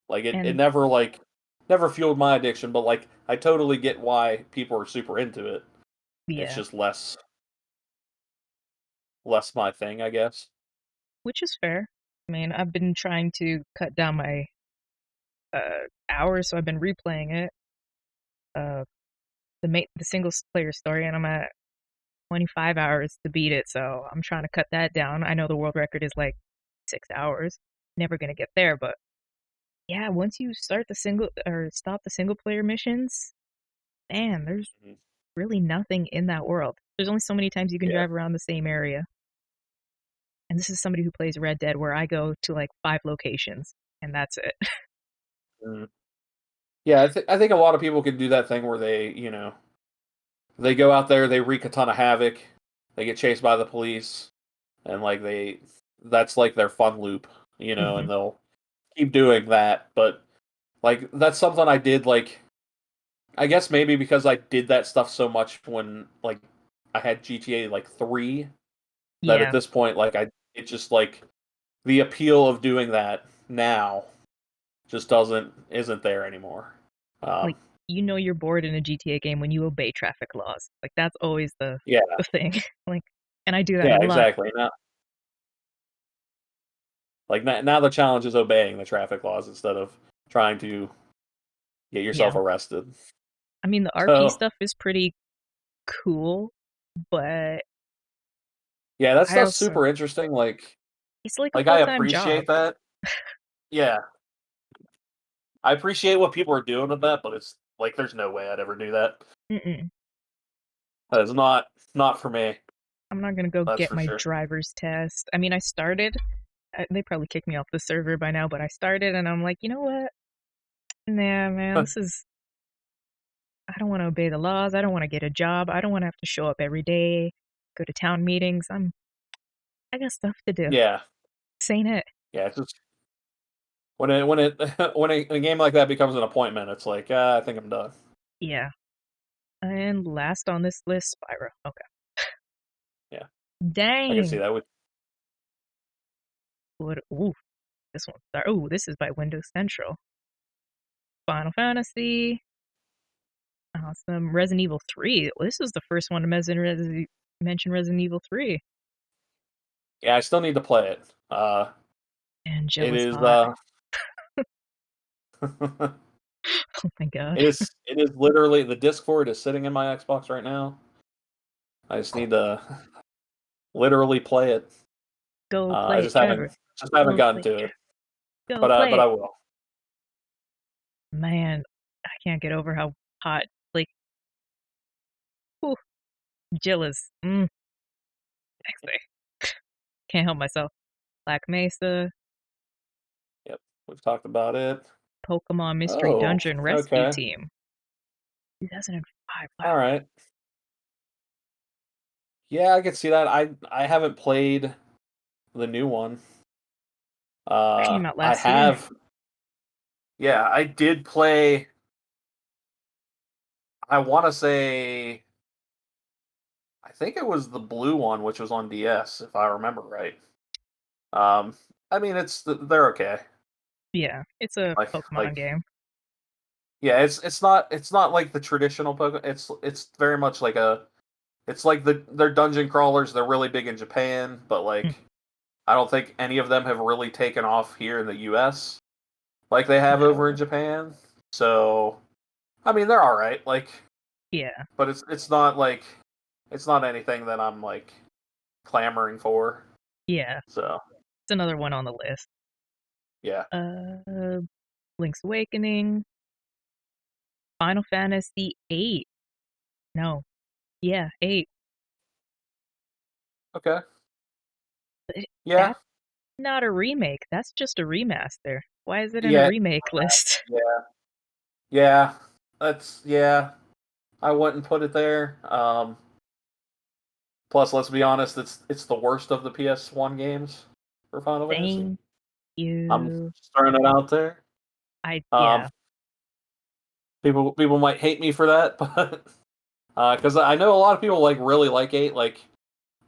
like it and never fueled my addiction, but like I totally get why people are super into it. It's yeah, just less my thing, I guess. which is fair. I mean, I've been trying to cut down my hours, so I've been replaying it. Uh, the single player story, and I'm at 25 hours to beat it, so I'm trying to cut that down. I know the world record is like 6 hours. Never gonna get there, but yeah, once you start the single or stop the single player missions, man, there's Mhm. really nothing in that world. There's only so many times you can Yeah. drive around the same area. And this is somebody who plays Red Dead where I go to like 5 locations and that's it. Mm. Yeah, I think a lot of people can do that thing where they go out there, they wreak a ton of havoc, they get chased by the police, and like that's like their fun loop, Hmm. and they'll keep doing that. But like that's something I did, like I guess maybe because I did that stuff so much when like I had GTA like 3, that at Yeah, this point like it just like the appeal of doing that now just doesn't isn't there anymore. like Um you're bored in a GTA game when you obey traffic laws. Like that's always yeah, the thing. Like, and I do that yeah, a lot. exactly. Now the challenge is obeying the traffic laws instead of trying to get Yeah. yourself arrested. I mean, the RP So, stuff is pretty cool, but yeah, that I stuff's also super interesting. it's like a Like I full-time job. appreciate that. Yeah, I appreciate what people are doing with that, but it's like there's no way I'd ever do that. Mm-mm. That is not for me. I'm not gonna go That's get for my sure. driver's test. I mean, I started. They probably kicked me off the server by now, but I started and I'm like, you know what? Nah, man, this is. I don't want to obey the laws. I don't want to get a job. I don't want to have to show up every day, go to town meetings. I got stuff to do. Yeah, This ain't it. yeah. It's just when it when a game like that becomes an appointment, it's like I think I'm done. Yeah. And last on this list, Spyro. Okay. Yeah, I can see Dang. that. With What? Ooh, this one. Ooh, this is by Windows Central. Final Fantasy. Awesome. Resident Evil 3. This is the first one to mention Resident Evil 3. yeah, I still need to play it. And Jill It is is hot. Oh my god. it is literally the disc for it is sitting in my Xbox right now. I just need to literally play it. Go I play it, just haven't Trevor. just haven't Go gotten play it, to it, Trevor. Go play but it. I will. Man, I can't get over how hot, like, whew, Jill is, sexy. Can't help myself. Black Mesa, Yep, we've talked about it. Pokemon Mystery Oh, Dungeon Rescue okay, Team. 2005. all Wow. right. Yeah, I can see that. I haven't played the new one. That came out I last year. have. Yeah, I did play. I want to say. I think it was the blue one, which was on DS, if I remember right. Um, I mean, they're okay. Yeah, it's a Pokemon Like game. yeah, it's not like the traditional Pokemon. It's very much like it's like they're dungeon crawlers. They're really big in Japan, but Mm, like I don't think any of them have really taken off here in the US like they have over in no. Japan. So I mean, they're all right. Like, Yeah, but it's not anything that I'm like clamoring for. yeah. So It's another one on the list. yeah, Uh, Link's Awakening, Final Fantasy 8. No. Yeah, 8. okay. Yeah, That's not a remake. That's just a remaster. Why is it in a yeah, remake list? yeah, yeah. Yeah. I wouldn't put it there. Plus, let's be honest, it's the worst of the PS1 games for Final Fantasy. Thank I'm you. just throwing it out there. Um, Yeah. people might hate me for that, but because I know a lot of people like really like 8. Like,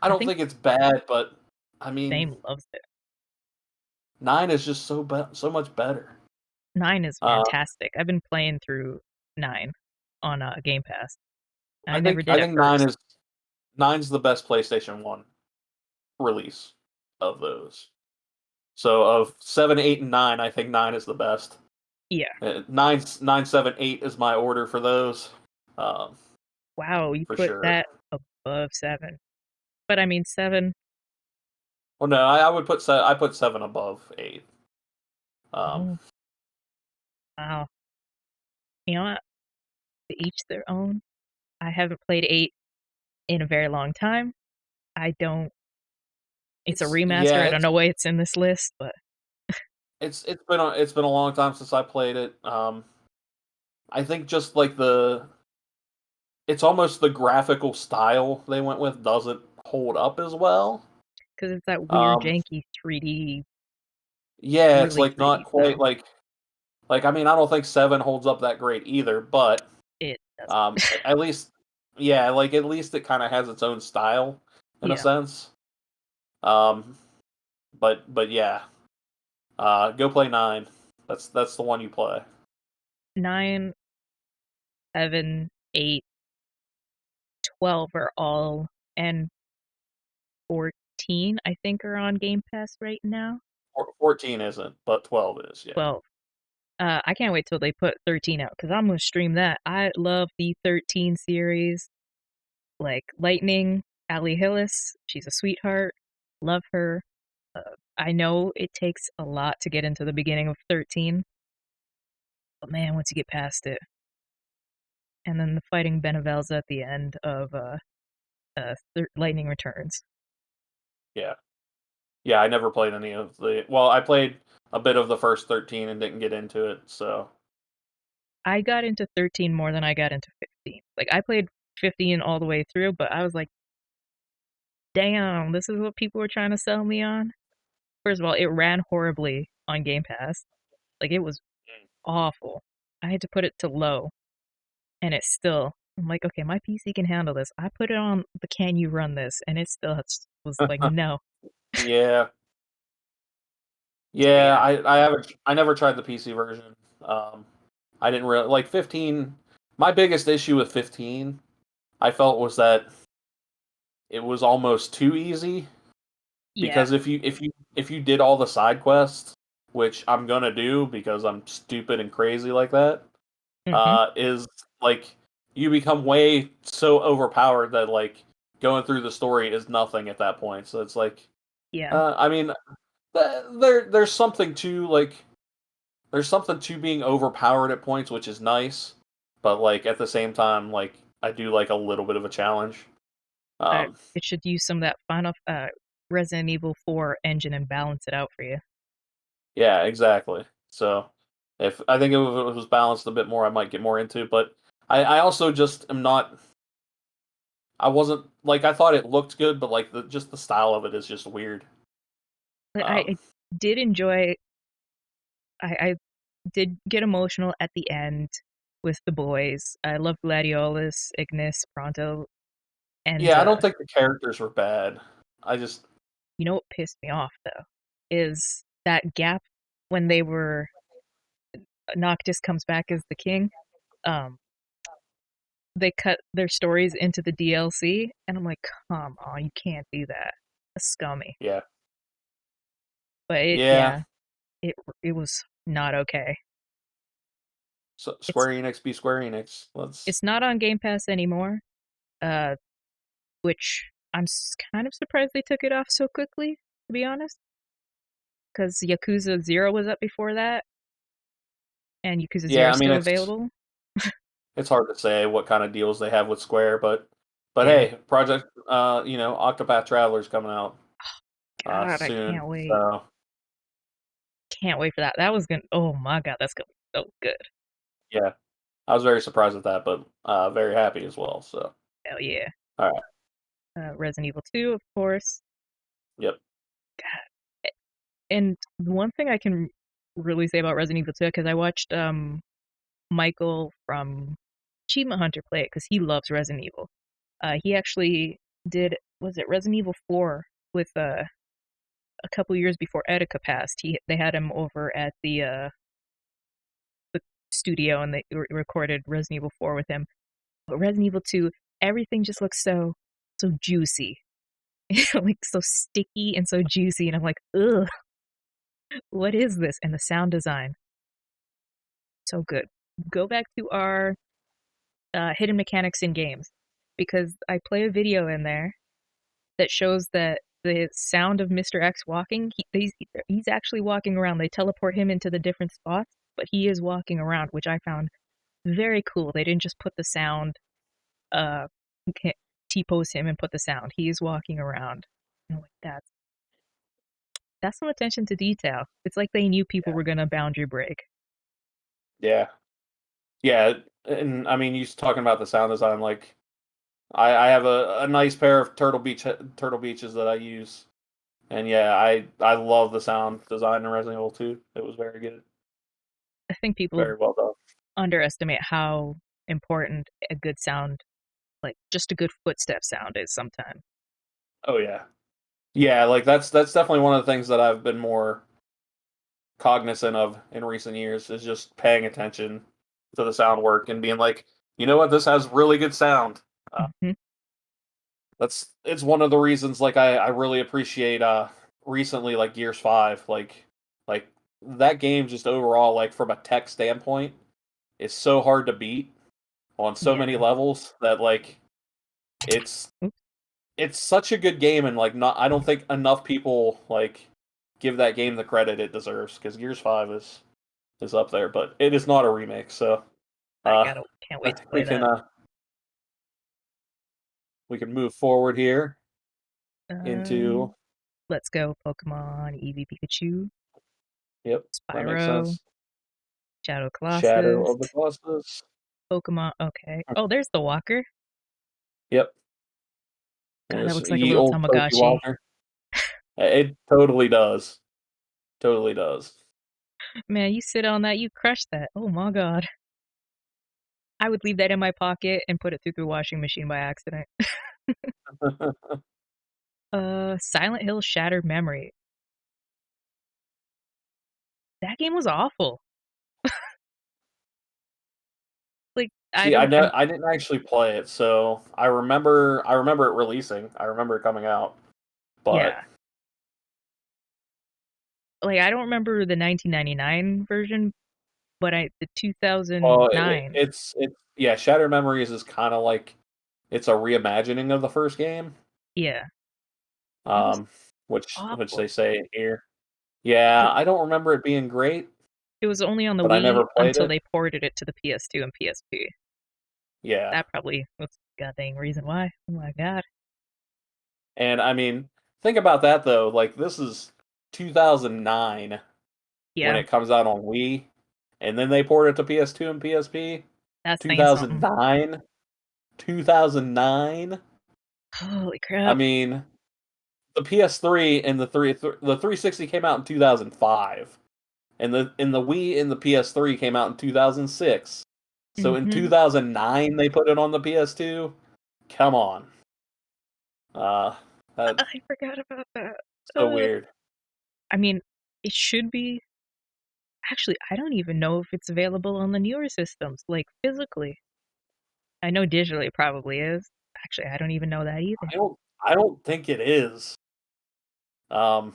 I I don't think think it's bad, but I mean, Same loves it. 9 is just so much better. 9 is Uh, fantastic. I've been playing through 9 on Game Pass. I I never think did I at think first. nine's the best PlayStation 1 release of those. So of 7, 8, and 9, I think 9 is the best. Yeah. 9, 7, 8 is my order for those, um, Wow, you for put sure. that above 7. But I mean 7. Well, no, I would put I put 7 above 8. Oh, wow. You know what? To each their own. I haven't played 8 in a very long time. I don't It's a remaster. Yeah, I don't know why it's in this list, but it's been a long time since I played it. I think just like it's almost the graphical style they went with doesn't hold up as well. because it's that weird Um, janky 3D, yeah, it's really like 3D not quite style. like I mean I don't think 7 holds up that great either, but It doesn't. at least yeah, like at least it kind of has its own style in a Yeah. sense. Um, but yeah, go play 9. That's the one you play. 9, 7, 8, 12 are all, and 14 I think are on Game Pass right now. 14 isn't, but 12 is. Yeah. 12. I can't wait till they put 13 out because I'm gonna stream that. I love the 13 series. Like Lightning, Ali Hillis, she's a sweetheart. Love her. I know it takes a lot to get into the beginning of 13, but man, once you get past it, and then the fighting Benevelza at the end of Lightning Returns. Yeah. Yeah, I never played any of the. Well, I played a bit of the first 13 and didn't get into it. So I got into 13 more than I got into 15. Like I played 15 all the way through, but I was like, damn, this is what people were trying to sell me on. First of all, it ran horribly on Game Pass. Like it was awful. I had to put it to low, and it still. I'm like, okay, my PC can handle this. I put it on the can you run this, and it still was like, no. yeah, So yeah. yeah, I never tried the PC version. I didn't really like 15. My biggest issue with 15, I felt, was that it was almost too easy. yeah, Because if you did all the side quests, which I'm gonna do because I'm stupid and crazy like that, hmm is like you become way so overpowered that like going through the story is nothing at that point. So it's like, yeah. I mean, there's something to like there's something to being overpowered at points, which is nice, but like at the same time, like I do like a little bit of a challenge. Um, It should use some of that Final Resident Evil 4 engine and balance it out for you. yeah, exactly. So if I think if it was balanced a bit more, I might get more into it. But I also just am not. I wasn't like I thought it looked good, but like just the style of it is just weird. But I Um, did enjoy. I did get emotional at the end with the boys. I love Gladiolus, Ignis, Pronto, and yeah, I don't think the characters were bad. I just you know what pissed me off though is that gap when they were Noctis comes back as the king. Um, they cut their stories into the DLC, and I'm like, come on, you can't do that. That's scummy. yeah, But yeah. yeah, it was not okay. So It's Square Enix be Square Enix. Let's. it's not on Game Pass anymore. Uh, which I'm kind of surprised they took it off so quickly, to be honest. Because Yakuza 0 was up before that, and Yakuza 0 Yeah, is I mean still available. it's hard to say what kind of deals they have with Square, but Yeah. hey, Project Octopath Traveler's coming out. God, I soon. can't wait. So Can't wait for that. That was gonna. Oh my God, that's gonna be so good. yeah, I was very surprised at that, but very happy as well. So Hell yeah. all right, Resident Evil 2, of course. yep, And one thing I can really say about Resident Evil 2, because I watched Michael from Achievement Hunter play it, because he loves Resident Evil. He actually did, was it Resident Evil 4 with a couple years before Etika passed. They had him over at the studio, and they recorded Resident Evil 4 with him. But Resident Evil 2, everything just looks so juicy. Like so sticky and so juicy, and I'm like, ugh, what is this? And the sound design, so good. Go back to our hidden mechanics in games, because I play a video in there that shows that the sound of Mr. X walking, he's actually walking around. They teleport him into the different spots, but he is walking around, which I found very cool. They didn't just put the sound, uh, T-pose him and put the sound. He is walking around. And I'm like, that's some attention to detail. It's like they knew people were gonna boundary break. yeah, yeah. And I mean, you talking about the sound design, like I have a nice pair of Turtle Beaches that I use, and yeah, I love the sound design in Resident Evil 2. It was very good, I think people very well done. underestimate how important a good sound, like just a good footstep sound, is sometimes. Oh yeah, yeah. Like that's definitely one of the things that I've been more cognizant of in recent years is just paying attention to the sound work and being like, you know what, this has really good sound. Mm-hmm. It's one of the reasons like I really appreciate recently like Gears 5, like that game just overall, like from a tech standpoint, is so hard to beat on so many Yeah. levels that like it's Oops. it's such a good game, and like not I don't think enough people like give that game the credit it deserves, because Gears 5 is up there, but it is not a remake, so I uh can't I wait to think play that. we can move forward here Um, into let's go Pokemon Eevee Pikachu, yep, that makes Spyro, sense. Shadow Shadow Colossus, of the Colossus. Pokemon. Okay. Okay. Oh, there's the Walker. Yep. God, that There's looks like a ye little old Pokey Tamagotchi. Walker. It totally does. Totally does. Man, you sit on that, you crush that. Oh my God. I would leave that in my pocket and put it through the washing machine by accident. Silent Hill Shattered Memory. That game was awful. Like, I See, don't. And I didn't actually play it, so I remember it releasing. I remember it coming out, but yeah, like I don't remember the 1999 version, but the well, 2009. it's yeah. Shattered Memories is kind of like it's a reimagining of the first game, Yeah, it was um, which they awful. say here. Yeah, It, I don't remember it being great, it was only on the but I Wii never played until it. they ported it to the PS2 and PSP. Yeah, That probably was the goddamn reason why. Oh my God. and I mean, think about that though. Like this is 2009 when Yeah, it comes out on Wii, and then they port it to PS2 and PSP. that's saying something. 2009, 2009. Holy I crap. mean, the PS3 and the 360 came out in 2005, and the Wii and the PS3 came out in 2006. So in Mm-hmm. 2009 they put it on the PS2. Come on, uh, that's I forgot about that. so Uh, weird. I mean, it should be. Actually, I don't even know if it's available on the newer systems, like physically. I know digitally it probably is. Actually, I don't even know that either. I don't think it is. Um,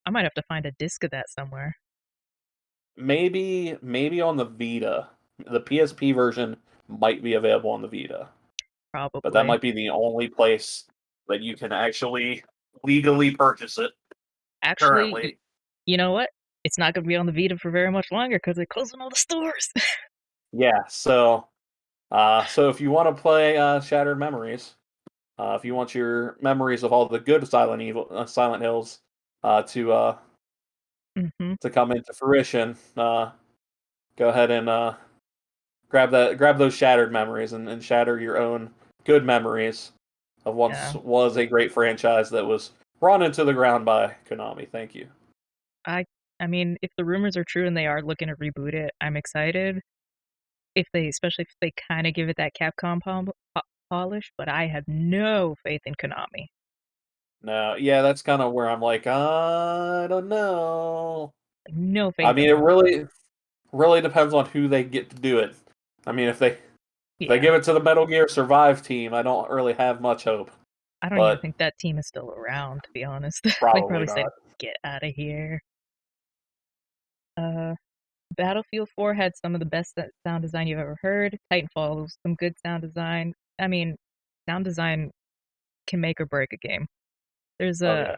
I might have to find a disc of that somewhere. maybe on the Vita. The PSP version might be available on the Vita, but that Probably. might be the only place that you can actually legally purchase it Actually, currently. you know what? It's not going to be on the Vita for very much longer because they're closing all the stores. Yeah, so if you want to play Shattered Memories, if you want your memories of all the good Silent Hills to Mm-hmm. to come into fruition. Go ahead and grab those shattered memories and shatter your own good memories of once Yeah. was a great franchise that was run into the ground by Konami. Thank you. I I mean, if the rumors are true and they are looking to reboot it, I'm excited. Especially if they kind of give it that Capcom polish, but I have no faith in Konami. No, yeah, that's kind of where I'm like, I don't know. Like, no I faith in mean, it them. really depends on who they get to do it. I mean, if they Yeah. give it to the Metal Gear Survive team, I don't really have much hope. I don't even But think that team is still around, to be honest. They probably probably said, not. get out of here. Uh, Battlefield 4 had some of the best sound design you've ever heard. Titanfall, some good sound design. I mean, sound design can make or break a game. There's Oh a, yeah.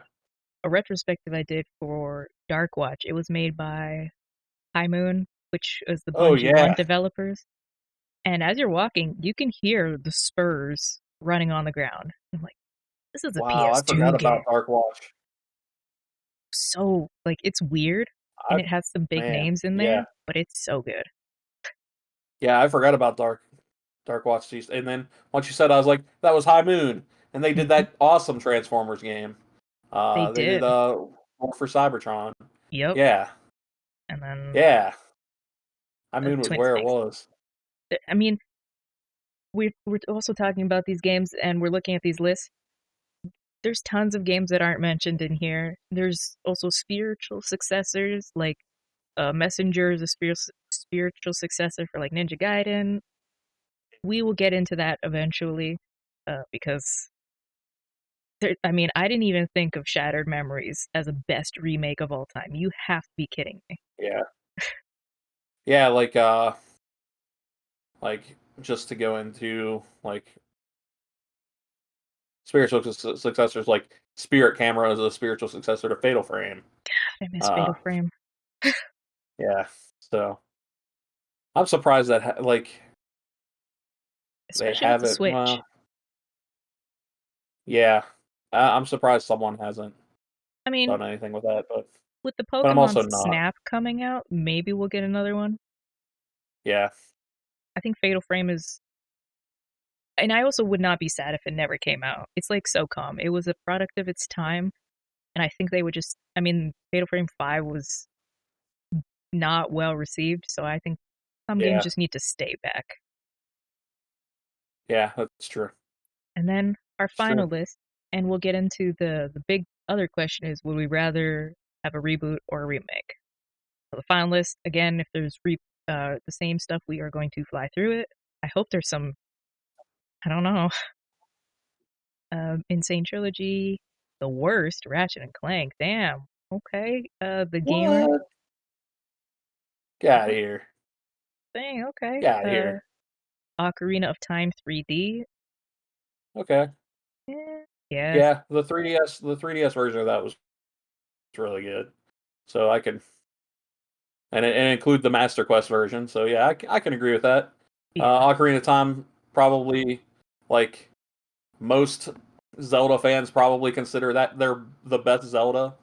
a retrospective I did for Dark Watch. It was made by High Moon, which is the Oh Bungie 1 yeah. developers. And as you're walking, you can hear the spurs running on the ground. I'm like, this is a Wow, I PS2 forgot about game. Dark Watch. So, like, it's weird and I it has some big man, names in yeah, there, but it's so good. yeah, I forgot about Dark Watch. And then once you said, I was like, that was High Moon, and they did Hmm. that awesome Transformers game. They They did did. one for Cybertron. Yep. Yeah, And then yeah. High Moon was Twin where it Snakes. was. I mean, we're also talking about these games and we're looking at these lists. There's tons of games that aren't mentioned in here. There's also spiritual successors, like Messenger is a spiritual successor for like Ninja Gaiden. We will get into that eventually, because I mean, I didn't even think of Shattered Memories as a best remake of all time. You have to be kidding me. Yeah, yeah. Like just to go into like spiritual successors, like Spirit Camera is a spiritual successor to Fatal Frame. I miss Uh, Fatal Frame, yeah. So I'm surprised that they especially with have the it. Switch. Well, yeah, I'm surprised someone hasn't I mean, done anything with that, with the but I'm Pokemon also not. Snap coming out, maybe we'll get another one. Yeah, I think Fatal Frame is, and I also would not be sad if it never came out. It's like SOCOM. It was a product of its time, and I think they would just, I mean, Fatal Frame 5 was not well received, so I think some games yeah, just need to stay back. yeah. That's true. And then our It's true. final list, and we'll get into the big other question is, would we rather have a reboot or a remake? So the final list, again, if there's the same stuff, we are going to fly through it. I hope there's some, I don't know, Insane Trilogy, the worst, Ratchet and Clank. Damn. Okay. The Gamer. What? Get out of here. Dang. Okay. Get out of here. Ocarina of Time 3D. Okay. Yes. Yeah, the 3DS version of that was really good. So I can and include the Master Quest version. So yeah, I can agree with that. Yeah. Ocarina of Time probably like most Zelda fans probably consider that they're the best Zelda.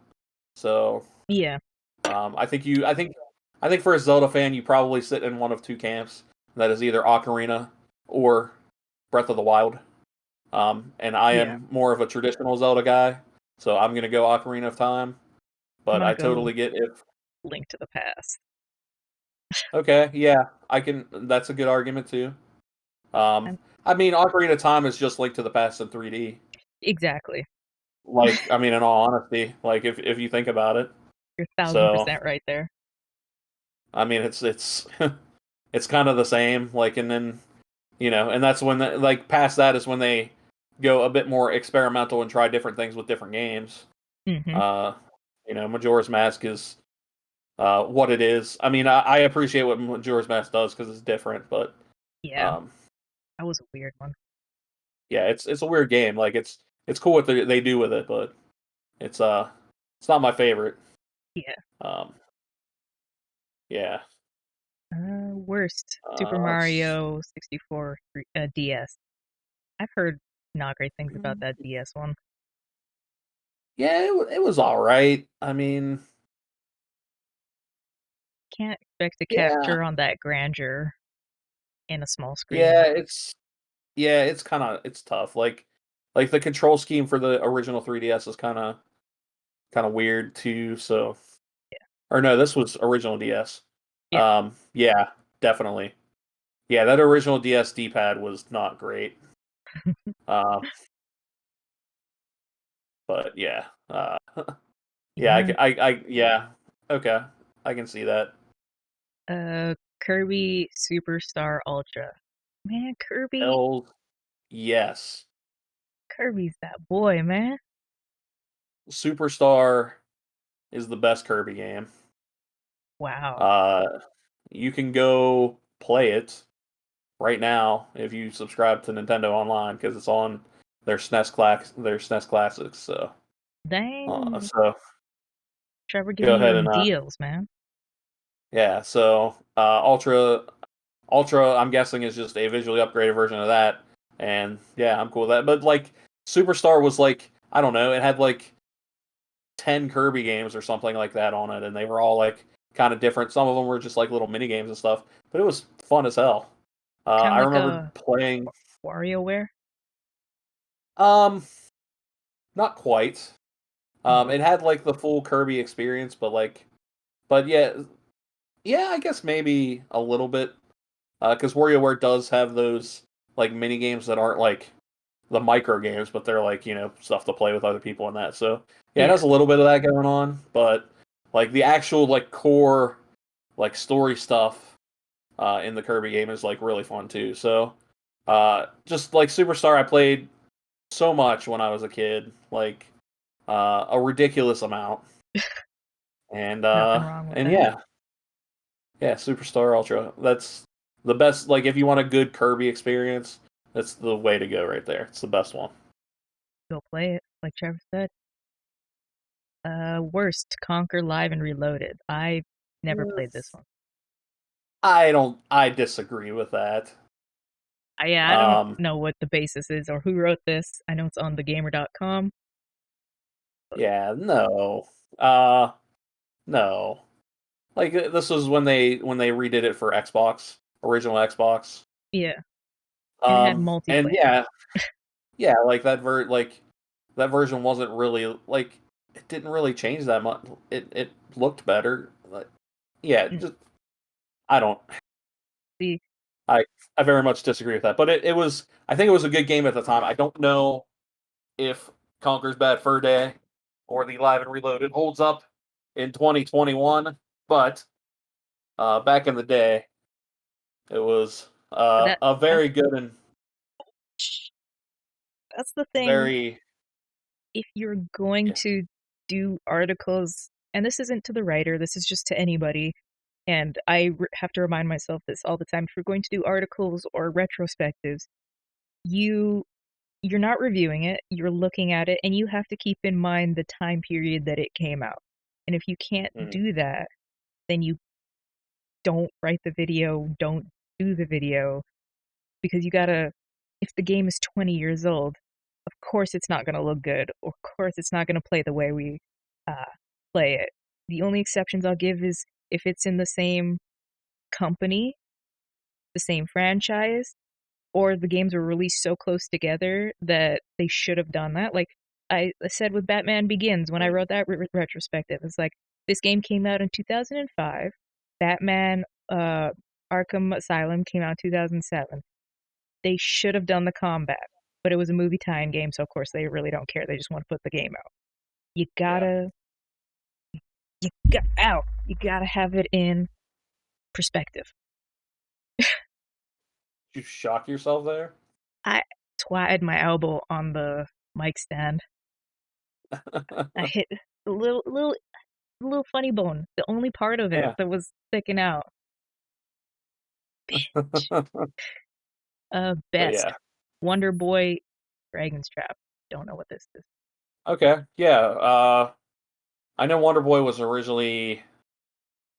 So Yeah. I think for a Zelda fan, you probably sit in one of two camps. That is either Ocarina or Breath of the Wild. And I Yeah. am more of a traditional Zelda guy, so I'm gonna go Ocarina of Time. I'm But gonna I go totally get if Link to the Past. okay, yeah, I can. That's a good argument too. Um, I'm, I mean, Ocarina of Time is just Link to the Past in 3D. exactly. Like, I mean, in all honesty, like if you think about it, You're so 1000% right there. I mean, it's it's kind of the same. Like, and then and that's when like past that is when they go a bit more experimental and try different things with different games. Hmm. Uh, Majora's Mask is what it is. I mean, I appreciate what Majora's Mask does because it's different, but Yeah. um, That was a weird one. yeah, it's a weird game. Like it's cool what they do with it, but it's it's not my favorite. Yeah. Um, yeah. Worst Super S- Mario 64 DS. I've heard not great things about that DS one. Yeah, it was all right. I mean, Can't expect to yeah, capture on that grandeur in a small yeah, screen. it's kind of it's tough. Like the control scheme for the original 3DS is kind of weird too. So, or no, this was original DS. Yeah. Yeah, definitely. Yeah, that original DS D-pad was not great. Uh, but yeah, yeah, Yeah. yeah, okay, I can see that. Kirby Superstar Ultra. Man, Hell, yes, Kirby's that boy, man. Superstar is the best Kirby game. Wow. Uh, you can go play it right now if you subscribe to Nintendo Online because it's on their SNES Classics. So, Dang. so Trevor go giving you ahead them and deals, man. yeah. So Ultra, I'm guessing is just a visually upgraded version of that, and yeah, I'm cool with that. But like Superstar was like I don't know, it had like 10 Kirby games or something like that on it, and they were all like kind of different. Some of them were just like little mini games and stuff, but it was fun as hell. Kind of I like remember a playing. WarioWare. Um, Not quite. Oh, It had like the full Kirby experience, but yeah, yeah, I guess maybe a little bit. Because WarioWare does have those like mini games that aren't like the micro games, but they're like stuff to play with other people and that. So yeah, it yeah. has a little bit of that going on, but like the actual like core like story stuff in the Kirby game is like really fun too. So just like Superstar, I played so much when I was a kid, like a ridiculous amount, Nothing wrong with and that. yeah, Superstar Ultra. That's the best. Like if you want a good Kirby experience, that's the way to go right there. It's the best one. Go play it, like Trevor said. Worst, Conquer Live and Reloaded. I never Mm. played this one. I don't. I disagree with that. I don't Um, know what the basis is or who wrote this. I know it's on thegamer.com. yeah, no. Uh, no. Like this was when they redid it for Xbox, original Xbox. Yeah, and it had And multiplayer. yeah, like that version wasn't really like it didn't really change that much. It looked better. Like, yeah, Mm, just I don't. See, I I very much disagree with that. But it was I think it was a good game at the time. I don't know if Conker's Bad Fur Day or the Live and Reloaded holds up in 2021, but back in the day, it was that a that's very good and that's the thing. very If you're going yeah. to do articles, and this isn't to the writer, this is just to anybody, and have to remind myself this all the time. If you're going to do articles or retrospectives, you you're not reviewing it, you're looking at it, and you have to keep in mind the time period that it came out. And if you can't Mhm. do that, then you don't write the video, don't do the video, because you gotta, if the game is 20 years old, of course it's not gonna look good. Of course it's not gonna play the way we uh, play it. The only exceptions I'll give is if it's in the same company, the same franchise, or the games were released so close together that they should have done that. Like I said with Batman Begins when I wrote that retrospective, it's like this game came out in 2005. Batman Arkham Asylum came out in 2007. They should have done the combat, but it was a movie tie-in game, so of course they really don't care. They just want to put the game out. You Yeah. gotta, you gotta have it in perspective. Did you shock yourself there? I twatted my elbow on the mic stand. I hit a little funny bone, the only part of it Yeah. that was sticking out. But Best yeah. Wonder Boy Dragon's Trap. Don't know what this is. Okay. Yeah. I know Wonder Boy was originally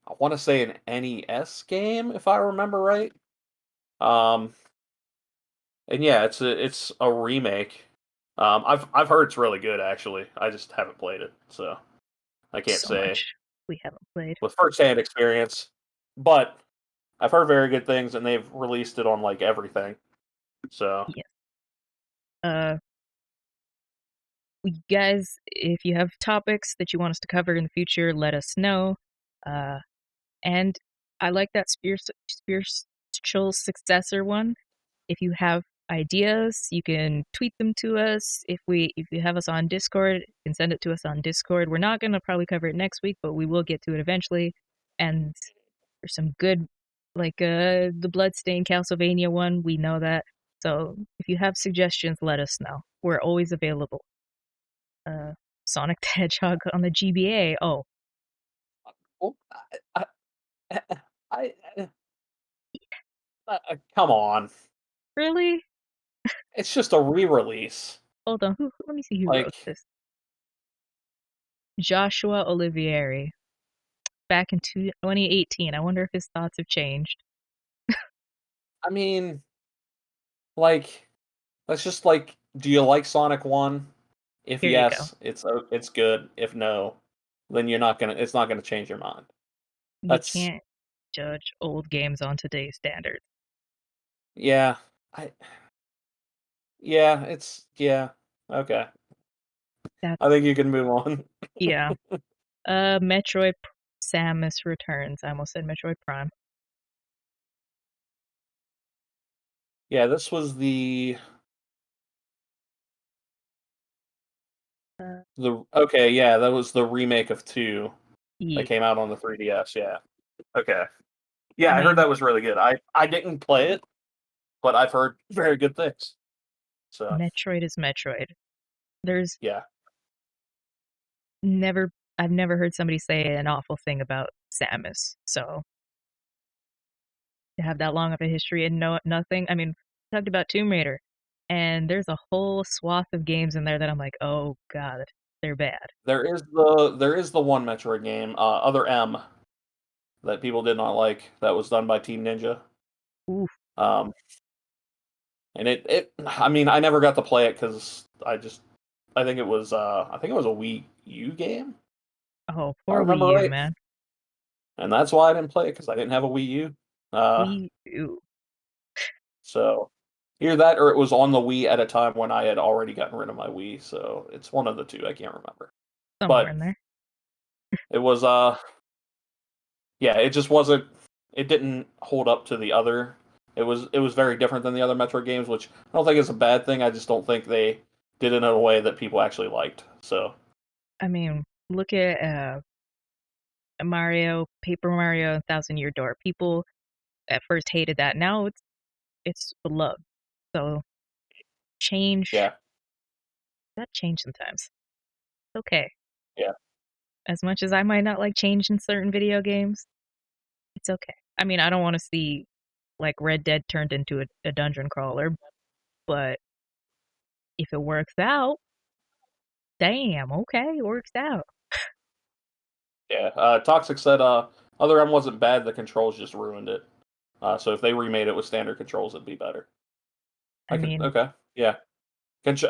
I want to say an NES game if I remember right. Um and yeah, it's a remake. I've heard it's really good actually. I just haven't played it, so I can't So say much we haven't played. with firsthand experience. But I've heard very good things, and they've released it on like everything. So Yes. You guys, if you have topics that you want us to cover in the future, let us know. And I like that spiritual successor one. If you have ideas, you can tweet them to us. If you have us on Discord, you can send it to us on Discord. We're not gonna probably cover it next week, but we will get to it eventually. And there's some good, like the Bloodstained Castlevania one. We know that. So if you have suggestions, let us know. We're always available. Sonic the Hedgehog on the GBA. Oh, well, I, I, come on, really? it's just a re-release. Hold on. Let me see who wrote Like, this. Joshua Olivieri. Back in 2018. I wonder if his thoughts have changed. I mean, like, that's just like, do you like Sonic One? If Here you go. yes, it's good. If no, then it's not gonna change your mind. You That's can't judge old games on today's standards. yeah. I yeah. Okay. That's I think you can move on. yeah. Metroid Samus Returns. I almost said Metroid Prime. Yeah, this was the Uh, okay, yeah, that was the remake of 2 that yeah. came out on the 3DS, yeah. Okay. I Yeah, I heard mean, that was really good. I didn't play it, but I've heard very good things. So, Metroid is Metroid. There's yeah. never I've never heard somebody say an awful thing about Samus. So to have that long of a history and know nothing. I mean, we talked about Tomb Raider, and there's a whole swath of games in there that I'm like, oh god, they're bad. There is the one Metroid game, Other M, that people did not like, that was done by Team Ninja. Oof. Um, and I mean, I never got to play it because I think it was I think it was a Wii U game, Oh, if I poor Wii remember U, right. man. And that's why I didn't play it, because I didn't have a Wii U. Uh, Wii U. so either that or it was on the Wii at a time when I had already gotten rid of my Wii. So it's one of the two. I can't remember. Somewhere But in there. it was yeah, it just wasn't. It didn't hold up to the other. It was very different than the other Metroid games, which I don't think is a bad thing. I just don't think they did it in a way that people actually liked. So I mean, look at Mario, Paper Mario, Thousand Year Door. People at first hated that. Now it's beloved. So change yeah, that change sometimes. Okay. yeah. As much as I might not like change in certain video games, it's okay. I mean, I don't want to see like Red Dead turned into a dungeon crawler, but if it works out, damn, okay, it works out. Yeah, Toxic said Other M wasn't bad. The controls just ruined it. So if they remade it with standard controls, it'd be better. I I could mean, okay, yeah.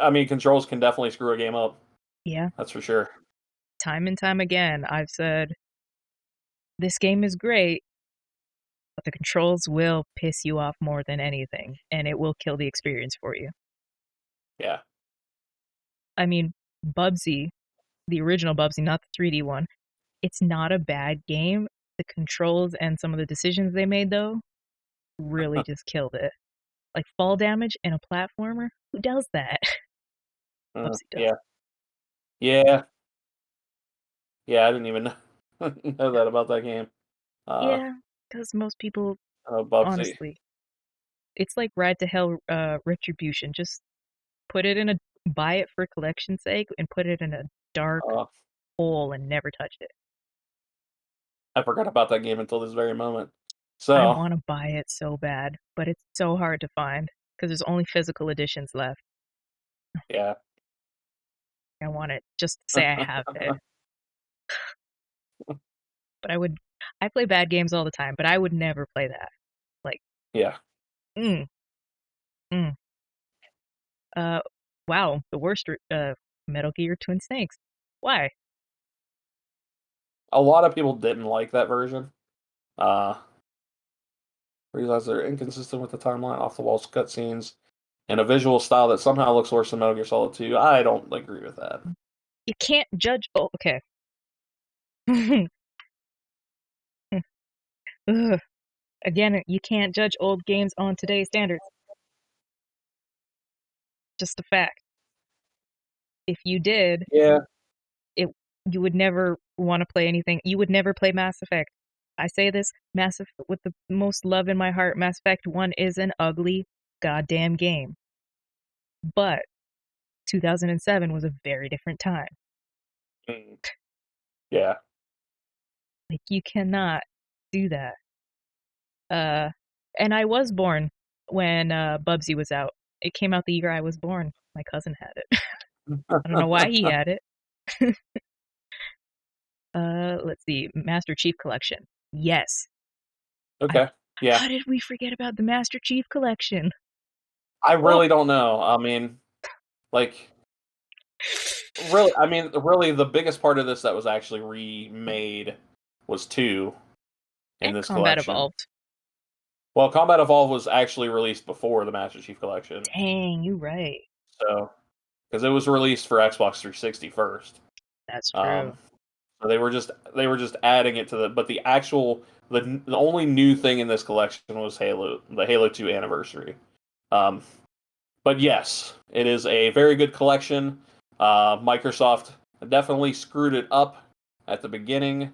I mean, controls can definitely screw a game up. yeah, That's for sure. time and time again, I've said this game is great, but the controls will piss you off more than anything, and it will kill the experience for you. Yeah, I mean, Bubsy, the original Bubsy, not the 3D one, it's not a bad game. The controls and some of the decisions they made, though, really just killed it. Like fall damage in a platformer? Who does that? Bubsy does. yeah, yeah, yeah. I didn't even know, know that about that game. Uh, Yeah, because most people, Bubsy. honestly, it's like Ride to Hell Retribution. Just put it in a buy it for collection's sake and put it in a dark Uh, hole and never touch it. I forgot about that game until this very moment. I So want to buy it so bad, but it's so hard to find because there's only physical editions left. yeah, I want it just to say I have it. But I play bad games all the time, but I would never play that. Like, yeah. mm, mm. wow, the worst Metal Gear Twin Snakes. Why? A lot of people didn't like that version. Uh, realize they're inconsistent with the timeline, off the walls cutscenes, and a visual style that somehow looks worse than Metal Gear Solid 2. I don't agree with that. You can't judge. Oh, okay. Ugh. Again, you can't judge old games on today's standards. Just a fact. If you did, Yeah, you would never want to play anything. You would never play Mass Effect. I say this with the most love in my heart. Mass Effect 1 is an ugly goddamn game. But 2007 was a very different time. yeah. Like, you cannot do that. And I was born when Bubsy was out. It came out the year I was born. My cousin had it. I don't know why he had it. Let's see. Master Chief Collection. Yes. Okay. Yeah. How did we forget about the Master Chief Collection? I really don't know. I mean, like, really, the biggest part of this that was actually remade was 2 in And this Combat collection. Evolved. Well, Combat Evolved was actually released before the Master Chief Collection. Dang, you right. So, because it was released for Xbox 360 first. That's true. So they were just adding it to the only new thing in this collection was the Halo 2 anniversary. But yes, it is a very good collection. Microsoft definitely screwed it up at the beginning,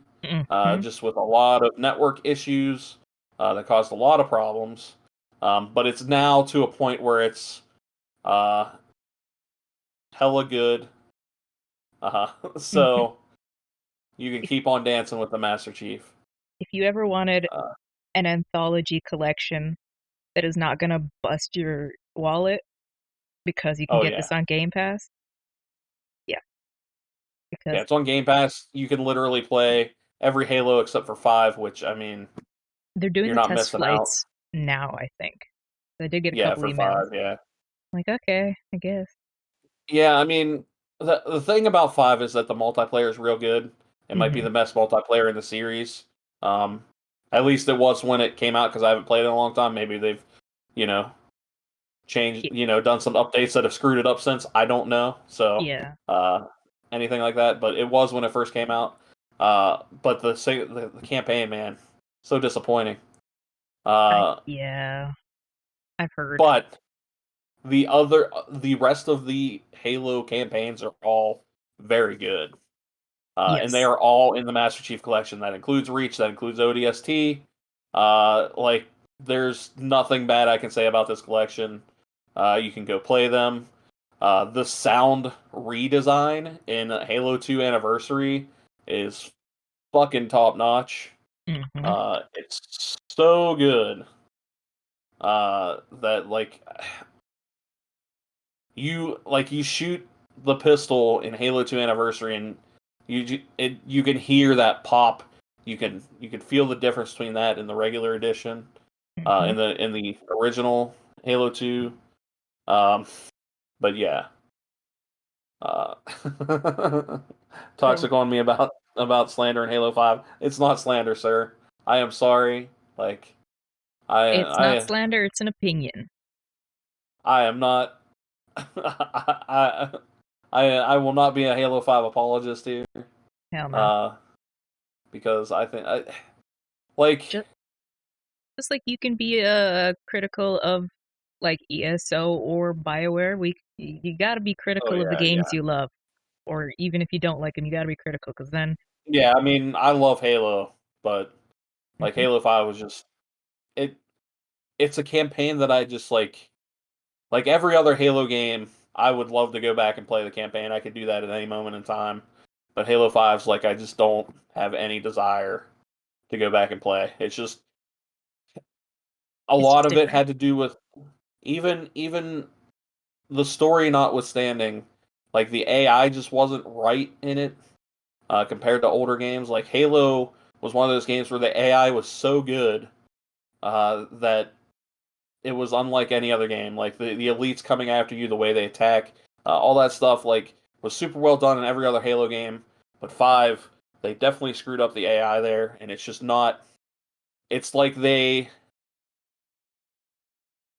just with a lot of network issues that caused a lot of problems. But it's now to a point where it's hella good. So you can keep on dancing with the Master Chief. If you ever wanted an anthology collection that is not going to bust your wallet because you can get this on Game Pass, because it's on Game Pass. You can literally play every Halo except for 5, which, I mean, they're doing you're the not test missing flights now, I think. I did get a couple for emails. 5, yeah. Like, okay, I guess. Yeah, I mean, the thing about 5 is that the multiplayer is real good. It might be the best multiplayer in the series. At least it was when it came out, because I haven't played it in a long time. Maybe they've, changed, done some updates that have screwed it up since. I don't know. So, Yeah. Anything like that. But it was when it first came out. But the campaign, man, so disappointing. Yeah, I've heard. But the rest of the Halo campaigns are all very good. Yes. And they are all in the Master Chief Collection. That includes Reach, that includes ODST. There's nothing bad I can say about this collection. You can go play them. The sound redesign in Halo 2 Anniversary is fucking top notch. It's so good. That you shoot the pistol in Halo 2 Anniversary, and you can hear that pop. You can feel the difference between that and the regular edition, in the original Halo 2. But yeah, toxic on me about slander in Halo 5. It's not slander, sir. I am sorry. It's not slander. It's an opinion. I am not. I will not be a Halo 5 apologist here. Hell no. Because I think just like you can be critical of like ESO or BioWare, you got to be critical of the games you love, or even if you don't like them, you got to be critical, because then. Yeah, I mean, I love Halo, but Halo 5 was just it's a campaign that I just like every other Halo game. I would love to go back and play the campaign. I could do that at any moment in time. But Halo 5's I just don't have any desire to go back and play. It's just a lot of it had to do with even the story notwithstanding, the AI just wasn't right in it compared to older games. Like Halo was one of those games where the AI was so good that it was unlike any other game. Like the elites coming after you, the way they attack, all that stuff like was super well done in every other Halo game. But 5, they definitely screwed up the AI there, and it's just not. It's like they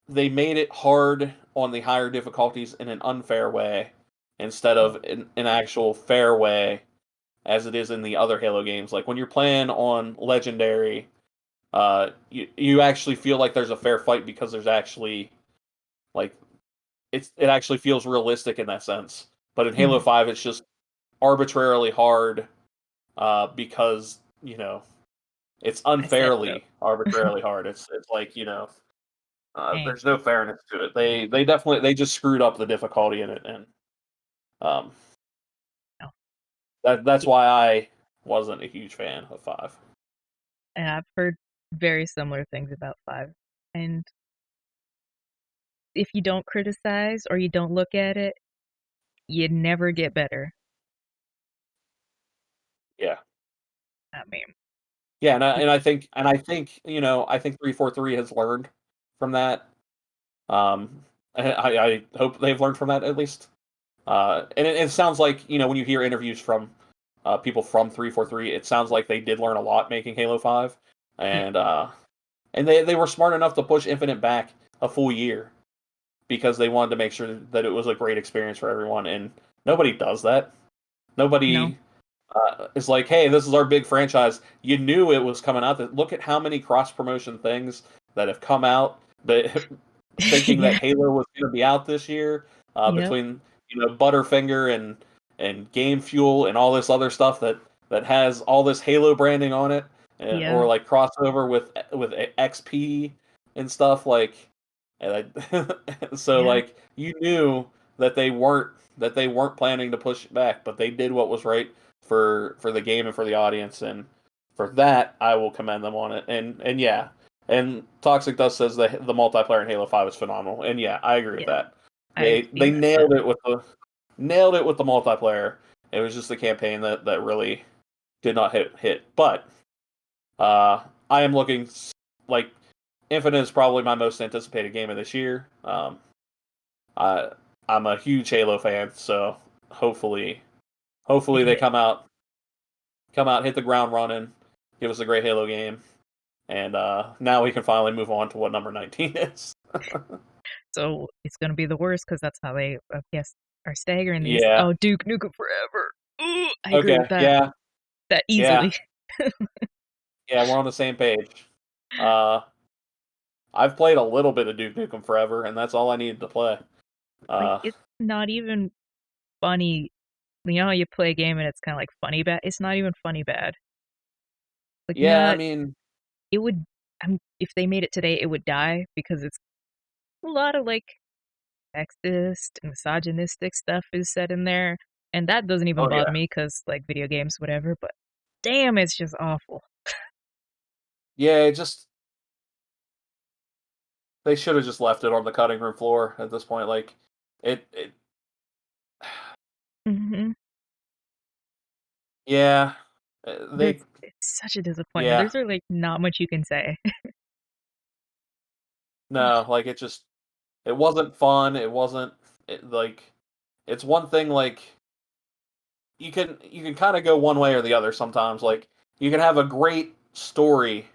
made it hard on the higher difficulties in an unfair way instead of an actual fair way as it is in the other Halo games. Like when you're playing on Legendary, you actually feel like there's a fair fight because there's actually like it actually feels realistic in that sense. But in Halo 5, it's just arbitrarily hard because it's unfairly arbitrarily hard. It's like there's no fairness to it. They definitely just screwed up the difficulty in it, and um, No. that's why I wasn't a huge fan of 5. And I've heard very similar things about 5. And if you don't criticize or you don't look at it, you never get better. Yeah. I mean, Yeah, and I think I think 343 has learned from that. I hope they've learned from that at least. And it sounds like when you hear interviews from people from 343, it sounds like they did learn a lot making Halo 5, and they were smart enough to push Infinite back a full year because they wanted to make sure that it was a great experience for everyone, and nobody does that. Nobody is like, hey, this is our big franchise. You knew it was coming out. Look at how many cross promotion things that have come out that thinking that Halo was going to be out this year between Butterfinger and Game Fuel and all this other stuff that has all this Halo branding on it, or like crossover with XP and stuff like. So like you knew that they weren't planning to push it back, but they did what was right for the game and for the audience, and for that I will commend them on it. And yeah, and Toxic Dust says that the multiplayer in Halo 5 is phenomenal, and yeah, I agree with that. They nailed it with the multiplayer. It was just the campaign that really did not hit. But I am looking like Infinite is probably my most anticipated game of this year. I'm a huge Halo fan, so hopefully they come out, hit the ground running, give us a great Halo game, and now we can finally move on to what number 19 is. So it's gonna be the worst because that's how they, I guess, are staggering these. Yeah. Oh, Duke Nukem Forever. Ooh, I agree with that. Yeah. That easily. Yeah, we're on the same page. I've played a little bit of Duke Nukem Forever, and that's all I needed to play. Like, it's not even funny. You know how you play a game and it's kind of like funny bad? It's not even funny bad. Like, yeah, I mean, it would. If they made it today, it would die because it's a lot of like sexist and misogynistic stuff is said in there, and that doesn't even bother me because like video games, whatever. But damn, it's just awful. Yeah, they should have just left it on the cutting room floor at this point. Like, it. Mm-hmm. Yeah, It's such a disappointment. Yeah. There's like not much you can say. No, like it wasn't fun. It wasn't like it's one thing like you can kind of go one way or the other sometimes. Like you can have a great story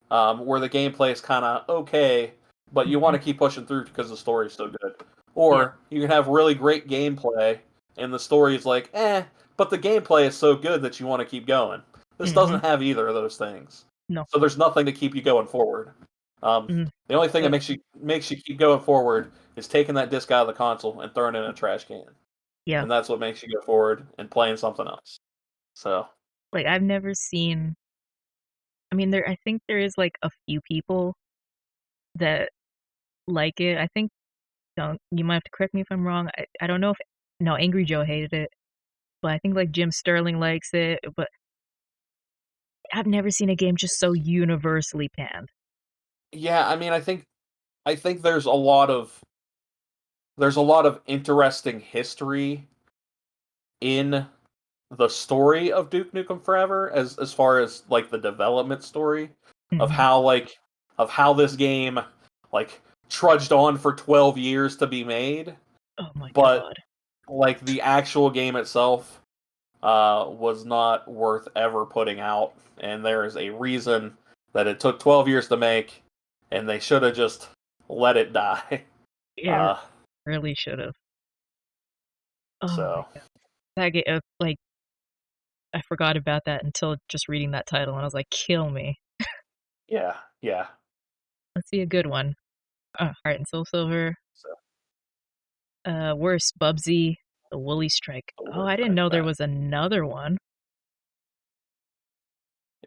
where the gameplay is kind of okay, but you want to keep pushing through because the story is so good. Or you can have really great gameplay and the story is like, but the gameplay is so good that you want to keep going. This doesn't have either of those things. No. So there's nothing to keep you going forward. The only thing that makes you keep going forward is taking that disc out of the console and throwing it in a trash can. Yeah. And that's what makes you go forward and playing something else. So, like, I've never seen. I mean, I think there is like a few people that like it. I think. You might have to correct me if I'm wrong. I don't know if. No, Angry Joe hated it, but I think like Jim Sterling likes it. But I've never seen a game just so universally panned. Yeah, I mean, I think there's a lot of interesting history in the story of Duke Nukem Forever as far as like the development story of how this game like trudged on for 12 years to be made. Oh my but god. like the actual game itself was not worth ever putting out, and there is a reason that it took 12 years to make, and they should have just let it die. It Uh, really should have. Oh my so god. That game, like, I forgot about that until just reading that title, and I was like, kill me. yeah, yeah. Let's see a good one. Heart and Soul Silver. So Worse, Bubsy, The Woolly Strike. Oh, I didn't know there that was another one.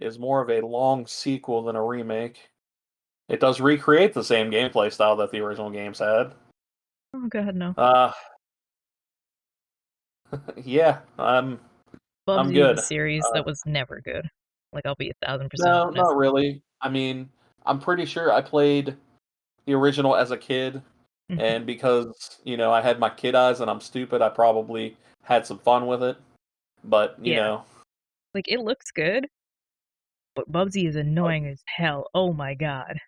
is more of a long sequel than a remake. It does recreate the same gameplay style that the original games had. Oh god, no. Uh, yeah, I'm Bubsy is a good. series that was never good. Like, I'll be 1,000% No, honest. not really. I mean, I'm pretty sure I played the original as a kid, Mhm. and because I had my kid eyes and I'm stupid, I probably had some fun with it. But Yeah. Like, it looks good, but Bubsy is annoying as hell. Oh my god.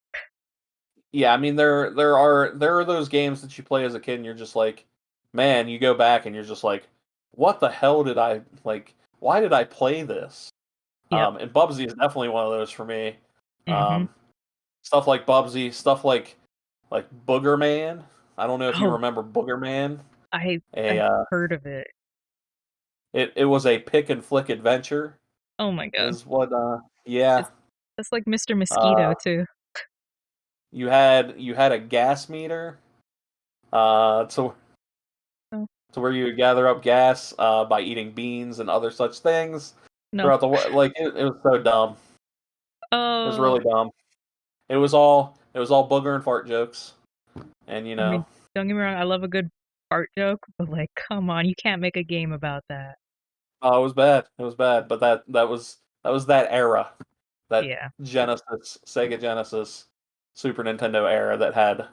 yeah, I mean there are those games that you play as a kid and you're just like, man, you go back and you're just like, what the hell did I like? Why did I play this? Yep. And Bubsy is definitely one of those for me. Mhm. Um, stuff like Bubsy, stuff like Booger Man. I don't know if you Oh, remember Booger Man. A I've heard of it. it was a pick and flick adventure. Oh my god. Is what yeah. It's That's like Mr. Mosquito Uh, too. you had a gas meter. To Oh, where you would gather up gas by eating beans and other such things no. throughout the like it was so dumb. It was Oh, really dumb. It was all booger and fart jokes, and I mean, don't get me wrong, I love a good fart joke, but like, come on, you can't make a game about that. oh, it was bad. It was bad, but that was that era, that Yeah. Genesis, Sega Genesis, Super Nintendo era that had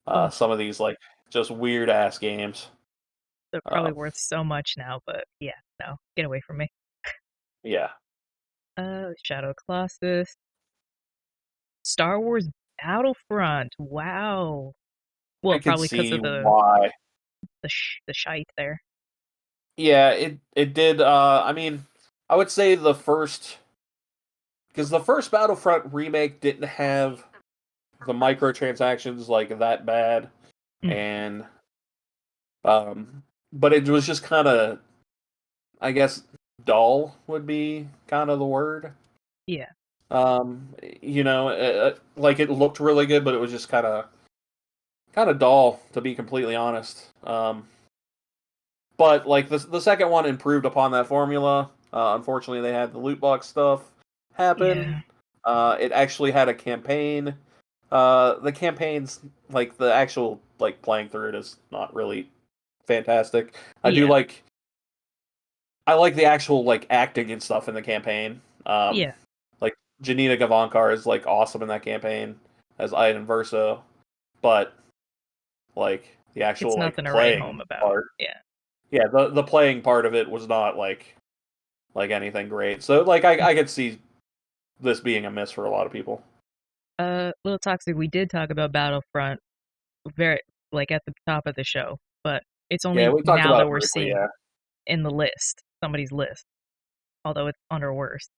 Oh, some of these like just weird ass games. they're probably Uh, worth so much now, but yeah, no, get away from me. yeah, Shadow Colossus, Star Wars Battlefront. Wow. I Well, could probably because see of the why. the shite there. Yeah, it did. I mean, I would say because the first Battlefront remake didn't have the microtransactions like that bad, Mm, and um, but it was just kind of, I guess, dull would be kind of the word. yeah. Like it looked really good, but it was just kind of dull to be completely honest. But like the second one improved upon that formula. Unfortunately, they had the loot box stuff happen. Yeah. It actually had a campaign. The campaigns, like the actual like playing through it, is not really fantastic. I do Yeah. like I like the actual like acting and stuff in the campaign. Yeah. Like Janina Gavankar is like awesome in that campaign as Iden Verso, but like the It's actual nothing like to write playing home about. part, Yeah. yeah, the playing part of it was not like anything great. So like I could see this being a miss for a lot of people. Little Toxic, we did talk about Battlefront very like at the top of the show, but it's Yeah, only we talked now about that it we're briefly. seeing Yeah, in the list, somebody's list, although it's under worst.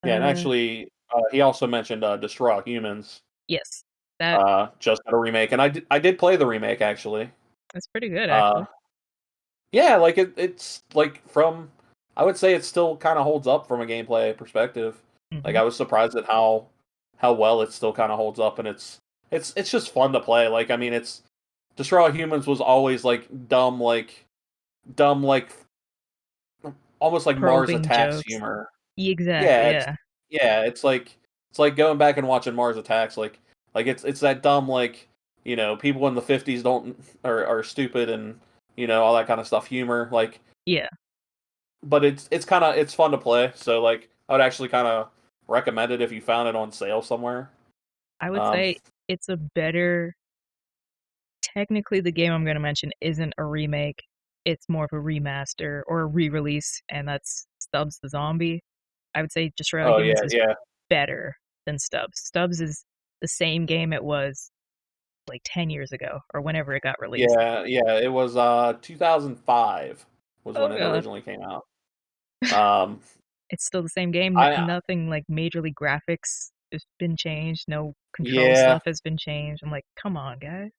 yeah, and Uh, actually, he also mentioned Destroy All Humans. yes, that Just got a remake, and I did play the remake actually. that's pretty good Uh, actually. yeah, like it's like from I would say it still kind of holds up from a gameplay perspective. Like Hmm. I was surprised at how well it still kind of holds up, and it's just fun to play. Like I mean, it's Destroy All Humans was always like dumb like almost like Mars Probing Attacks jokes. humor. Exactly. Yeah, it's Yeah. yeah, it's like going back and watching Mars Attacks. Like it's that dumb like people in the 50s don't are stupid and all that kind of stuff humor. Like, Yeah. but it's fun to play. So like I would actually kind of recommend it if you found it on sale somewhere. I would Um, say it's a better. Technically, the game I'm going to mention isn't a remake. It's more of a remaster or a re-release, and that's Stubbs the Zombie. I would say Destroy All oh Humans yeah, is yeah, better than Stubbs. Stubbs is the same game it was like 10 years ago or whenever it got released. Yeah, it was 2005 was when Oh it god. originally came out. Um, It's still the same game. I Nothing like majorly graphics has been changed. No control yeah, stuff has been changed. I'm like, come on, guys.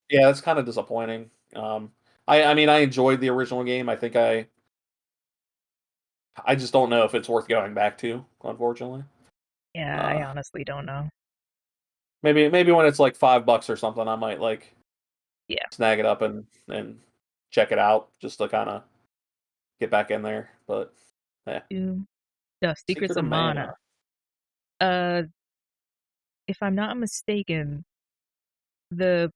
yeah, that's kind of disappointing. I mean, I enjoyed the original game. I think I just don't know if it's worth going back to, unfortunately. Yeah, I Uh, honestly don't know. maybe when it's like $5 or something, I might like Yeah. snag it up and check it out just to kind of get back in there. But yeah, Doom. The Secrets Secret of of Mana. Mana. Uh, if I'm not mistaken, the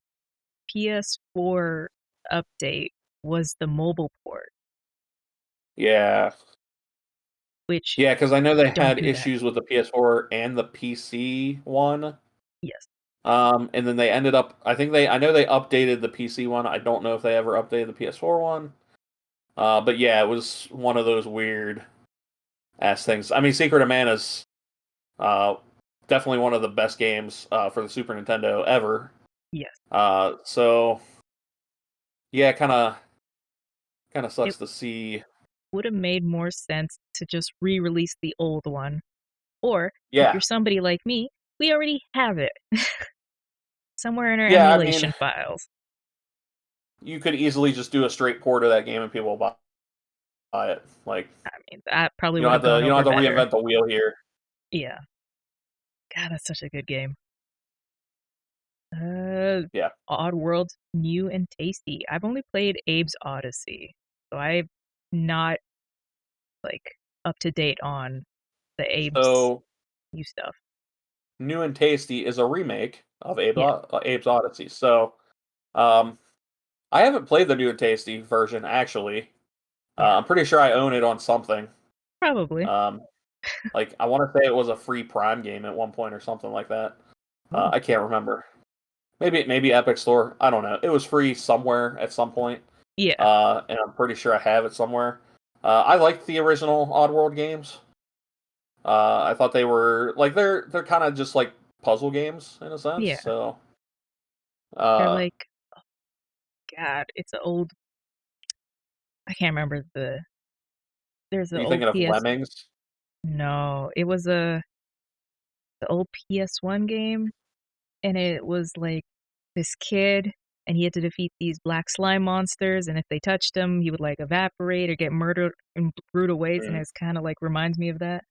PS4 update was the mobile port, Yeah, which yeah, because I know they don't had do that. issues with the PS4 and the PC one. Yes. And then they ended up. I know they updated the PC one. I don't know if they ever updated the PS4 one. But yeah, it was one of those weird ass things. I mean, Secret of Mana's uh, definitely one of the best games for the Super Nintendo ever. Yes. So yeah, kind of It sucks to see. would have made more sense to just re-release the old one. Or if Yeah, you're somebody like me, we already have it somewhere in our yeah. I mean, emulation files. you could easily just do a straight port of that game and people will buy it. Like I mean, that probably would have gone you don't over have to better. reinvent the wheel here. Yeah. God, that's such a good game. Uh, Yeah. Oddworld, new and tasty. I've only played Abe's Odyssey, so I'm not like up to date on the Abe's So new stuff. New and Tasty is a remake of Yeah, Abe's Odyssey. So um, I haven't played the New and Tasty version actually. yeah, I'm pretty sure I own it on something. probably. Um, like I want to say it was a free Prime game at one point or something like that. Oh, I can't remember. Maybe Epic Store. I don't know. It was free somewhere at some point. yeah, And I'm pretty sure I have it somewhere. I liked the original Oddworld games. I thought they were like they're kind of just like puzzle games in a sense. yeah. So They're uh, like, God, it's an old. I can't remember the. There's are an you old thinking of PS. Lemmings? No, it was the old PS1 game, and it was like this kid, and he had to defeat these black slime monsters, and if they touched him, he would like evaporate or get murdered in brutal ways, and Mm, it's kind of like reminds me of that.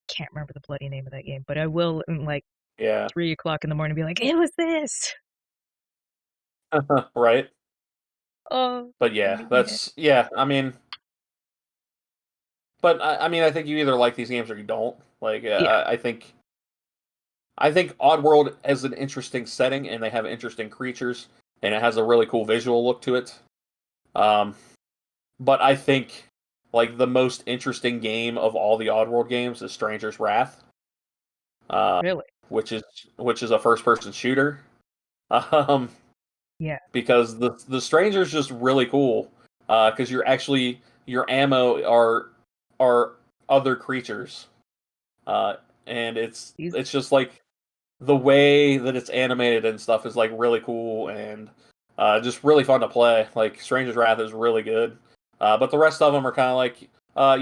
Can't remember the bloody name of that game, but I will in like yeah, 3 o'clock in the morning be like, it was this. right. Oh, But yeah, yeah, I mean, but I mean, I think you either like these games or you don't. Like, yeah, I think Oddworld has an interesting setting, and they have interesting creatures, and it has a really cool visual look to it. Um, but I think like the most interesting game of all the Oddworld games is Stranger's Wrath, uh, really, which is a first person shooter. Um, yeah, because the Stranger's just really cool. Because you're actually your ammo are other creatures, uh, and these, it's just like the way that it's animated and stuff is like really cool and just really fun to play. Like Stranger's Wrath is really good, but the rest of them are kind of like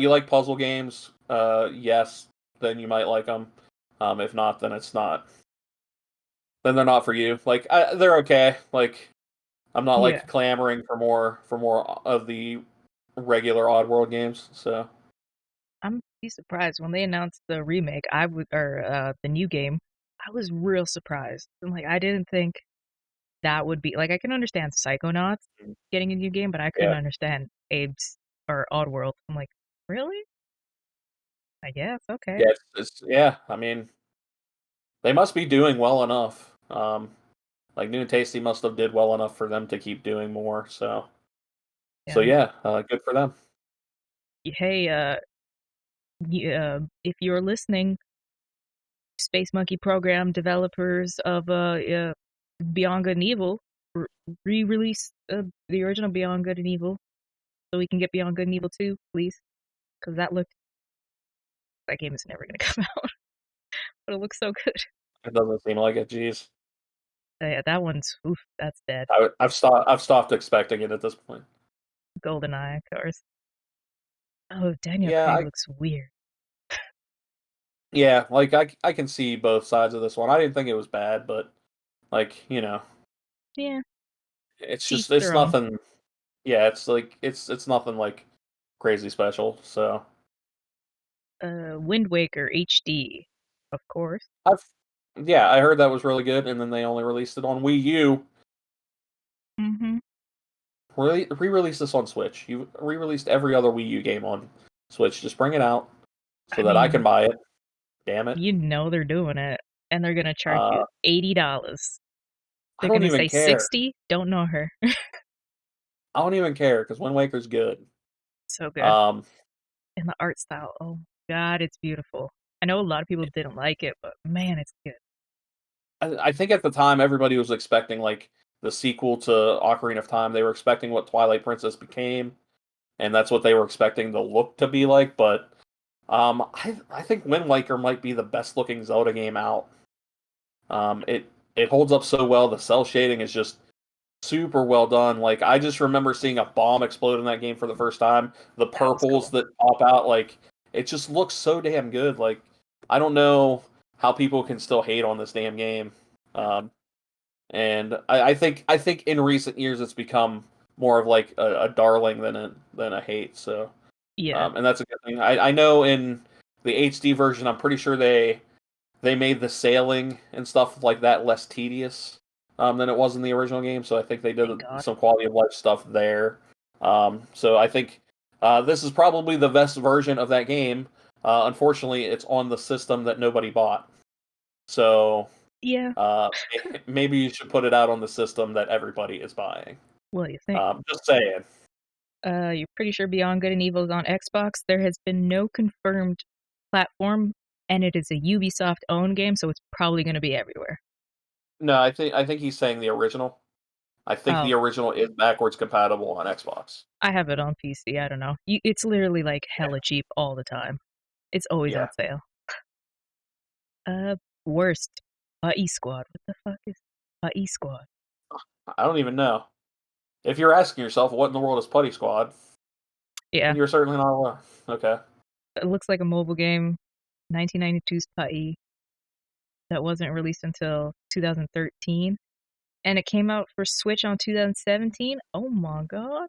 you like puzzle games. Yes, then you might like them. If not, then it's not. Then they're not for you. Like they're okay. Like I'm not yeah. like clamoring for more of the regular Oddworld games. So I'm be surprised when they announced the remake. I would or the new game. I was real surprised. I'm like, I didn't think that would be like I can understand Psychonauts getting a new game, but I couldn't yeah, understand Abe's or Oddworld. I'm like, really? I guess okay. yeah, yeah. I mean, they must be doing well enough. Like New and Tasty must have did well enough for them to keep doing more. So Yeah. yeah, good for them. Hey, if you're listening, Space Monkey program developers of Beyond Good and Evil, re-release the original Beyond Good and Evil so we can get Beyond Good and Evil 2, please, because that game is never gonna come out, but it looks so good. It doesn't seem like it. Jeez. tell you, that one's, oof, that's dead. I've stopped expecting it at this point. GoldenEye, of course. Oh, Daniel Yeah, Craig looks weird. yeah, like I can see both sides of this one. I didn't think it was bad, but like, Yeah, teach it's their own. nothing. Yeah, it's like it's nothing like crazy special. So Wind Waker HD, of course. I've yeah, I heard that was really good, and then they only released it on Wii U. Mm-hmm. Re-release this on Switch. You re-released every other Wii U game on Switch. Just bring it out I so that I can mean, buy it. Damn it. you know they're doing it, and they're gonna charge you Uh, $80. I They're don't gonna even say care. 60. Don't know her. I don't even care because Wind Waker's good. So good. Um, And the art style, oh God, it's beautiful. I know a lot of people didn't like it, but man, it's good. I think at the time everybody was expecting like the sequel to Ocarina of Time. They were expecting what Twilight Princess became, and that's what they were expecting the look to be like. But I think Wind Waker might be the best looking Zelda game out. It holds up so well. The cell shading is just super well done. Like I just remember seeing a bomb explode in that game for the first time. The That was purples cool. that pop out, like it just looks so damn good. Like I don't know how people can still hate on this damn game. Um, and I think in recent years it's become more of like a darling than a hate. So Yeah. and that's a good thing. I know in the HD version, I'm pretty sure they made the sailing and stuff like that less tedious than it was in the original game. So I think they did Thank God. some quality of life stuff there. So I think this is probably the best version of that game. Unfortunately, it's on the system that nobody bought. So Yeah. uh, maybe you should put it out on the system that everybody is buying. Well, you think. Just saying. You're pretty sure Beyond Good and Evil is on Xbox. There has been no confirmed platform, and it is a Ubisoft owned game, so it's probably going to be everywhere. No, I think he's saying the original. I think Oh, the original is backwards compatible on Xbox. I have it on PC. I don't know. It's literally like Yeah. hella cheap all the time. It's always on Yeah. sale. Uh, worst. Putty Squad. What the fuck is Putty Squad? I don't even know. If you're asking yourself what in the world is Putty Squad, Yeah, then you're certainly not alone. Okay. it looks like a mobile game. 1992's Putty that wasn't released until 2013, and it came out for Switch on 2017. Oh my god!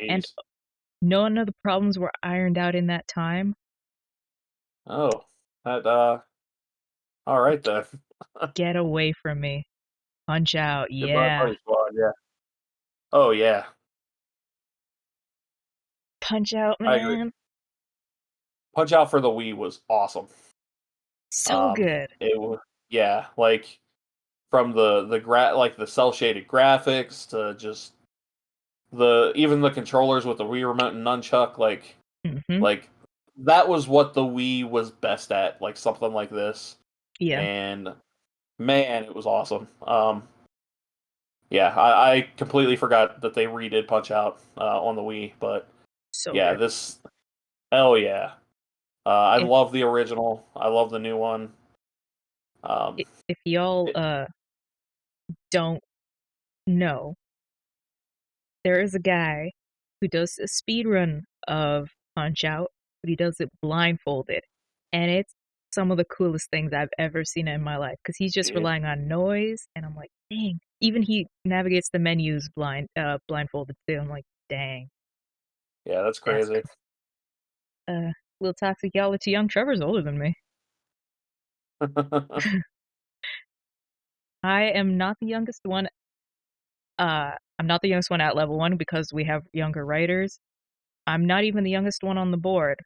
And Jeez. none of the problems were ironed out in that time. Oh. That all right then. Get away from me! Punch Out, Goodbye yeah. Putty Squad, yeah. Oh yeah. Punch Out, I agree. man. Punch Out for the Wii was awesome. So good. It was yeah, like from like the cell shaded graphics to just the even the controllers with the Wii remote and nunchuck, Hmm. like that was what the Wii was best at, like something like this. Yeah, And man, it was awesome. Yeah, I completely forgot that they redid Punch Out on the Wii, but so yeah, good. this hell yeah. I If love the original. I love the new one. Um, if y'all it, don't know, there is a guy who does a speed run of Punch Out, but he does it blindfolded, and it's some of the coolest things I've ever seen in my life because he's just Jeez. relying on noise, and I'm like, dang. Even he navigates the menus blindfolded too. I'm like, dang, Yeah, that's that's crazy. little toxic. Y'all are too young. Trevor's older than me. I am not the youngest one. I'm not the youngest one at level one because we have younger writers. I'm not even the youngest one on the board,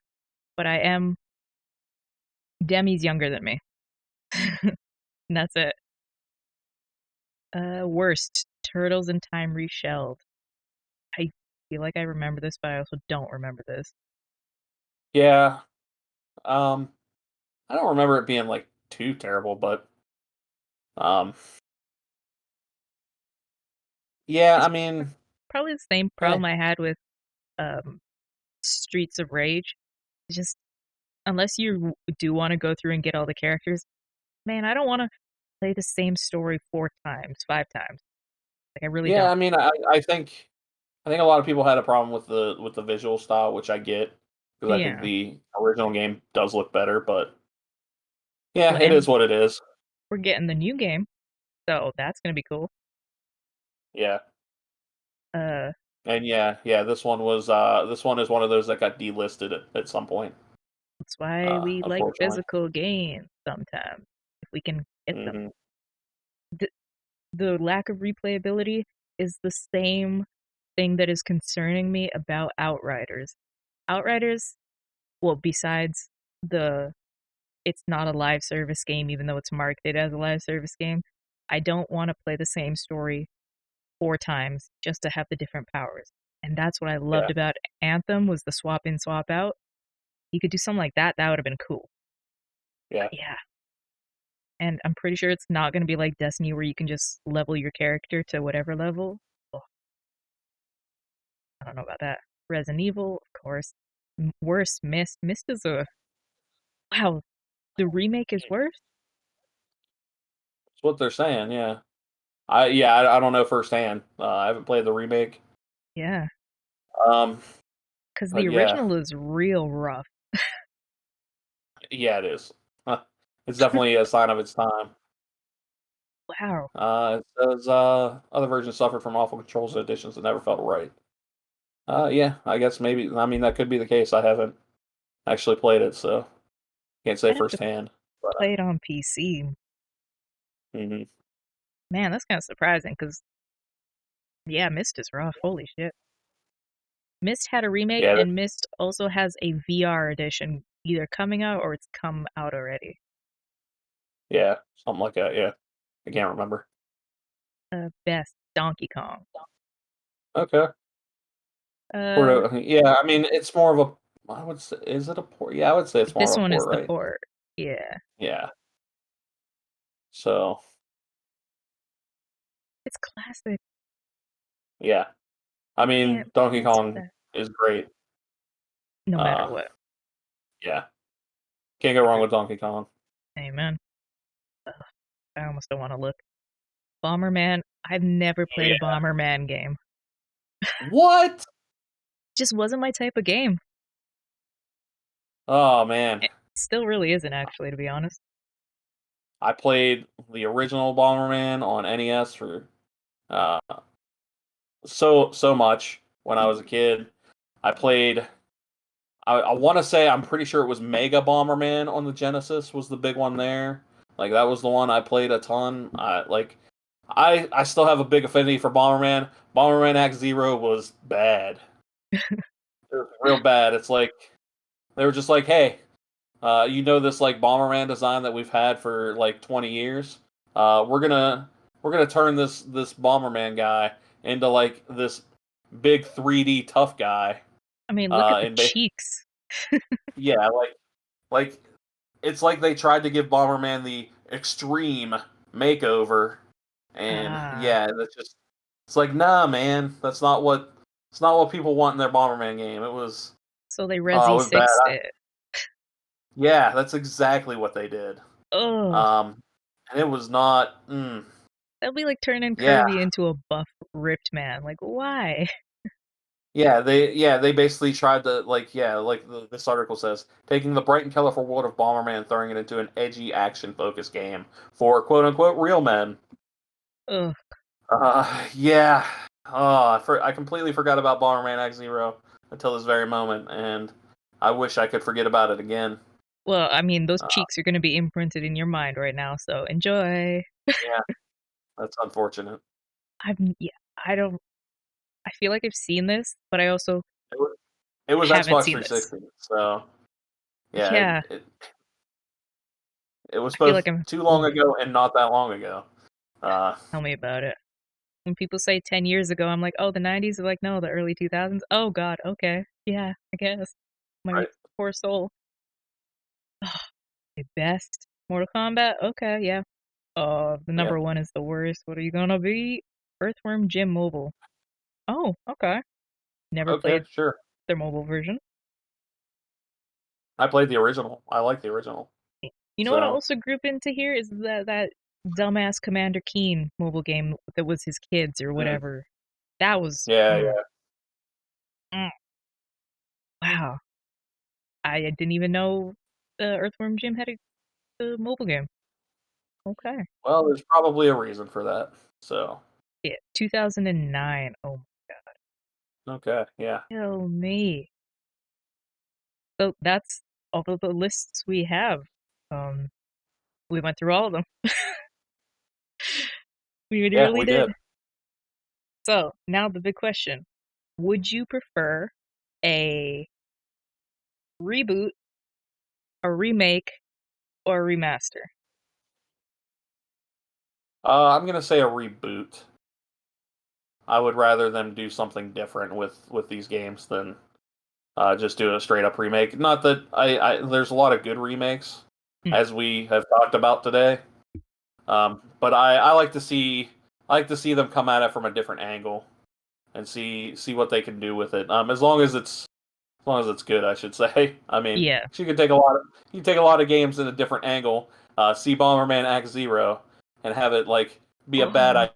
but I am. Demi's younger than me. And that's it. Worst. Turtles in Time Reshelled. I feel like I remember this, but I also don't remember this. Yeah. Um, I don't remember it being like too terrible, but um, yeah. It's I mean, probably the same eh, problem I had with um, Streets of Rage. It's just, unless you do want to go through and get all the characters, man, I don't want to. play the same story 4 times, 5 times. Like I really Yeah, don't. I mean, I think a lot of people had a problem with the visual style, which I get because I think Yeah. the original game does look better. But yeah, Well, it is and what it is. we're getting the new game, so that's gonna be cool. Yeah, Uh, and yeah, this one is one of those that got delisted at some point. that's why we like Unfortunately. physical games sometimes if we can get them. Hmm. The lack of replayability is the same thing that is concerning me about Outriders. Outriders, well, besides the it's not a live service game, even though it's marketed as a live service game, I don't want to play the same story 4 times just to have the different powers. And that's what I loved Yeah, about Anthem was the swap in, swap out. You could do something like that, that would have been cool. But yeah. yeah. And I'm pretty sure it's not going to be like Destiny where you can just level your character to whatever level. Oh, I don't know about that. Resident Evil, of course. Worse, Mist. Mist is a. Wow, the remake is worse? It's what they're saying. I don't know firsthand. I haven't played the remake. Yeah. Um, Because the but yeah, original is real rough. yeah, it is. It's definitely a sign of its time. Wow. It says other versions suffered from awful controls and additions that never felt right. Yeah, I guess maybe. I mean, that could be the case. I haven't actually played it, so can't say I'd have to firsthand. But play it on PC. mhm. Man, that's kind of surprising because, yeah, Mist is rough. Holy shit. Mist had a remake, Yeah, and Mist also has a VR edition either coming out or it's come out already. yeah, something like that. Yeah, I can't remember. Best Donkey Kong. Okay. Uh, Yeah, I mean, it's more of a. I would say, is it a port? Yeah, I would say it's more this of a one is port, the right? port. Yeah. Yeah. So It's classic. yeah, I Can't mean, Donkey mess Kong with that. is great. No matter Uh, what. yeah, can't go wrong with Donkey Kong. Amen. Ugh, I almost don't want to look. Bomberman. I've never Oh played a yeah. Bomberman game. What? Just wasn't my type of game. Oh man, It still really isn't, actually, to be honest. I played the original Bomberman on NES for uh so much when I was a kid. I played. I want to say I'm pretty sure it was Mega Bomberman on the Genesis was the big one there. Like that was the one I played a ton. I still have a big affinity for Bomberman. Bomberman Act Zero was bad. It was real bad. It's like they were just like, hey, this like Bomberman design that we've had for like 20 years. We're gonna turn this Bomberman guy into like this big 3D tough guy. I mean, look at the And cheeks. yeah, like it's like they tried to give Bomberman the extreme makeover, and Ah, yeah, it's like nah, man, that's not what people want in their Bomberman game. so they It Resi was bad. 6'd it. Yeah, that's exactly what they did. Ugh. Um, and it was not. That'd be like turning Yeah, Kirby into a buff, ripped man. Like, why? they basically tried to like this article says, taking the bright and colorful world of Bomberman and throwing it into an edgy action focused game for quote unquote real men. Ugh. Yeah. I completely forgot about Bomberman X Zero until this very moment, and I wish I could forget about it again. Well, I mean, those Uh, cheeks are going to be imprinted in your mind right now, so enjoy. yeah, that's unfortunate. Yeah, I don't, I feel like I've seen this, but I also It was, it was haven't Xbox seen this. 360, so yeah, Yeah, it was I feel both like I'm, too long ooh, ago and not that long ago. Uh, tell me about it. When people say 10 years ago, I'm like, oh, the 90s? They're like, no, the early 2000s. Oh, God, okay. Yeah, I guess. My right? poor soul. The best Mortal Kombat? Okay, yeah. The Yeah. number one is the worst. What are you gonna be? Earthworm Jim Mobile. Oh, okay. Never Okay, played sure. their mobile version. I played the original. I like the original. You know what I So also group into here is that dumbass Commander Keen mobile game that was his kids or Mm. whatever. That was Yeah, yeah. mm, wow. I didn't even know Earthworm Jim had a mobile game. Okay. Well, there's probably a reason for that. So, Yeah, 2009. Oh, okay, yeah. kill me. So that's all of the lists we have. Um, we went through all of them. We Yeah, really we did. did. So now the big question: would you prefer a reboot, a remake, or a remaster? I'm gonna say a reboot. I would rather them do something different with these games than just do a straight up remake. Not that there's a lot of good remakes, Hmm. as we have talked about today. But I like to see them come at it from a different angle and see what they can do with it. As long as it's good, I should say. I mean, Yeah. you can take a lot of games in a different angle. See Bomberman Act Zero and have it like be a bad Oh,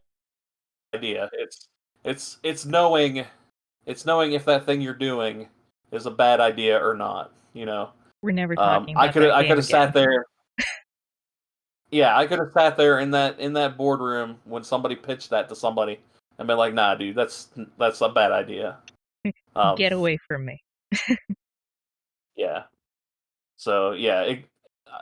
idea. It's knowing if that thing you're doing is a bad idea or not. You know, we're never talking about that I game could have again. sat there. Yeah, I could have sat there in that boardroom when somebody pitched that to somebody and been like, "Nah, dude, that's a bad idea." Um, Get away from me. yeah. So yeah,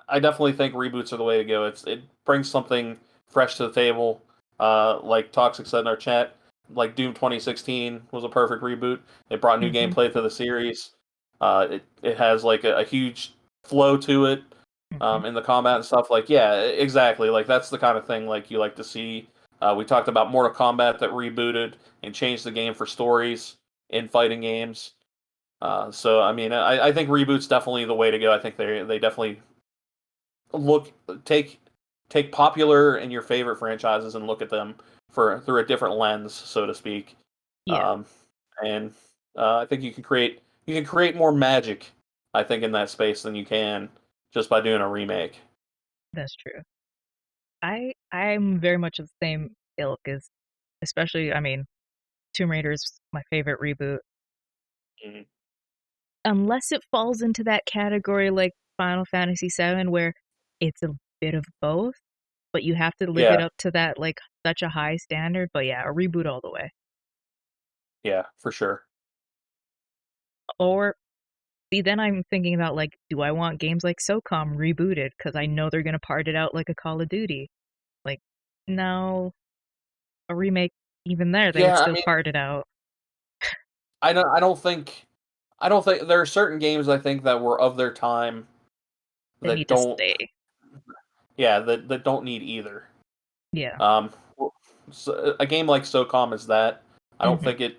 I definitely think reboots are the way to go. It brings something fresh to the table. Like Toxic said in our chat, like Doom 2016 was a perfect reboot. It brought new Hmm. gameplay to the series. It has like a huge flow to it, Hmm. in the combat and stuff. Like yeah, exactly. Like that's the kind of thing like you like to see. We talked about Mortal Kombat that rebooted and changed the game for stories in fighting games. So I mean, I think reboot's definitely the way to go. I think they definitely look take popular and your favorite franchises and look at them for through a different lens, so to speak. Yeah, Um, and I think you can create more magic. I think in that space than you can just by doing a remake. that's true. I'm very much of the same ilk as, especially, I mean, Tomb Raider is my favorite reboot. Mhm. Unless it falls into that category like Final Fantasy VII, where it's a bit of both, but you have to live it Yeah, up to that like such a high standard. But yeah, a reboot all the way. yeah, for sure. Or see, then I'm thinking about like, do I want games like SOCOM rebooted because I know they're gonna part it out like a Call of Duty? Like, no, a remake. Even there, they would Yeah, I still mean, part it out. I don't think there are certain games I think that were of their time They that need to don't stay. yeah that don't need either. Yeah. Well, a game like SOCOM is that. I don't Hmm. think it.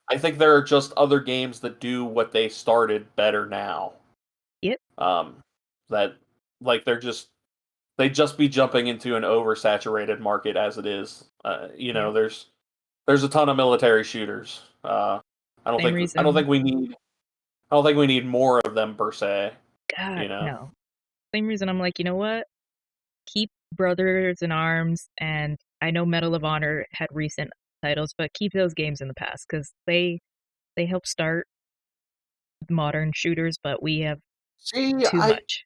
I think there are just other games that do what they started better now. Yep. Um, that like they just be jumping into an oversaturated market as it is. Yeah. There's a ton of military shooters. Same I don't reason. think we need more of them per se. God, You know. no. Same reason I'm like, you know what? Keep Brothers in Arms, and I know Medal of Honor had recent titles, but keep those games in the past because they help start modern shooters, but we have See, too much.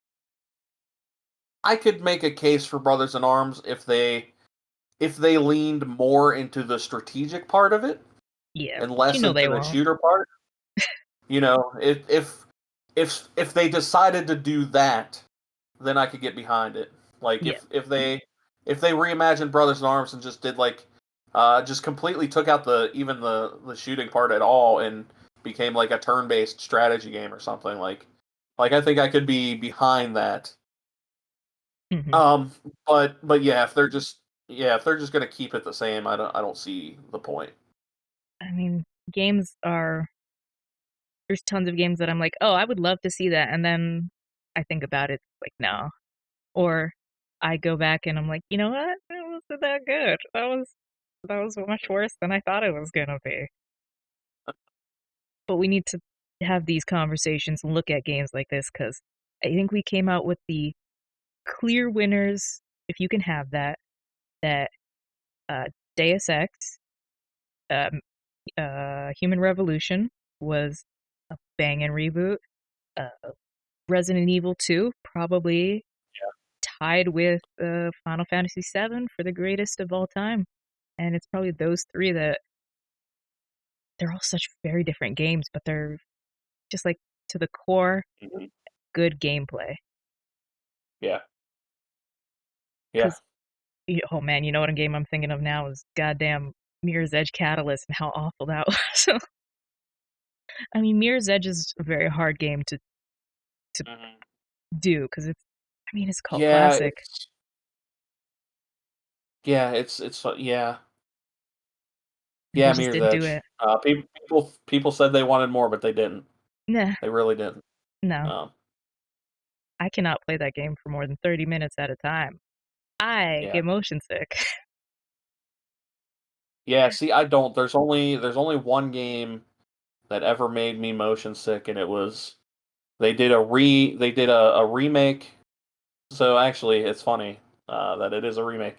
I could make a case for Brothers in Arms if they leaned more into the strategic part of it Yeah, and but you less know into they the won't. shooter part. You know, if they decided to do that, then I could get behind it. Like Yeah, if they reimagined Brothers in Arms and just did like just completely took out the shooting part at all and became like a turn-based strategy game or something like I think I could be behind that. hmm Um, but yeah, if they're just gonna keep it the same, I don't see the point. I mean, games are there's tons of games that I'm like, oh, I would love to see that, and then I think about it like, no. Or I go back and I'm like, you know what? It wasn't that good. That was much worse than I thought it was gonna be. But we need to have these conversations and look at games like this because I think we came out with the clear winners, if you can have that, that Deus Ex, um, Human Revolution was a banging reboot. Uh, Resident Evil 2 probably tied with Final Fantasy VII for the greatest of all time. And it's probably those three that they're all such very different games, but they're just like to the core, Mhm. good gameplay. Yeah. Yeah. Because, oh man, you know what game I'm thinking of now is goddamn Mirror's Edge Catalyst and how awful that was. So, I mean, Mirror's Edge is a very hard game to Mhm. do because it's called Yeah, classic. yeah. And they Yeah, just Mirror's didn't do Edge. it. People said they wanted more, but they didn't. Nah, They really didn't. no. Um, I cannot play that game for more than 30 minutes at a time. I yeah. get motion sick. Yeah, see, I don't. There's only one game that ever made me motion sick, and it was they did a remake. So actually, it's funny that it is a remake.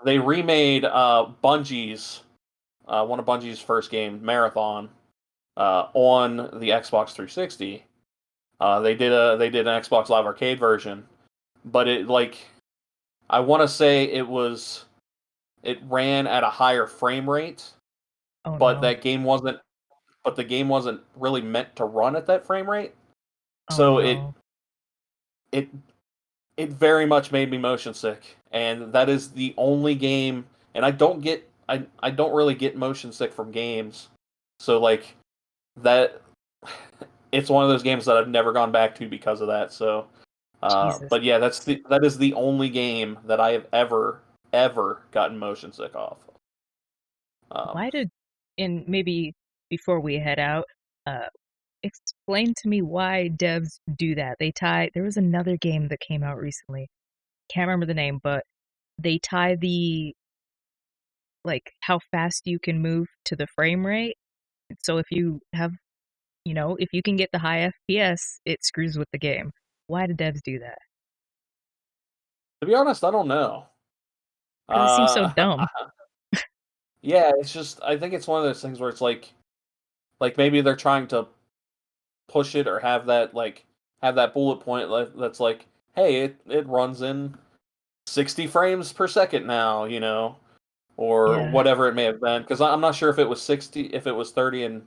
They remade Bungie's one of Bungie's first game, Marathon, on the Xbox 360. They did an Xbox Live Arcade version, but I want to say it ran at a higher frame rate, Oh but no. that game wasn't but the game wasn't really meant to run at that frame rate. Oh So no. it it very much made me motion sick, and that is the only game. And I don't really get motion sick from games, so like that. It's one of those games that I've never gone back to because of that. So, Jesus. but yeah, that is the only game that I have ever gotten motion sick off. Um, Why did, and maybe before we head out, uh, explain to me why devs do that. There was another game that came out recently. Can't remember the name, but they tie like, how fast you can move to the frame rate. So if you can get the high FPS, it screws with the game. Why do devs do that? to be honest, I don't know. Because it seems so Uh, dumb. yeah, it's just I think it's one of those things where it's like maybe they're trying to push it or have that bullet point that's like, hey, it runs in 60 frames per second now, or Yeah. whatever it may have been. Because I'm not sure if it was 60, if it was 30 and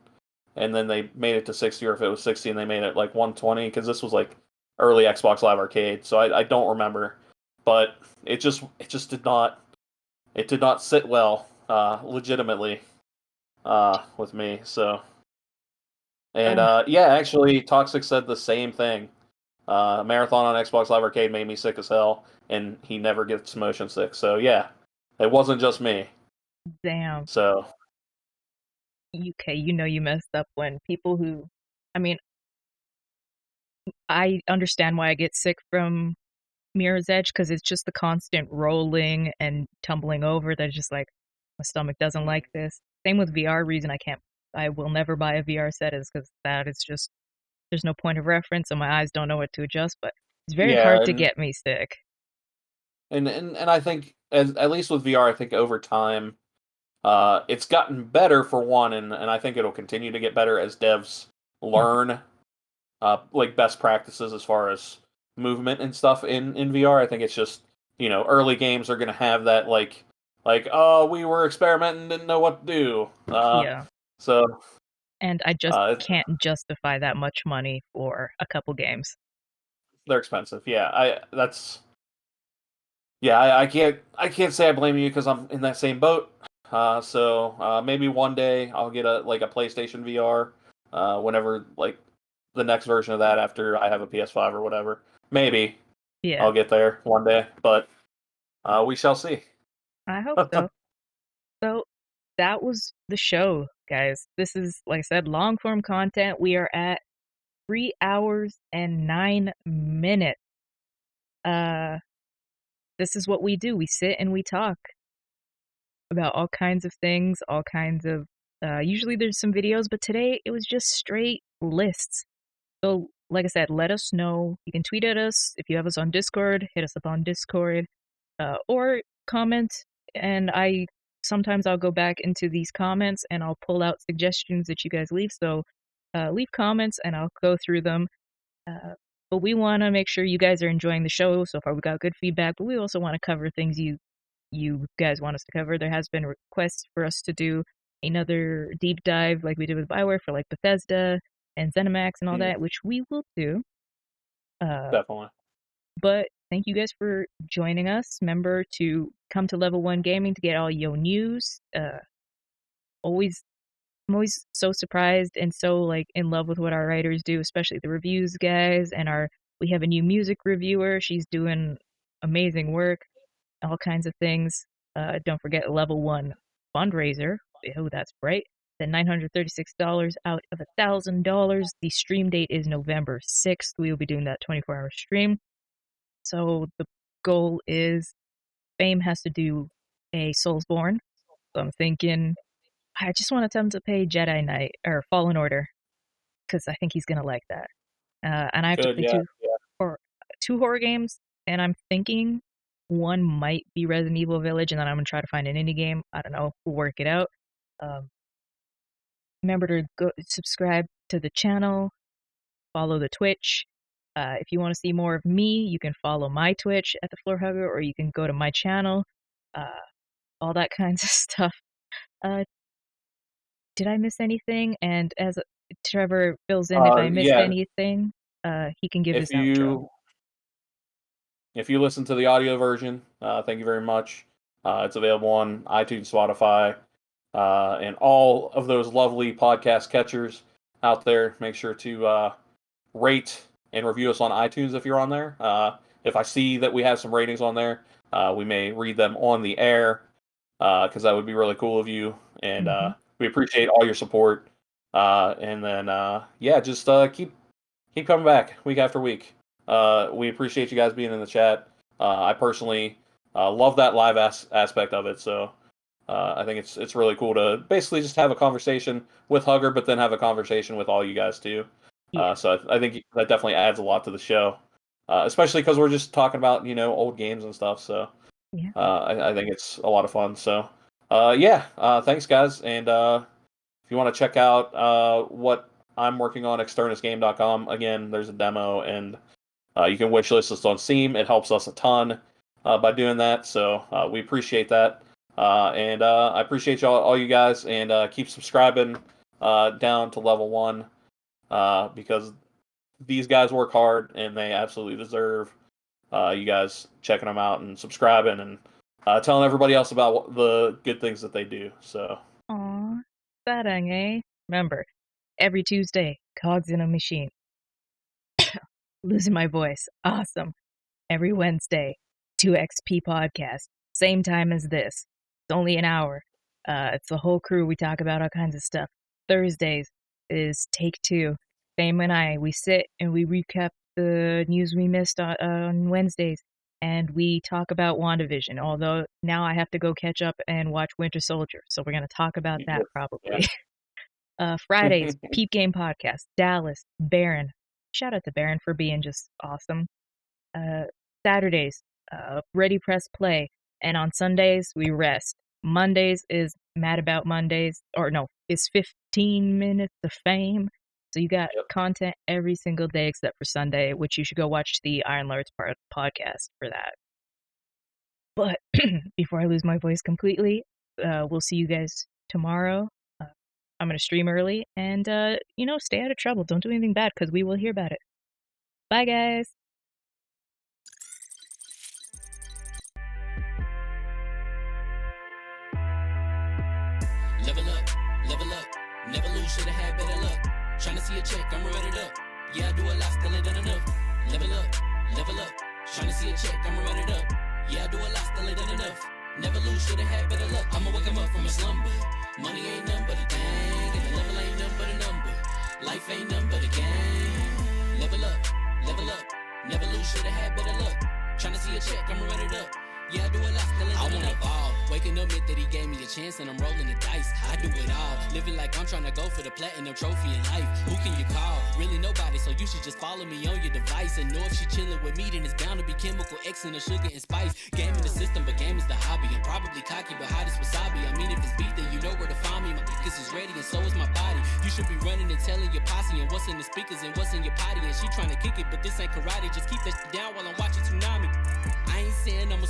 then they made it to 60, or if it was 60 and they made it like 120. Because this was like early Xbox Live Arcade, so I don't remember. But it just did not sit well, legitimately, with me. So. And Ugh, yeah, actually, Toxic said the same thing. Marathon on Xbox Live Arcade made me sick as hell, and he never gets motion sick. So yeah, it wasn't just me. damn. So Okay, you messed up when people who, I mean, I understand why I get sick from Mirror's Edge because it's just the constant rolling and tumbling over that just like my stomach doesn't like this. Same with VR. Reason I will never buy a VR set is because that is just there's no point of reference and my eyes don't know what to adjust. But it's very yeah, hard to and get me sick. I think at least with VR, I think over time, it's gotten better for one, and I think it'll continue to get better as devs learn like best practices as far as movement and stuff in VR. I think it's just early games are gonna have that oh, we were experimenting, didn't know what to do. Yeah, So and I just uh, can't justify that much money for a couple games. they're expensive. Yeah, I can't say I blame you because I'm in that same boat. So maybe one day I'll get a PlayStation VR. Whenever the next version of that after I have a PS5 or whatever. Maybe Yeah, I'll get there one day, but we shall see. I hope so. So that was the show, guys. This is, like I said, long form content. We are at 3 hours and 9 minutes. Uh, this is what we do. We sit and we talk about all kinds of things, all kinds of. Usually there's some videos, but today it was just straight lists. So, like I said, let us know. You can tweet at us if you have us on Discord. Hit us up on Discord. or comment, and sometimes I'll go back into these comments and I'll pull out suggestions that you guys leave. So leave comments and I'll go through them. But we want to make sure you guys are enjoying the show. So far, we got good feedback, but we also want to cover things you guys want us to cover. There has been requests for us to do another deep dive like we did with Bioware for like Bethesda and ZeniMax and all that, which we will do. Definitely. But thank you guys for joining us. Remember to come to Level 1 Gaming to get all your news. I'm always so surprised and so like in love with what our writers do, especially the reviews guys. And we have a new music reviewer. She's doing amazing work, all kinds of things. Don't forget Level 1 fundraiser. Oh, that's right. The $936 out of $1,000. The stream date is November 6th. We will be doing that 24-hour stream. So the goal is Fame has to do a Soulsborne. So I'm thinking I just want to tell him to pay Jedi Knight or Fallen Order because I think he's gonna like that. And I have to play two horror games, and I'm thinking one might be Resident Evil Village, and then I'm gonna try to find an indie game. I don't know. We'll work it out. Remember to go subscribe to the channel, follow the Twitch. If you want to see more of me, you can follow my Twitch at the Floor Hugger, or you can go to my channel. All that kinds of stuff. Did I miss anything? And as Trevor fills in, if I missed anything, he can give his outro. If you listen to the audio version, thank you very much. It's available on iTunes, Spotify, and all of those lovely podcast catchers out there. Make sure to rate and review us on iTunes if you're on there. If I see that we have some ratings on there, we may read them on the air, because that would be really cool of you. And we appreciate all your support. And then, just keep coming back week after week. We appreciate you guys being in the chat. I personally love that live aspect of it. So I think it's really cool to basically just have a conversation with Hugger, but then have a conversation with all you guys too. So I think that definitely adds a lot to the show, especially because we're just talking about old games and stuff. So I think it's a lot of fun. So thanks guys. And if you want to check out what I'm working on, externusgame.com. Again, there's a demo, and you can wishlist us on Steam. It helps us a ton by doing that. So we appreciate that. And I appreciate all you guys, and keep subscribing down to Level 1 because these guys work hard and they absolutely deserve you guys checking them out and subscribing and telling everybody else about the good things that they do. So, aw, sarang, eh? Remember, every Tuesday, Cogs in a Machine. Losing my voice. Awesome. Every Wednesday, 2XP podcast. Same time as this. It's only an hour. It's the whole crew. We talk about all kinds of stuff. Thursdays is Take Two. Fame and I, we sit and we recap the news we missed on Wednesdays. And we talk about WandaVision, although now I have to go catch up and watch Winter Soldier. So we're going to talk about that probably. Fridays, Peep Game Podcast. Dallas, Baron. Shout out to Baron for being just awesome. Saturdays, Ready Press Play. And on Sundays, we rest. Mondays is Mad About Mondays. Or no, it's 15 Minutes of Fame. So you got content every single day except for Sunday, which you should go watch the Iron Lords podcast for that. But before I lose my voice completely, we'll see you guys tomorrow. I'm going to stream early and, stay out of trouble. Don't do anything bad because we will hear about it. Bye, guys. Level up, never lose, should've had better luck. Tryna see a check, I'm running up. Yeah, I do a lot, still ain't done enough. Level up, tryna see a check, I'm running up. Yeah, I do a lot, still ain't done enough. Never lose, should've had better luck. I'ma wake 'em up from a slumber. Money ain't nothing but a thing, and the level ain't nothing but a number. Life ain't nothing but a game. Level up, never lose, should've had better luck. Tryna see a check, I'm running up. Yeah, I do a lot, still ain't done enough. Waking up meant that he gave me a chance and I'm rolling the dice. I do it all, living like I'm trying to go for the platinum trophy in life. Who can you call? Really nobody, so you should just follow me on your device. And know if she chilling with me, then it's bound to be chemical X and the sugar and spice. Game in the system, but game is the hobby. I'm probably cocky, but hot as wasabi. I mean, if it's beef, then you know where to find me. My niggas is ready and so is my body. You should be running and telling your posse and what's in the speakers and what's in your potty. And she trying to kick it, but this ain't karate. Just keep that shit down while I'm watching Tsunami. I ain't saying I'm a